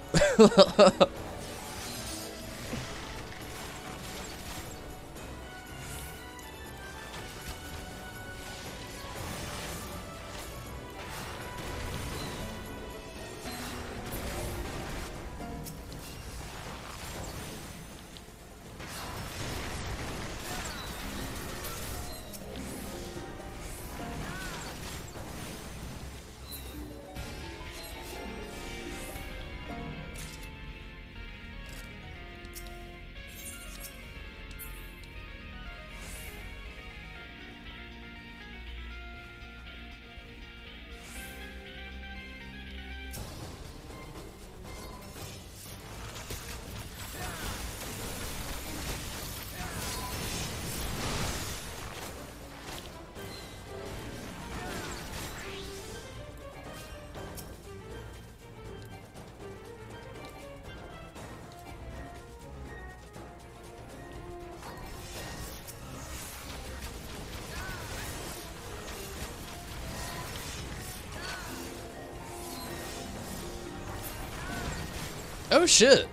Oh shit.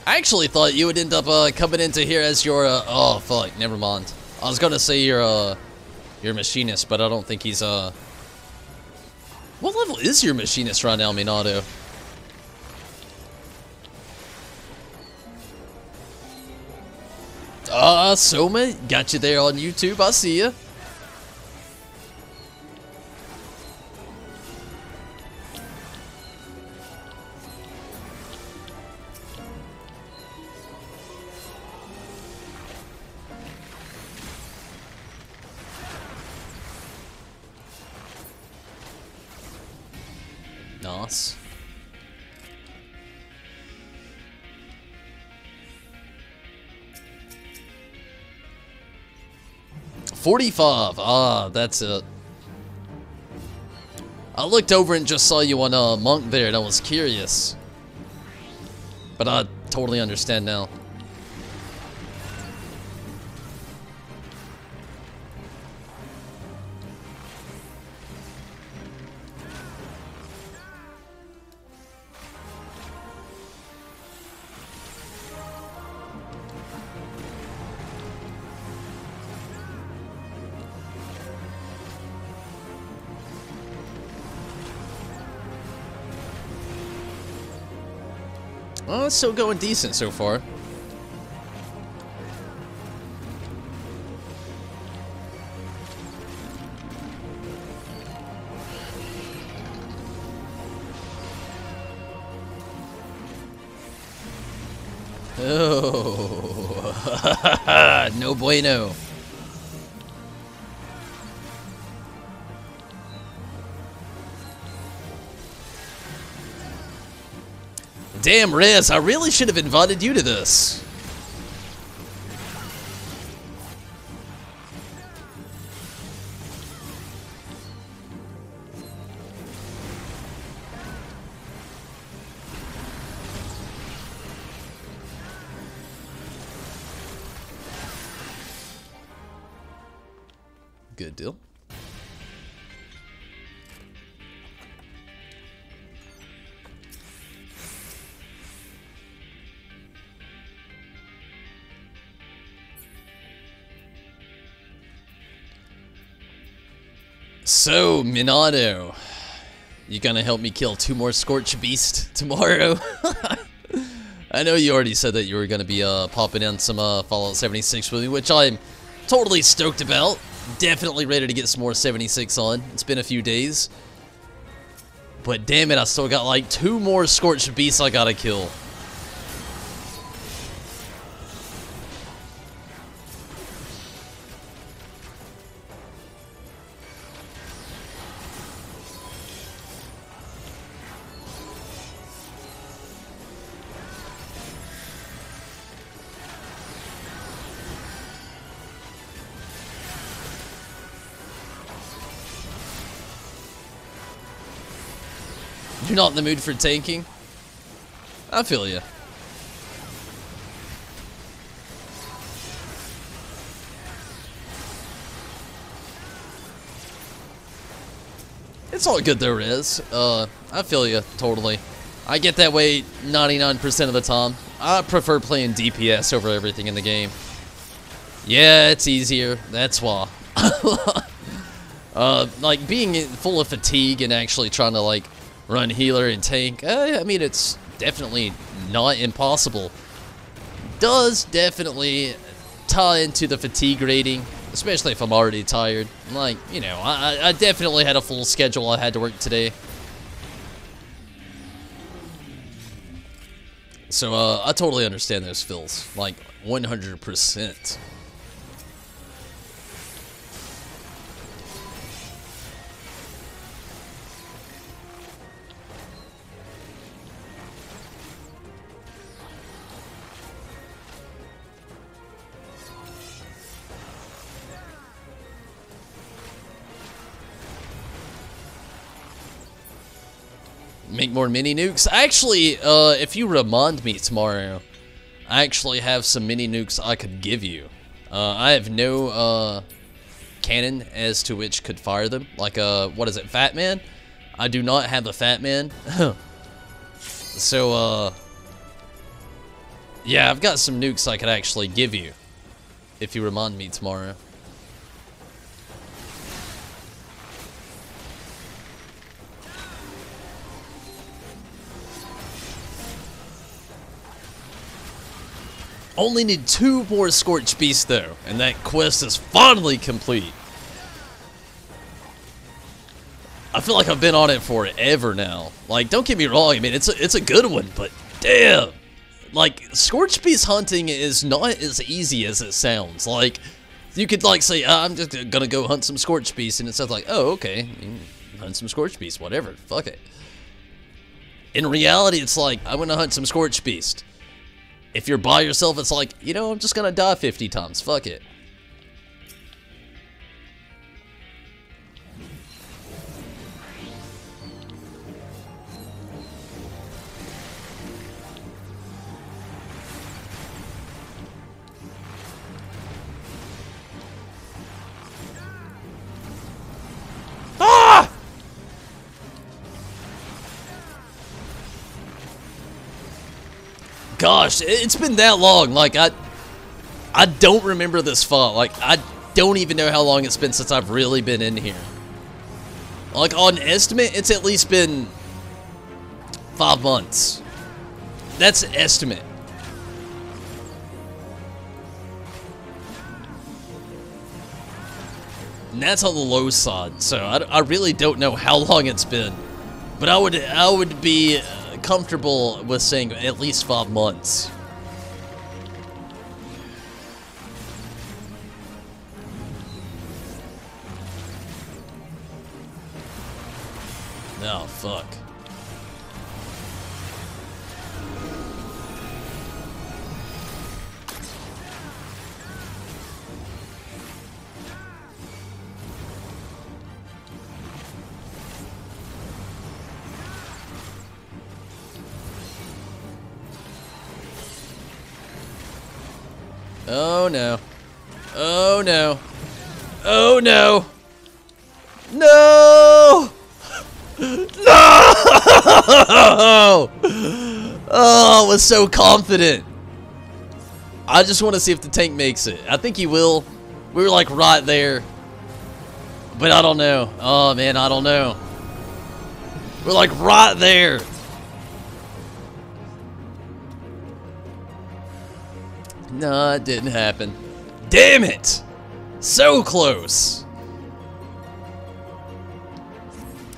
I actually thought you would end up coming into here as your oh fuck, never mind. I was gonna say your machinist, but I don't think he's What level is your machinist right now, Minato? Soma, got you there on YouTube. I see ya. Nice. $45. Ah, that's it. I looked over and just saw you on Monk there, and I was curious. But I totally understand now. Oh, it's still going decent so far. Oh, no bueno. Damn, Rez, I really should have invited you to this. Good deal. So, Minato, you gonna help me kill 2 more Scorch Beast tomorrow? I know you already said that you were gonna be popping in some Fallout 76 with me, which I'm totally stoked about. Definitely ready to get some more 76 on. It's been a few days. But damn it, I still got like 2 more Scorched Beasts I gotta kill. You're not in the mood for tanking? I feel ya. It's all good though, Riz. I feel ya, totally. I get that way 99% of the time. I prefer playing DPS over everything in the game. Yeah, it's easier, that's why. Like, being full of fatigue and actually trying to, like, run healer and tank, I mean, it's definitely not impossible. Does definitely tie into the fatigue rating, especially if I'm already tired. Like, you know, I definitely had a full schedule I had to work today. So, I totally understand those feels, like, 100%. Make more mini nukes. Actually, if you remind me tomorrow, I actually have some mini nukes I could give you. I have no cannon as to which could fire them. Like what is it, Fat Man? I do not have a Fat Man. So yeah, I've got some nukes I could actually give you if you remind me tomorrow. Only need 2 more Scorched Beasts though, and that quest is finally complete. I feel like I've been on it forever now. Like, don't get me wrong, I mean, it's a good one, but damn. Like, Scorched Beast hunting is not as easy as it sounds. Like, you could, like, say, I'm just gonna go hunt some Scorched Beasts, and it sounds like, oh, okay, hunt some Scorched Beasts, whatever, fuck it. In reality, it's like, I'm gonna hunt some Scorched Beast. If you're by yourself, it's like, you know, I'm just gonna die 50 times, fuck it. Gosh, it's been that long. Like, I don't remember this fight. Like, I don't even know how long it's been since I've really been in here. Like, on estimate, it's at least been 5 months. That's an estimate. And that's on the low side, so I really don't know how long it's been. But I would be comfortable with saying at least 5 months. Oh, fuck. Oh no. Oh no. Oh no. No! No! Oh, I was so confident. I just want to see if the tank makes it. I think he will. We were like right there. But I don't know. Oh man, I don't know. We're like right there. No, it didn't happen. Damn it! So close.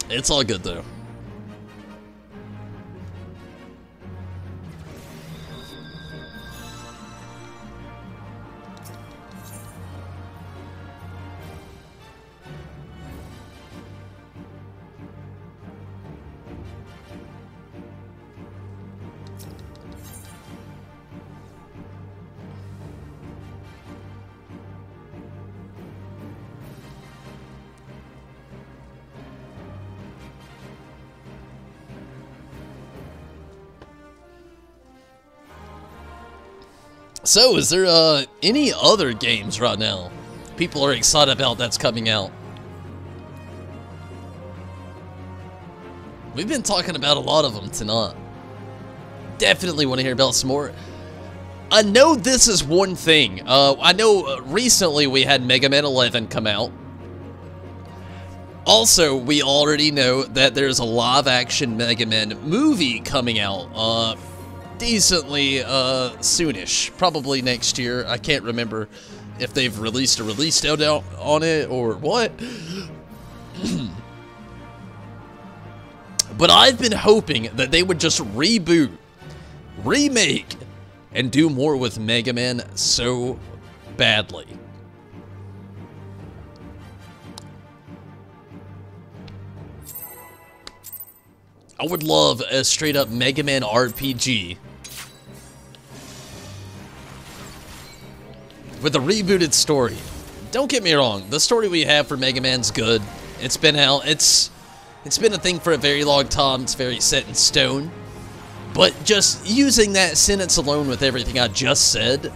It's all good though. So, is there any other games right now people are excited about that's coming out? We've been talking about a lot of them tonight. Definitely want to hear about some more. I know this is one thing. I know recently we had Mega Man 11 come out. Also, we already know that there's a live-action Mega Man movie coming out. Decently soonish, probably next year. I can't remember if they've released a release date out on it or what. But I've been hoping that they would just reboot, remake, and do more with Mega Man so badly. I would love a straight up Mega Man RPG with a rebooted story. Don't get me wrong, the story we have for Mega Man's good. It's been out, it's been a thing for a very long time, it's very set in stone. But just using that sentence alone with everything I just said,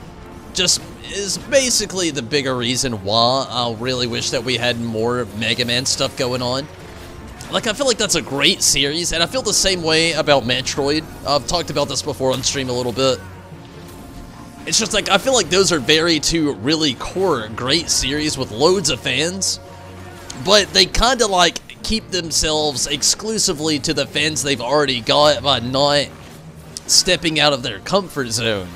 just is basically the bigger reason why I really wish that we had more Mega Man stuff going on. Like, I feel like that's a great series, and I feel the same way about Metroid. I've talked about this before on stream a little bit. It's just like, I feel like those are two really core, great series with loads of fans. But they kind of, like, keep themselves exclusively to the fans they've already got by not stepping out of their comfort zone.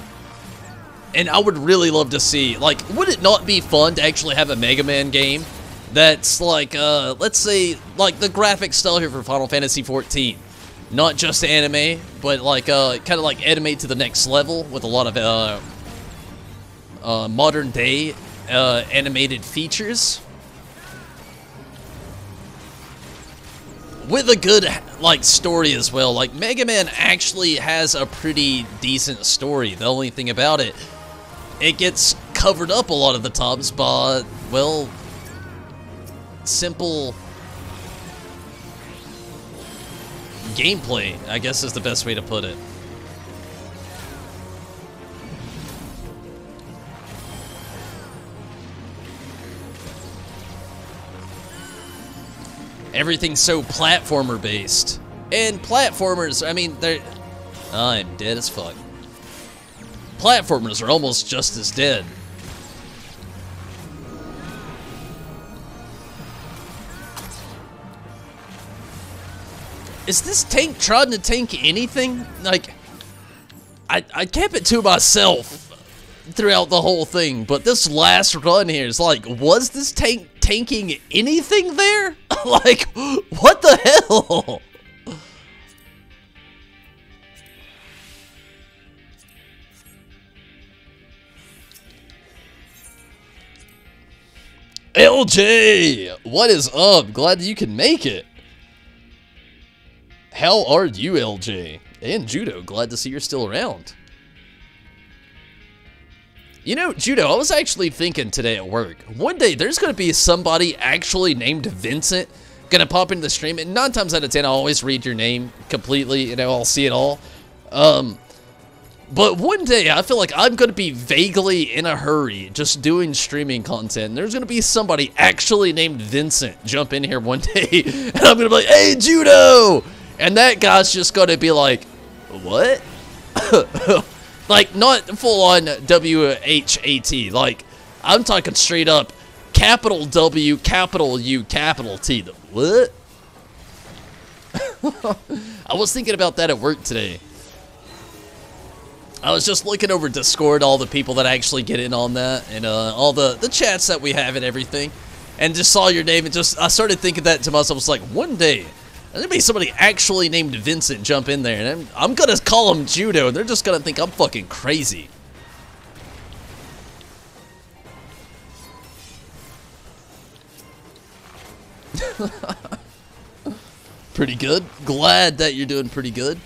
And I would really love to see, like, would it not be fun to actually have a Mega Man game that's like, let's say, like the graphic style here for Final Fantasy XIV. Not just anime, but like, kind of like anime to the next level with a lot of, modern day, animated features. With a good, like, story as well. Like, Mega Man actually has a pretty decent story. The only thing about it, it gets covered up a lot of the times by, well, simple gameplay, I guess is the best way to put it. Everything's so platformer based. And platformers, I mean, they're... I'm dead as fuck. Platformers are almost just as dead. Is this tank trying to tank anything? Like, I kept it to myself throughout the whole thing, but this last run here is like, was this tank tanking anything there? Like, what the hell? LJ, what is up? Glad you can make it. How are you, LJ? And Judo, glad to see you're still around. You know, Judo, I was actually thinking today at work, one day there's going to be somebody actually named Vincent going to pop into the stream, and 9 times out of 10 I'll always read your name completely, you know, I'll see it all. But one day I feel like I'm going to be vaguely in a hurry just doing streaming content, and there's going to be somebody actually named Vincent jump in here one day, and I'm going to be like, hey, Judo! And that guy's just going to be like, what? Like, not full-on W-H-A-T. Like, I'm talking straight up capital W, capital U, capital T. What? I was thinking about that at work today. I was just looking over Discord, all the people that actually get in on that, and all the chats that we have and everything, and just saw your name, and just, I started thinking that to myself. I was like, one day, there's gonna be somebody actually named Vincent jump in there, and I'm gonna call him Judo, and they're just gonna think I'm fucking crazy. Pretty good. Glad that you're doing pretty good.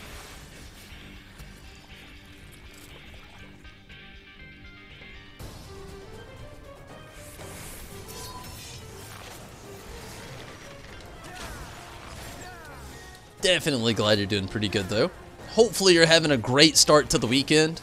Definitely glad you're doing pretty good, though. Hopefully you're having a great start to the weekend.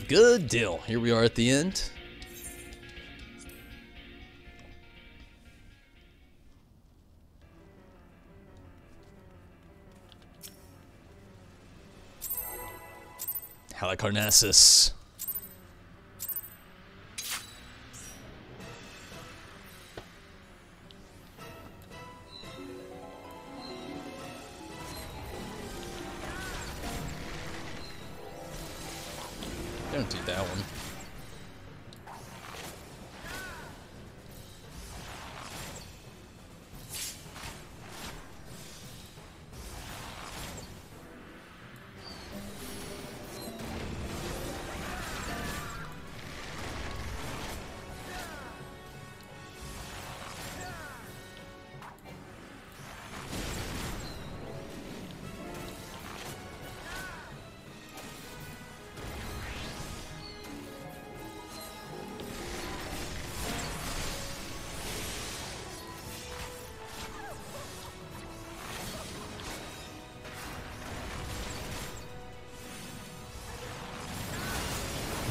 Good deal. Here we are at the end. Halicarnassus. Don't do that one.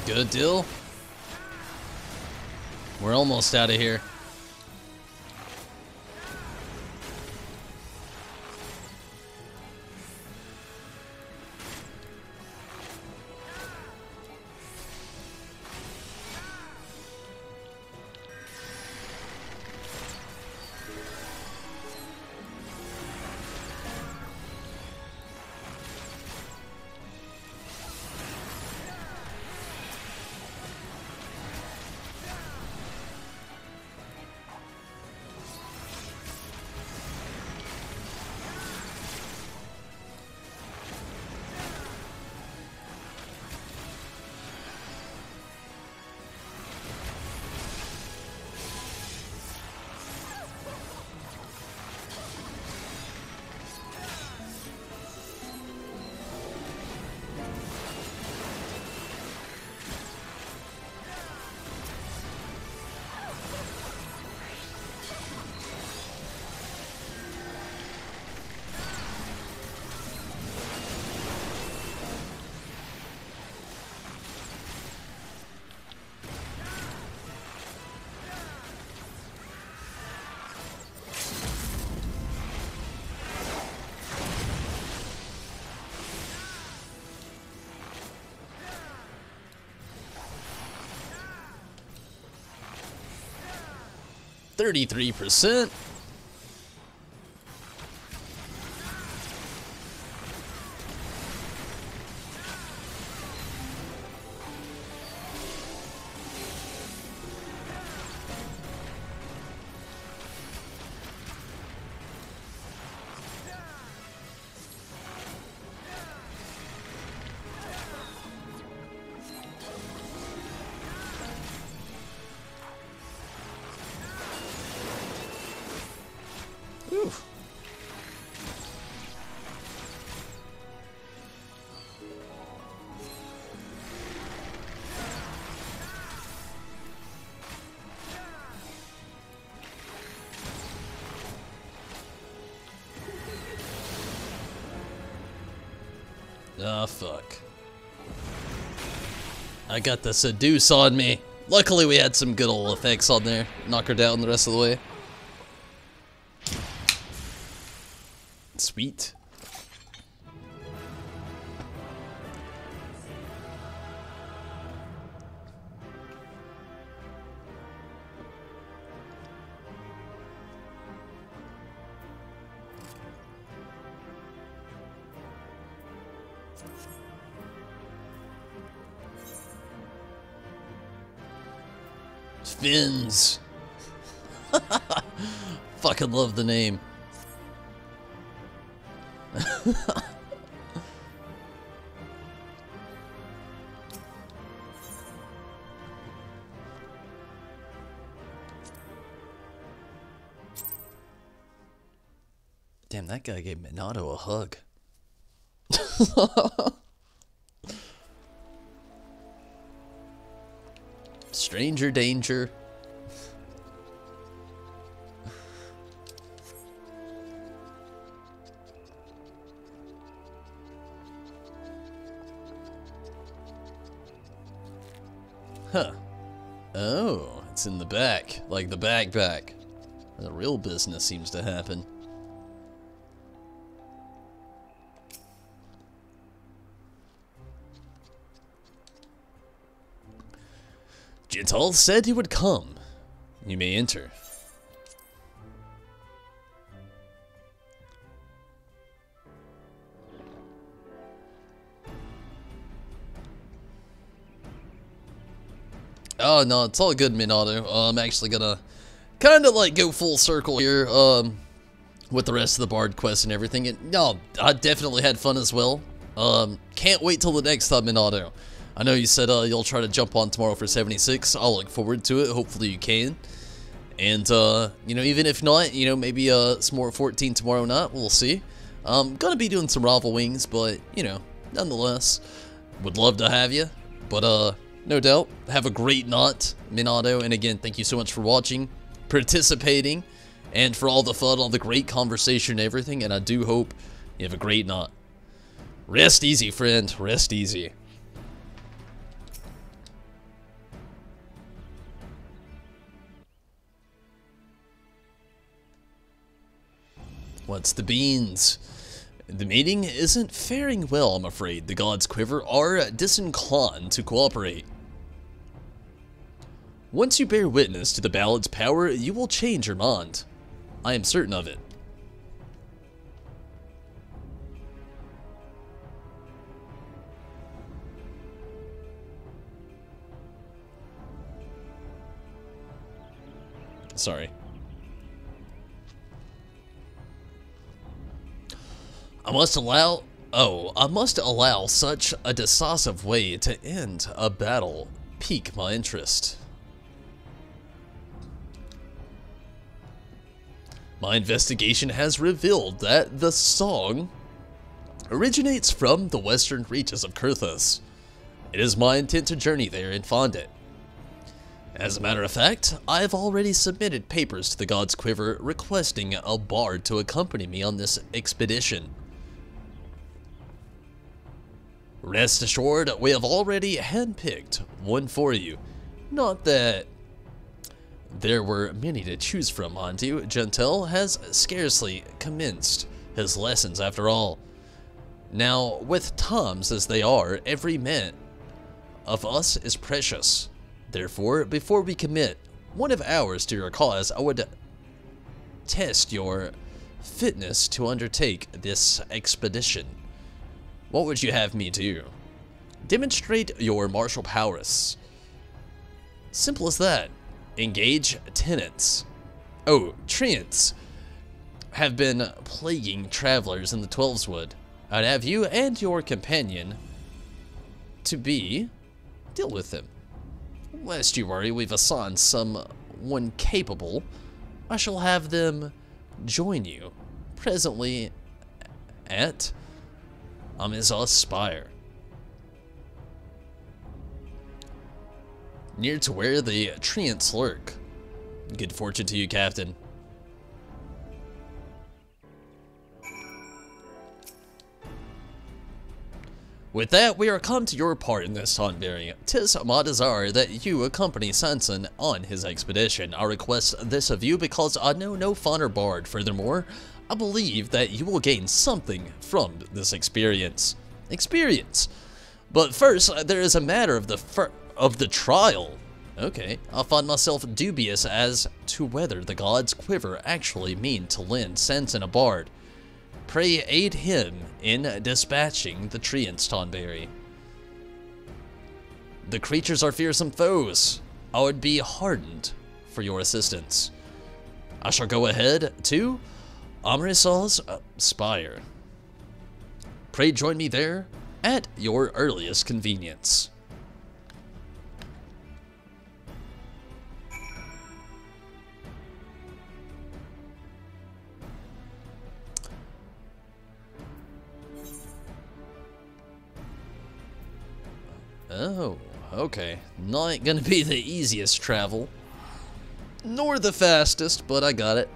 Good deal. We're almost out of here. %. Oof. Ah, fuck. I got the seduce on me. Luckily we had some good old effects on there. Knock her down the rest of the way. Sweet. Fins. Fucking love the name. Damn, that guy gave Minato a hug. Stranger danger. Huh. Oh, it's in the back. Like the back. The real business seems to happen. Jital said he would come. You may enter. Oh no, it's all good, Minato. I'm actually gonna kind of like go full circle here with the rest of the Bard quest and everything. And no, I definitely had fun as well. Can't wait till the next time, Minato. I know you said you'll try to jump on tomorrow for 76. I'll look forward to it. Hopefully you can. And you know, even if not, you know, maybe some more 14 tomorrow night. We'll see. Gonna be doing some rival wings, but you know, nonetheless, would love to have you. But no doubt, have a great night, Minato. And again, thank you so much for watching, participating, and for all the fun, all the great conversation and everything. And I do hope you have a great night. Rest easy, friend. Rest easy. What's the beans? The meeting isn't faring well, I'm afraid. The gods' quiver are disinclined to cooperate. Once you bear witness to the ballad's power, you will change your mind. I am certain of it. Sorry. I must allow such a decisive way to end a battle pique my interest. My investigation has revealed that the song originates from the western reaches of Kurthus. It is my intent to journey there and find it. As a matter of fact, I have already submitted papers to the God's Quiver requesting a bard to accompany me on this expedition. Rest assured, we have already handpicked one for you. Not that there were many to choose from, mind you. Gentel has scarcely commenced his lessons after all. Now, with times as they are, every minute of us is precious. Therefore, before we commit one of ours to your cause, I would test your fitness to undertake this expedition. What would you have me do? Demonstrate your martial prowess. Simple as that. Engage tenants. Oh, treants have been plaguing travelers in the Twelveswood. I'd have you and your companion to deal with them. Lest you worry, we've assigned someone capable. I shall have them join you presently at Amizos Spire, near to where the treants lurk. Good fortune to you, Captain. With that, we are come to your part in this Tonberry. 'Tis my desire that you accompany Sanson on his expedition. I request this of you because I know no finer bard. Furthermore, I believe that you will gain something from this experience. But first, there is a matter of the trial. Okay, I find myself dubious as to whether the gods' quiver actually mean to lend Sanson a bard. Pray aid him in dispatching the treants, Tonberry. The creatures are fearsome foes. I would be heartened for your assistance. I shall go ahead to Amrisal's Spire. Pray join me there at your earliest convenience. Oh, okay. Not gonna be the easiest travel, nor the fastest, but I got it.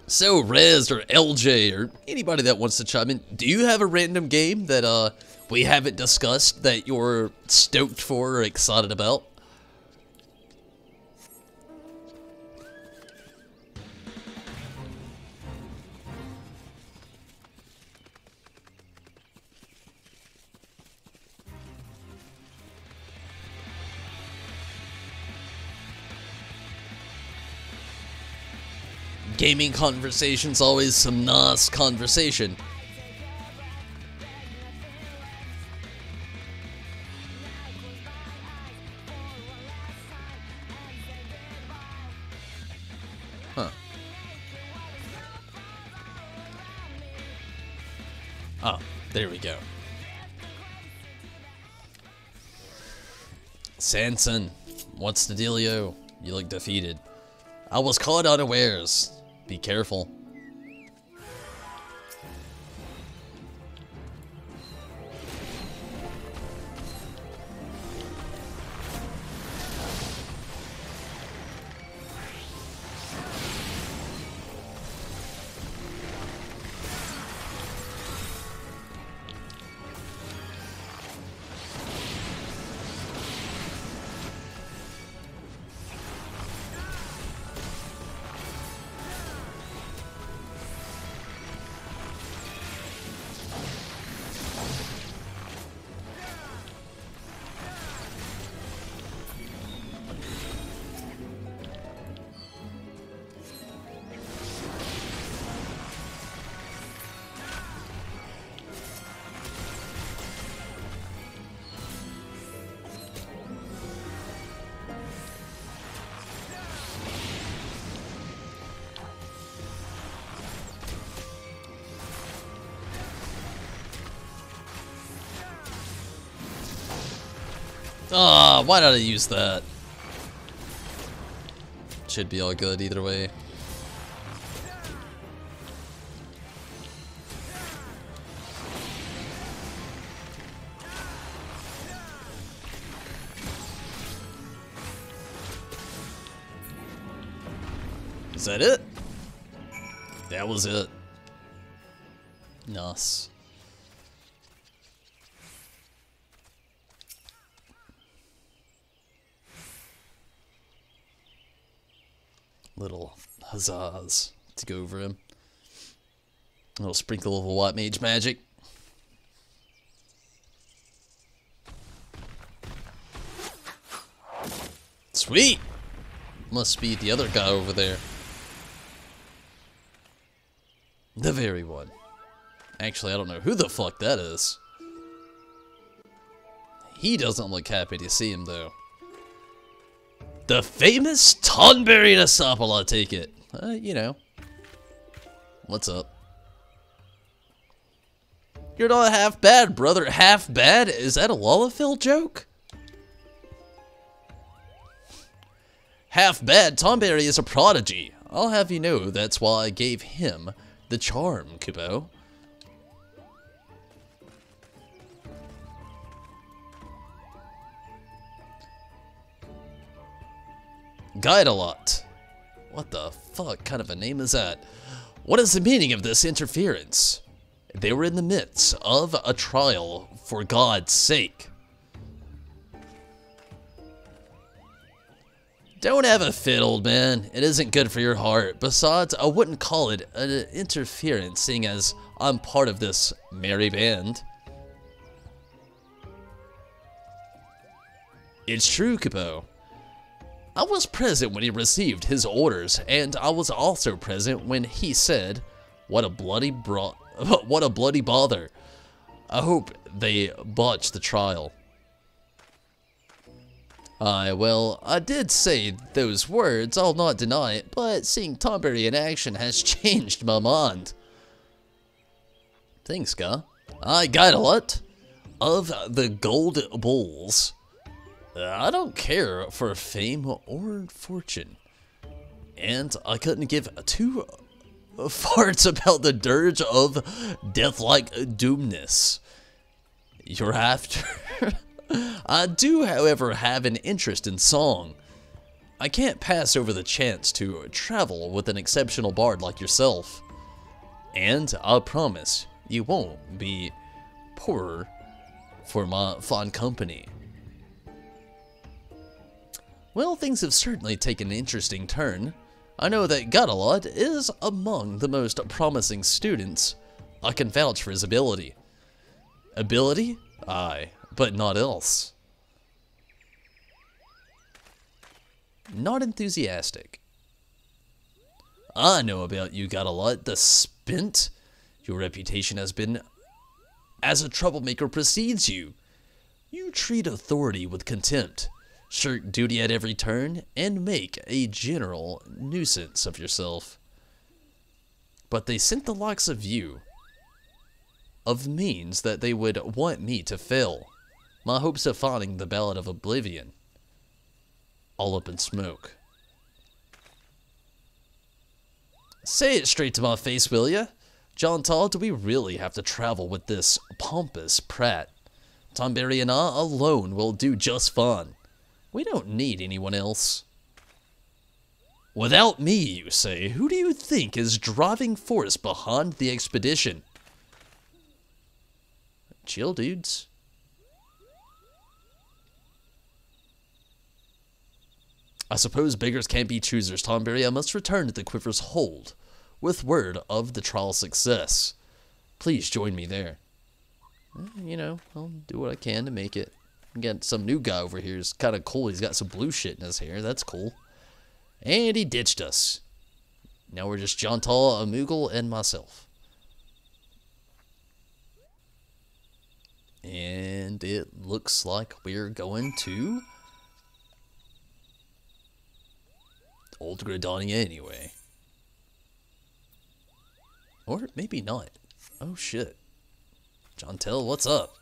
So, Rez or LJ or anybody that wants to chime in, do you have a random game that we haven't discussed that you're stoked for or excited about? Gaming conversation's always some nice conversation. Huh. Oh, there we go. Sanson, what's the dealio? You look defeated. I was caught unawares. Be careful. Ah, why did I use that? Should be all good either way. Is that it? That was it. Nice. Little huzzas to go over him. A little sprinkle of a white mage magic. Sweet! Must be the other guy over there. The very one. Actually, I don't know who the fuck that is. He doesn't look happy to see him, though. The famous Tonberry Nasapal, I take it. You know. What's up? You're not half bad, brother. Half bad? Is that a Lullaphil joke? Half bad? Tonberry is a prodigy. I'll have you know that's why I gave him the charm, Kupo. Guide a lot. What the fuck kind of a name is that? What is the meaning of this interference? They were in the midst of a trial, for God's sake. Don't have a fit, old man. It isn't good for your heart. Besides, I wouldn't call it an interference, seeing as I'm part of this merry band. It's true, Kupo. I was present when he received his orders, and I was also present when he said, what a bloody bother. I hope they botched the trial. Aye, well, I did say those words, I'll not deny it, but seeing Tonberry in action has changed my mind. Thanks, Ska. I got a lot of the gold bulls. I don't care for fame or fortune, and I couldn't give two farts about the dirge of death-like doomness you're after. I do, however, have an interest in song. I can't pass over the chance to travel with an exceptional bard like yourself, and I promise you won't be poorer for my fine company. Well, things have certainly taken an interesting turn. I know that Gadalot is among the most promising students. I can vouch for his ability. Ability? Aye, but not else. Not enthusiastic. I know about you, Gadalot, the Spent. Your reputation has been as a troublemaker precedes you. You treat authority with contempt, shirk duty at every turn, and make a general nuisance of yourself. But they sent the likes of you of means that they would want me to fail. My hopes of finding the Ballad of Oblivion all up in smoke. Say it straight to my face, will ya? John Tall, do we really have to travel with this pompous prat? Tonberry and I alone will do just fine. We don't need anyone else. Without me, you say? Who do you think is driving force behind the expedition? Chill, dudes. I suppose beggars can't be choosers, Tonberry. I must return to the Quiver's hold with word of the trial's success. Please join me there. You know, I'll do what I can to make it. Got some new guy over here. He's kind of cool. He's got some blue shit in his hair. That's cool. And he ditched us. Now we're just John Tall, a Moogle, and myself. And it looks like we're going to Old Gridania anyway. Or maybe not. Oh shit. John Tell, what's up?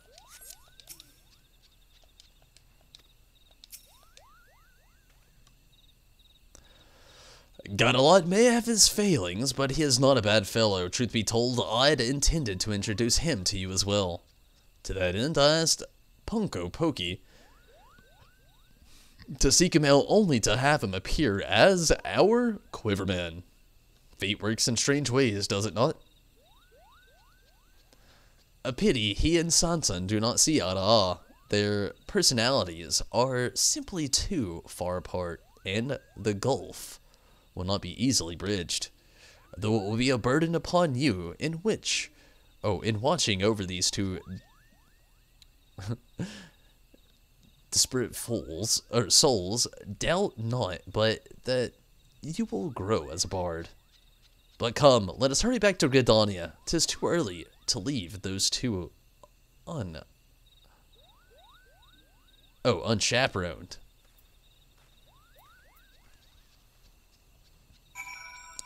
Godalot may have his failings, but he is not a bad fellow. Truth be told, I had intended to introduce him to you as well. To that end, I asked Punko Pokey to seek him out only to have him appear as our Quiverman. Fate works in strange ways, does it not? A pity he and Sansan do not see eye to eye. Their personalities are simply too far apart, and the gulf will not be easily bridged. Though it will be a burden upon you in watching over these two disparate souls, doubt not, but that you will grow as a bard. But come, let us hurry back to Gridania. 'Tis too early to leave those two unchaperoned.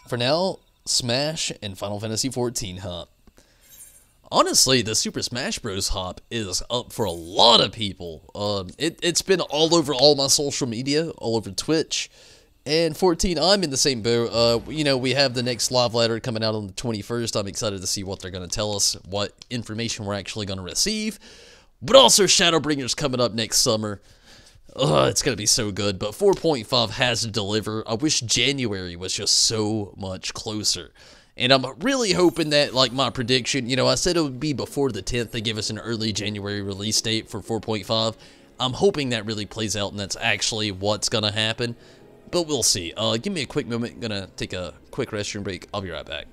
For now, Smash and Final Fantasy XIV hop. Honestly, the Super Smash Bros. Hop is up for a lot of people. It's been all over all my social media, all over Twitch. And 14, I'm in the same boat. We have the next live ladder coming out on the 21st. I'm excited to see what they're going to tell us, what information we're actually going to receive. But also Shadowbringers coming up next summer. It's going to be so good. But 4.5 has to deliver. I wish January was just so much closer. And I'm really hoping that, like my prediction, I said it would be before the 10th. They give us an early January release date for 4.5. I'm hoping that really plays out and that's actually what's going to happen. But we'll see. Give me a quick moment. I'm going to take a quick restroom break. I'll be right back.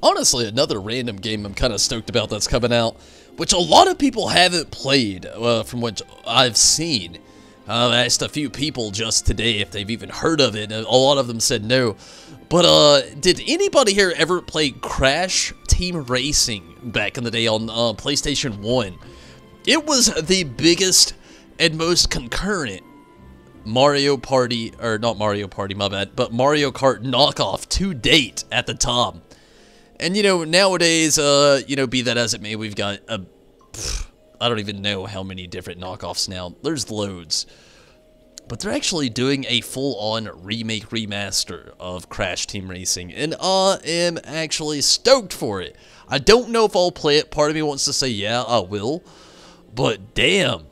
Honestly, another random game I'm kind of stoked about that's coming out, which a lot of people haven't played, from what I've seen. I asked a few people just today if they've even heard of it, and a lot of them said no. But, did anybody here ever play Crash Team Racing back in the day on PlayStation 1? It was the biggest and most concurrent Mario Party, or not Mario Party, my bad, but Mario Kart knockoff to date at the time. And, nowadays, be that as it may, we've got I don't even know how many different knockoffs now. There's loads. But they're actually doing a full-on remake remaster of Crash Team Racing. And I am actually stoked for it. I don't know if I'll play it. Part of me wants to say, yeah, I will. But damn.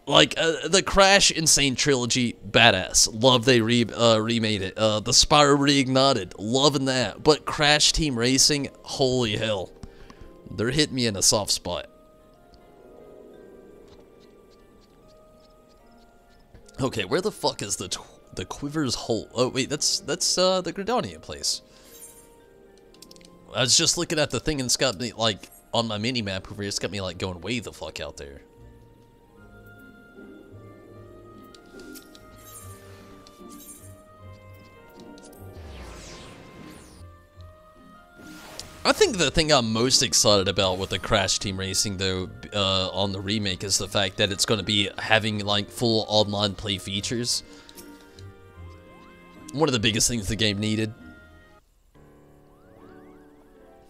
Like, the Crash Insane Trilogy, badass. Love they remade it. The Spyro Reignited, loving that. But Crash Team Racing, holy hell. They're hitting me in a soft spot. Okay, where the fuck is the Quiver's hole? Oh, wait, that's the Gridania place. I was just looking at the thing and it's got me, like, on my mini-map over here, it's got me, like, going way the fuck out there. I think the thing I'm most excited about with the Crash Team Racing, though, on the remake is the fact that it's going to be having, like, full online play features. One of the biggest things the game needed.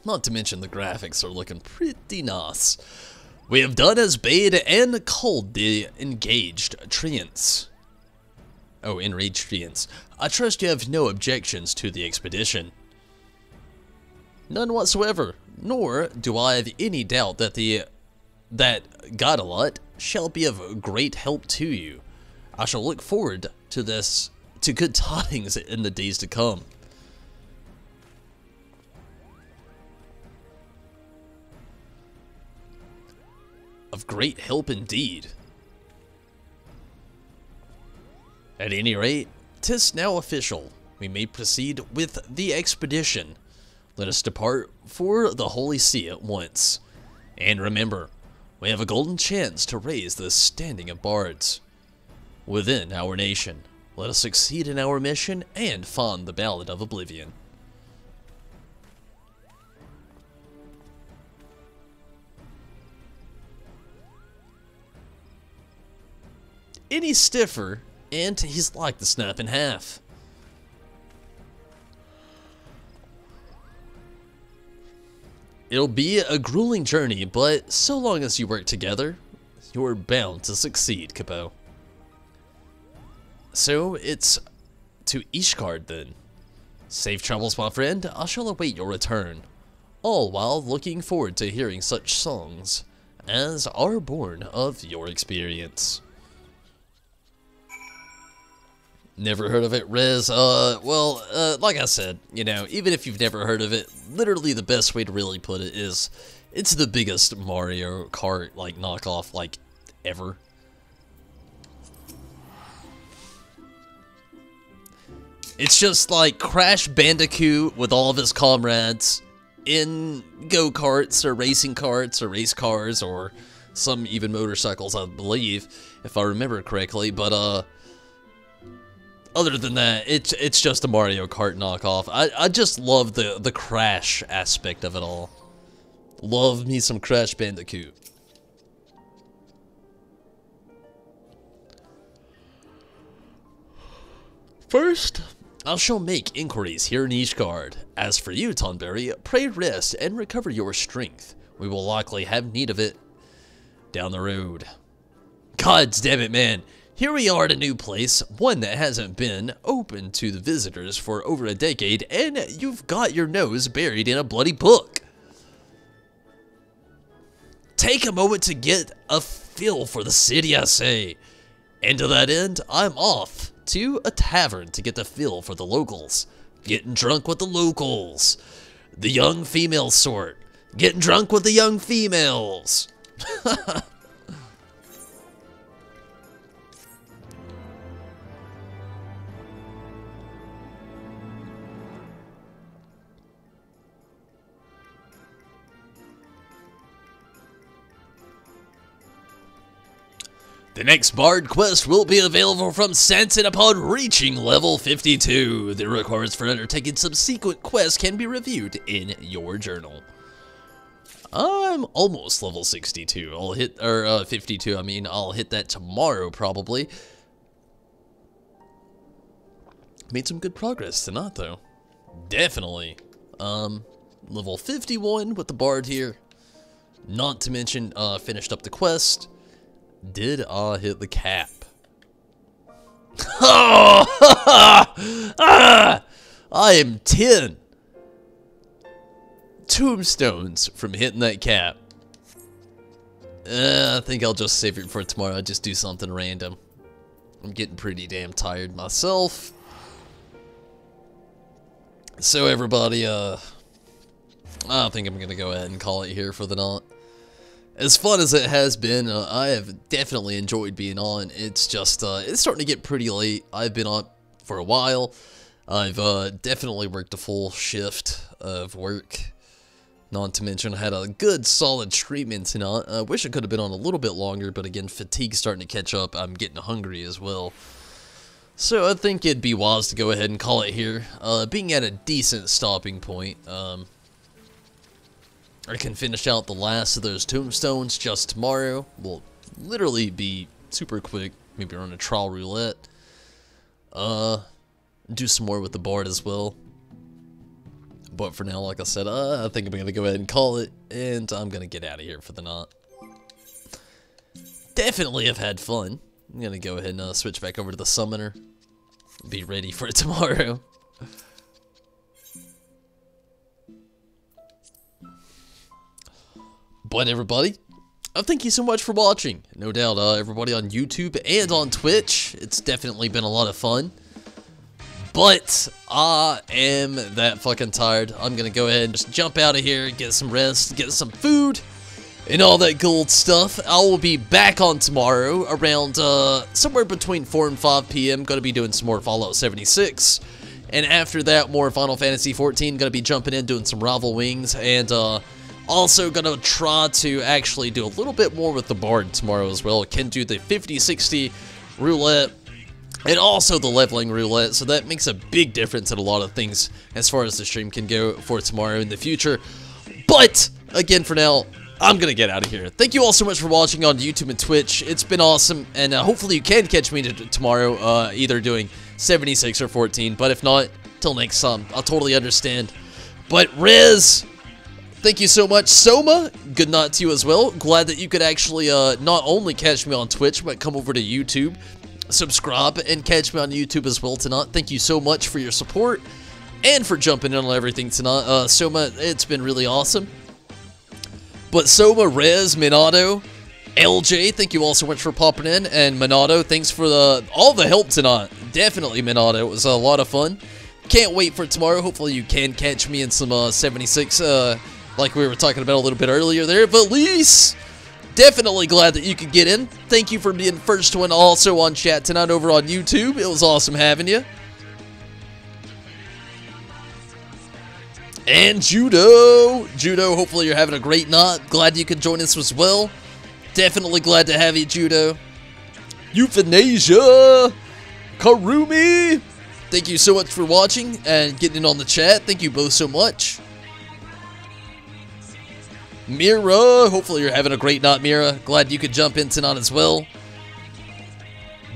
Not to mention the graphics are looking pretty nice. We have done as bade and called the engaged treants. Oh, enraged treants. I trust you have no objections to the expedition. None whatsoever, nor do I have any doubt that the that got a lot shall be of great help to you. I shall look forward to good tidings in the days to come. Of great help indeed. At any rate, 'tis now official. We may proceed with the expedition. Let us depart for the Holy See at once. And remember, we have a golden chance to raise the standing of bards within our nation. Let us succeed in our mission and fond the Ballad of Oblivion. Any stiffer, and he's like to snap in half. It'll be a grueling journey, but so long as you work together, you're bound to succeed, Capo. So it's to Ishgard then. Safe travels, my friend. I shall await your return, all while looking forward to hearing such songs as are born of your experience. Never heard of it, Rez? Like I said, you know, even if you've never heard of it, literally the best way to really put it is, it's the biggest Mario Kart, like, knockoff, like, ever. It's just like Crash Bandicoot with all of his comrades in go-karts or racing carts or race cars or some even motorcycles, I believe, if I remember correctly, but, other than that, it's just a Mario Kart knockoff. I just love the Crash aspect of it all. Love me some Crash Bandicoot. First, I shall make inquiries here in Ishgard. As for you, Tonberry, pray rest and recover your strength. We will likely have need of it down the road. God damn it, man. Here we are at a new place, one that hasn't been open to the visitors for over a decade, and you've got your nose buried in a bloody book. Take a moment to get a feel for the city, I say. And to that end, I'm off to a tavern to get the feel for the locals. Getting drunk with the locals. The young female sort. Getting drunk with the young females. The next Bard quest will be available from Sanson upon reaching level 52. The requirements for undertaking subsequent quests can be reviewed in your journal. I'm almost level 62. I'll hit, or 52, I mean, I'll hit that tomorrow probably. Made some good progress tonight though. Definitely. Level 51 with the Bard here. Not to mention, finished up the quest. Did I hit the cap? I am 10 tombstones from hitting that cap. I think I'll just save it for tomorrow. I'll just do something random. I'm getting pretty damn tired myself. So everybody, I think I'm gonna go ahead and call it here for the night. As fun as it has been, I have definitely enjoyed being on. It's just, it's starting to get pretty late. I've been on for a while. I've definitely worked a full shift of work. Not to mention, I had a good solid treatment tonight. I wish I could have been on a little bit longer, but again, fatigue's starting to catch up. I'm getting hungry as well. So I think it'd be wise to go ahead and call it here. Being at a decent stopping point, I can finish out the last of those tombstones just tomorrow. Will literally be super quick. Maybe run a trial roulette. Do some more with the Bard as well. But for now, like I said, I think I'm going to go ahead and call it. And I'm going to get out of here for the night. Definitely have had fun. I'm going to go ahead and switch back over to the Summoner. Be ready for it tomorrow. But everybody, Thank you so much for watching. No doubt, everybody on YouTube and on Twitch. It's definitely been a lot of fun. But I am that fucking tired. I'm gonna go ahead and just jump out of here, get some rest, get some food, and all that gold stuff. I will be back on tomorrow around somewhere between 4 and 5 p.m. Gonna be doing some more Fallout 76. And after that, more Final Fantasy 14. Gonna be jumping in, doing some Rival Wings, and also gonna try to actually do a little bit more with the Bard tomorrow as well. Can do the 50-60 roulette and also the leveling roulette, so that makes a big difference in a lot of things as far as the stream can go for tomorrow in the future. But again, for now, I'm gonna get out of here. Thank you all so much for watching on YouTube and Twitch. It's been awesome, and hopefully you can catch me tomorrow, either doing 76 or 14. But if not, till next time, I'll totally understand. But Rez, thank you so much. Soma, good night to you as well. Glad that you could actually not only catch me on Twitch, but come over to YouTube, subscribe, and catch me on YouTube as well tonight. Thank you so much for your support and for jumping in on everything tonight. Soma, it's been really awesome. But Soma, Rez, Minato, LJ, thank you all so much for popping in. And Minato, thanks for all the help tonight. Definitely, Minato. It was a lot of fun. Can't wait for tomorrow. Hopefully you can catch me in some 76, like we were talking about a little bit earlier there. But Lise, definitely glad that you could get in. Thank you for being first one also on chat tonight over on YouTube. It was awesome having you. And Judo, hopefully you're having a great night. Glad you could join us as well. Definitely glad to have you, Judo. Euthanasia, Karumi, thank you so much for watching and getting in on the chat. Thank you both so much. Mira, hopefully you're having a great night, Mira. Glad you could jump in tonight as well.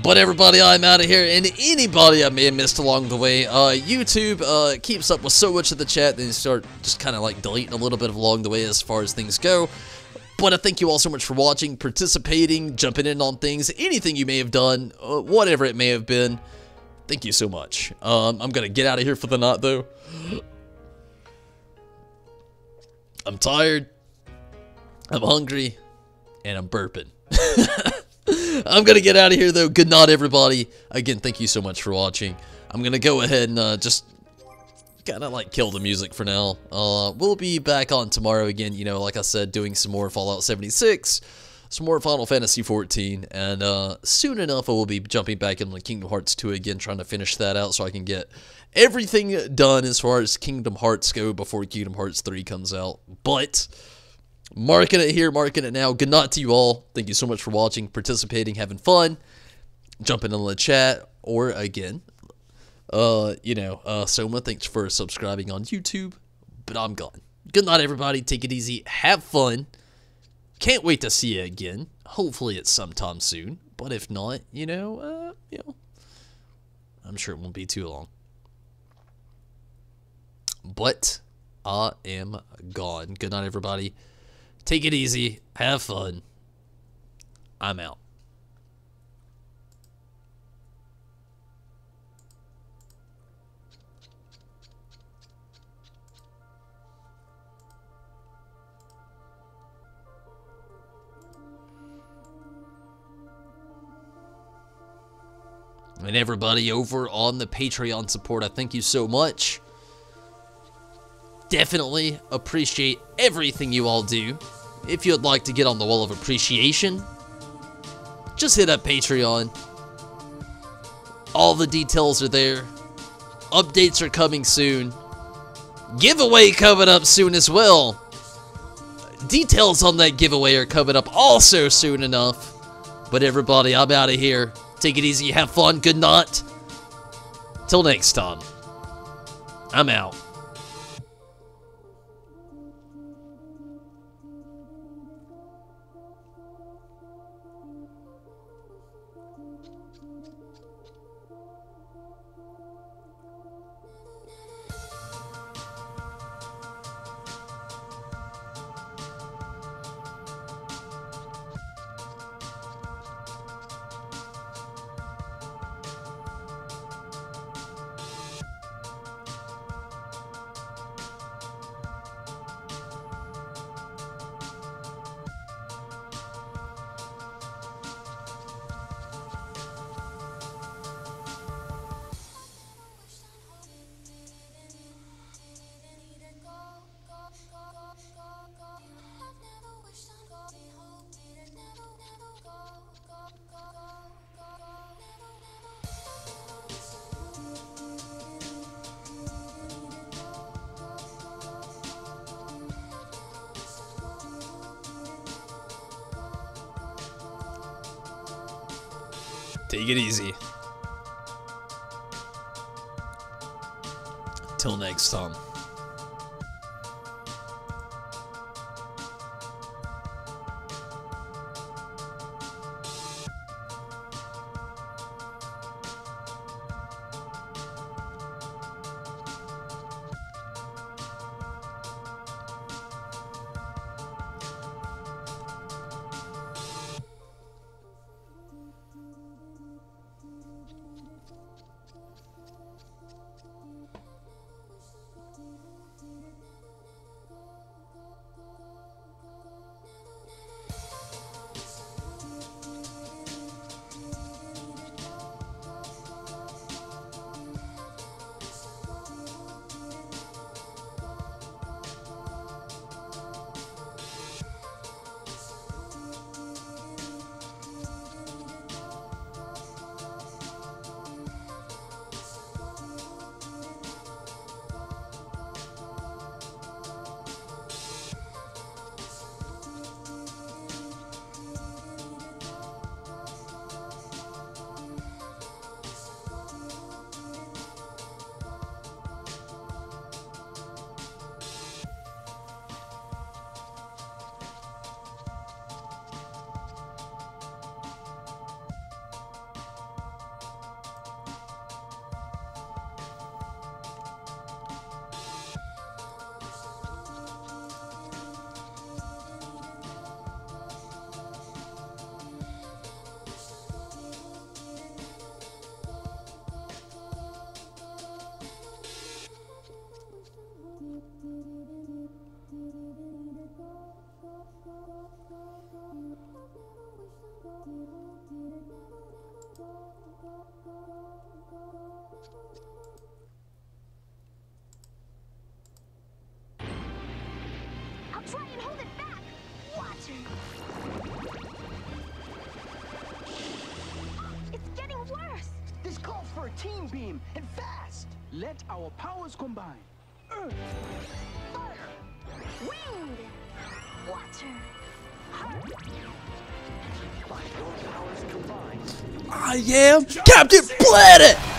But everybody, I'm out of here, and anybody I may have missed along the way, YouTube keeps up with so much of the chat, then you start just kind of like deleting a little bit along the way as far as things go. But I thank you all so much for watching, participating, jumping in on things, anything you may have done, whatever it may have been. Thank you so much. I'm gonna get out of here for the night, though. I'm tired, I'm hungry, and I'm burping. I'm gonna get out of here, though. Good night, everybody. Again, thank you so much for watching. I'm gonna go ahead and just kind of like kill the music for now. We'll be back on tomorrow again, you know, like I said, doing some more Fallout 76, some more Final Fantasy 14, and soon enough I will be jumping back into Kingdom Hearts 2 again, trying to finish that out so I can get everything done as far as Kingdom Hearts go before Kingdom Hearts 3 comes out. But marking it here, marking it now. Good night to you all. Thank you so much for watching, participating, having fun, jumping in the chat, or again, Soma, thanks for subscribing on YouTube, but I'm gone. Good night, everybody. Take it easy. Have fun. Can't wait to see you again. Hopefully it's sometime soon, but if not, I'm sure it won't be too long. But I am gone. Good night, everybody. Take it easy. Have fun. I'm out. And everybody over on the Patreon support, I thank you so much. Definitely appreciate everything you all do. If you'd like to get on the wall of appreciation, just hit up Patreon. All the details are there. Updates are coming soon. Giveaway coming up soon as well. Details on that giveaway are coming up also soon enough. But everybody, I'm out of here. Take it easy, have fun, good night. Till next time. I'm out. Take it easy. Till next time. I'll try and hold it back. Watch it. It's getting worse. This calls for a team beam, and fast! Let our powers combine. Earth, fire, Wind. Water. by your powers combined. I am Captain Planet!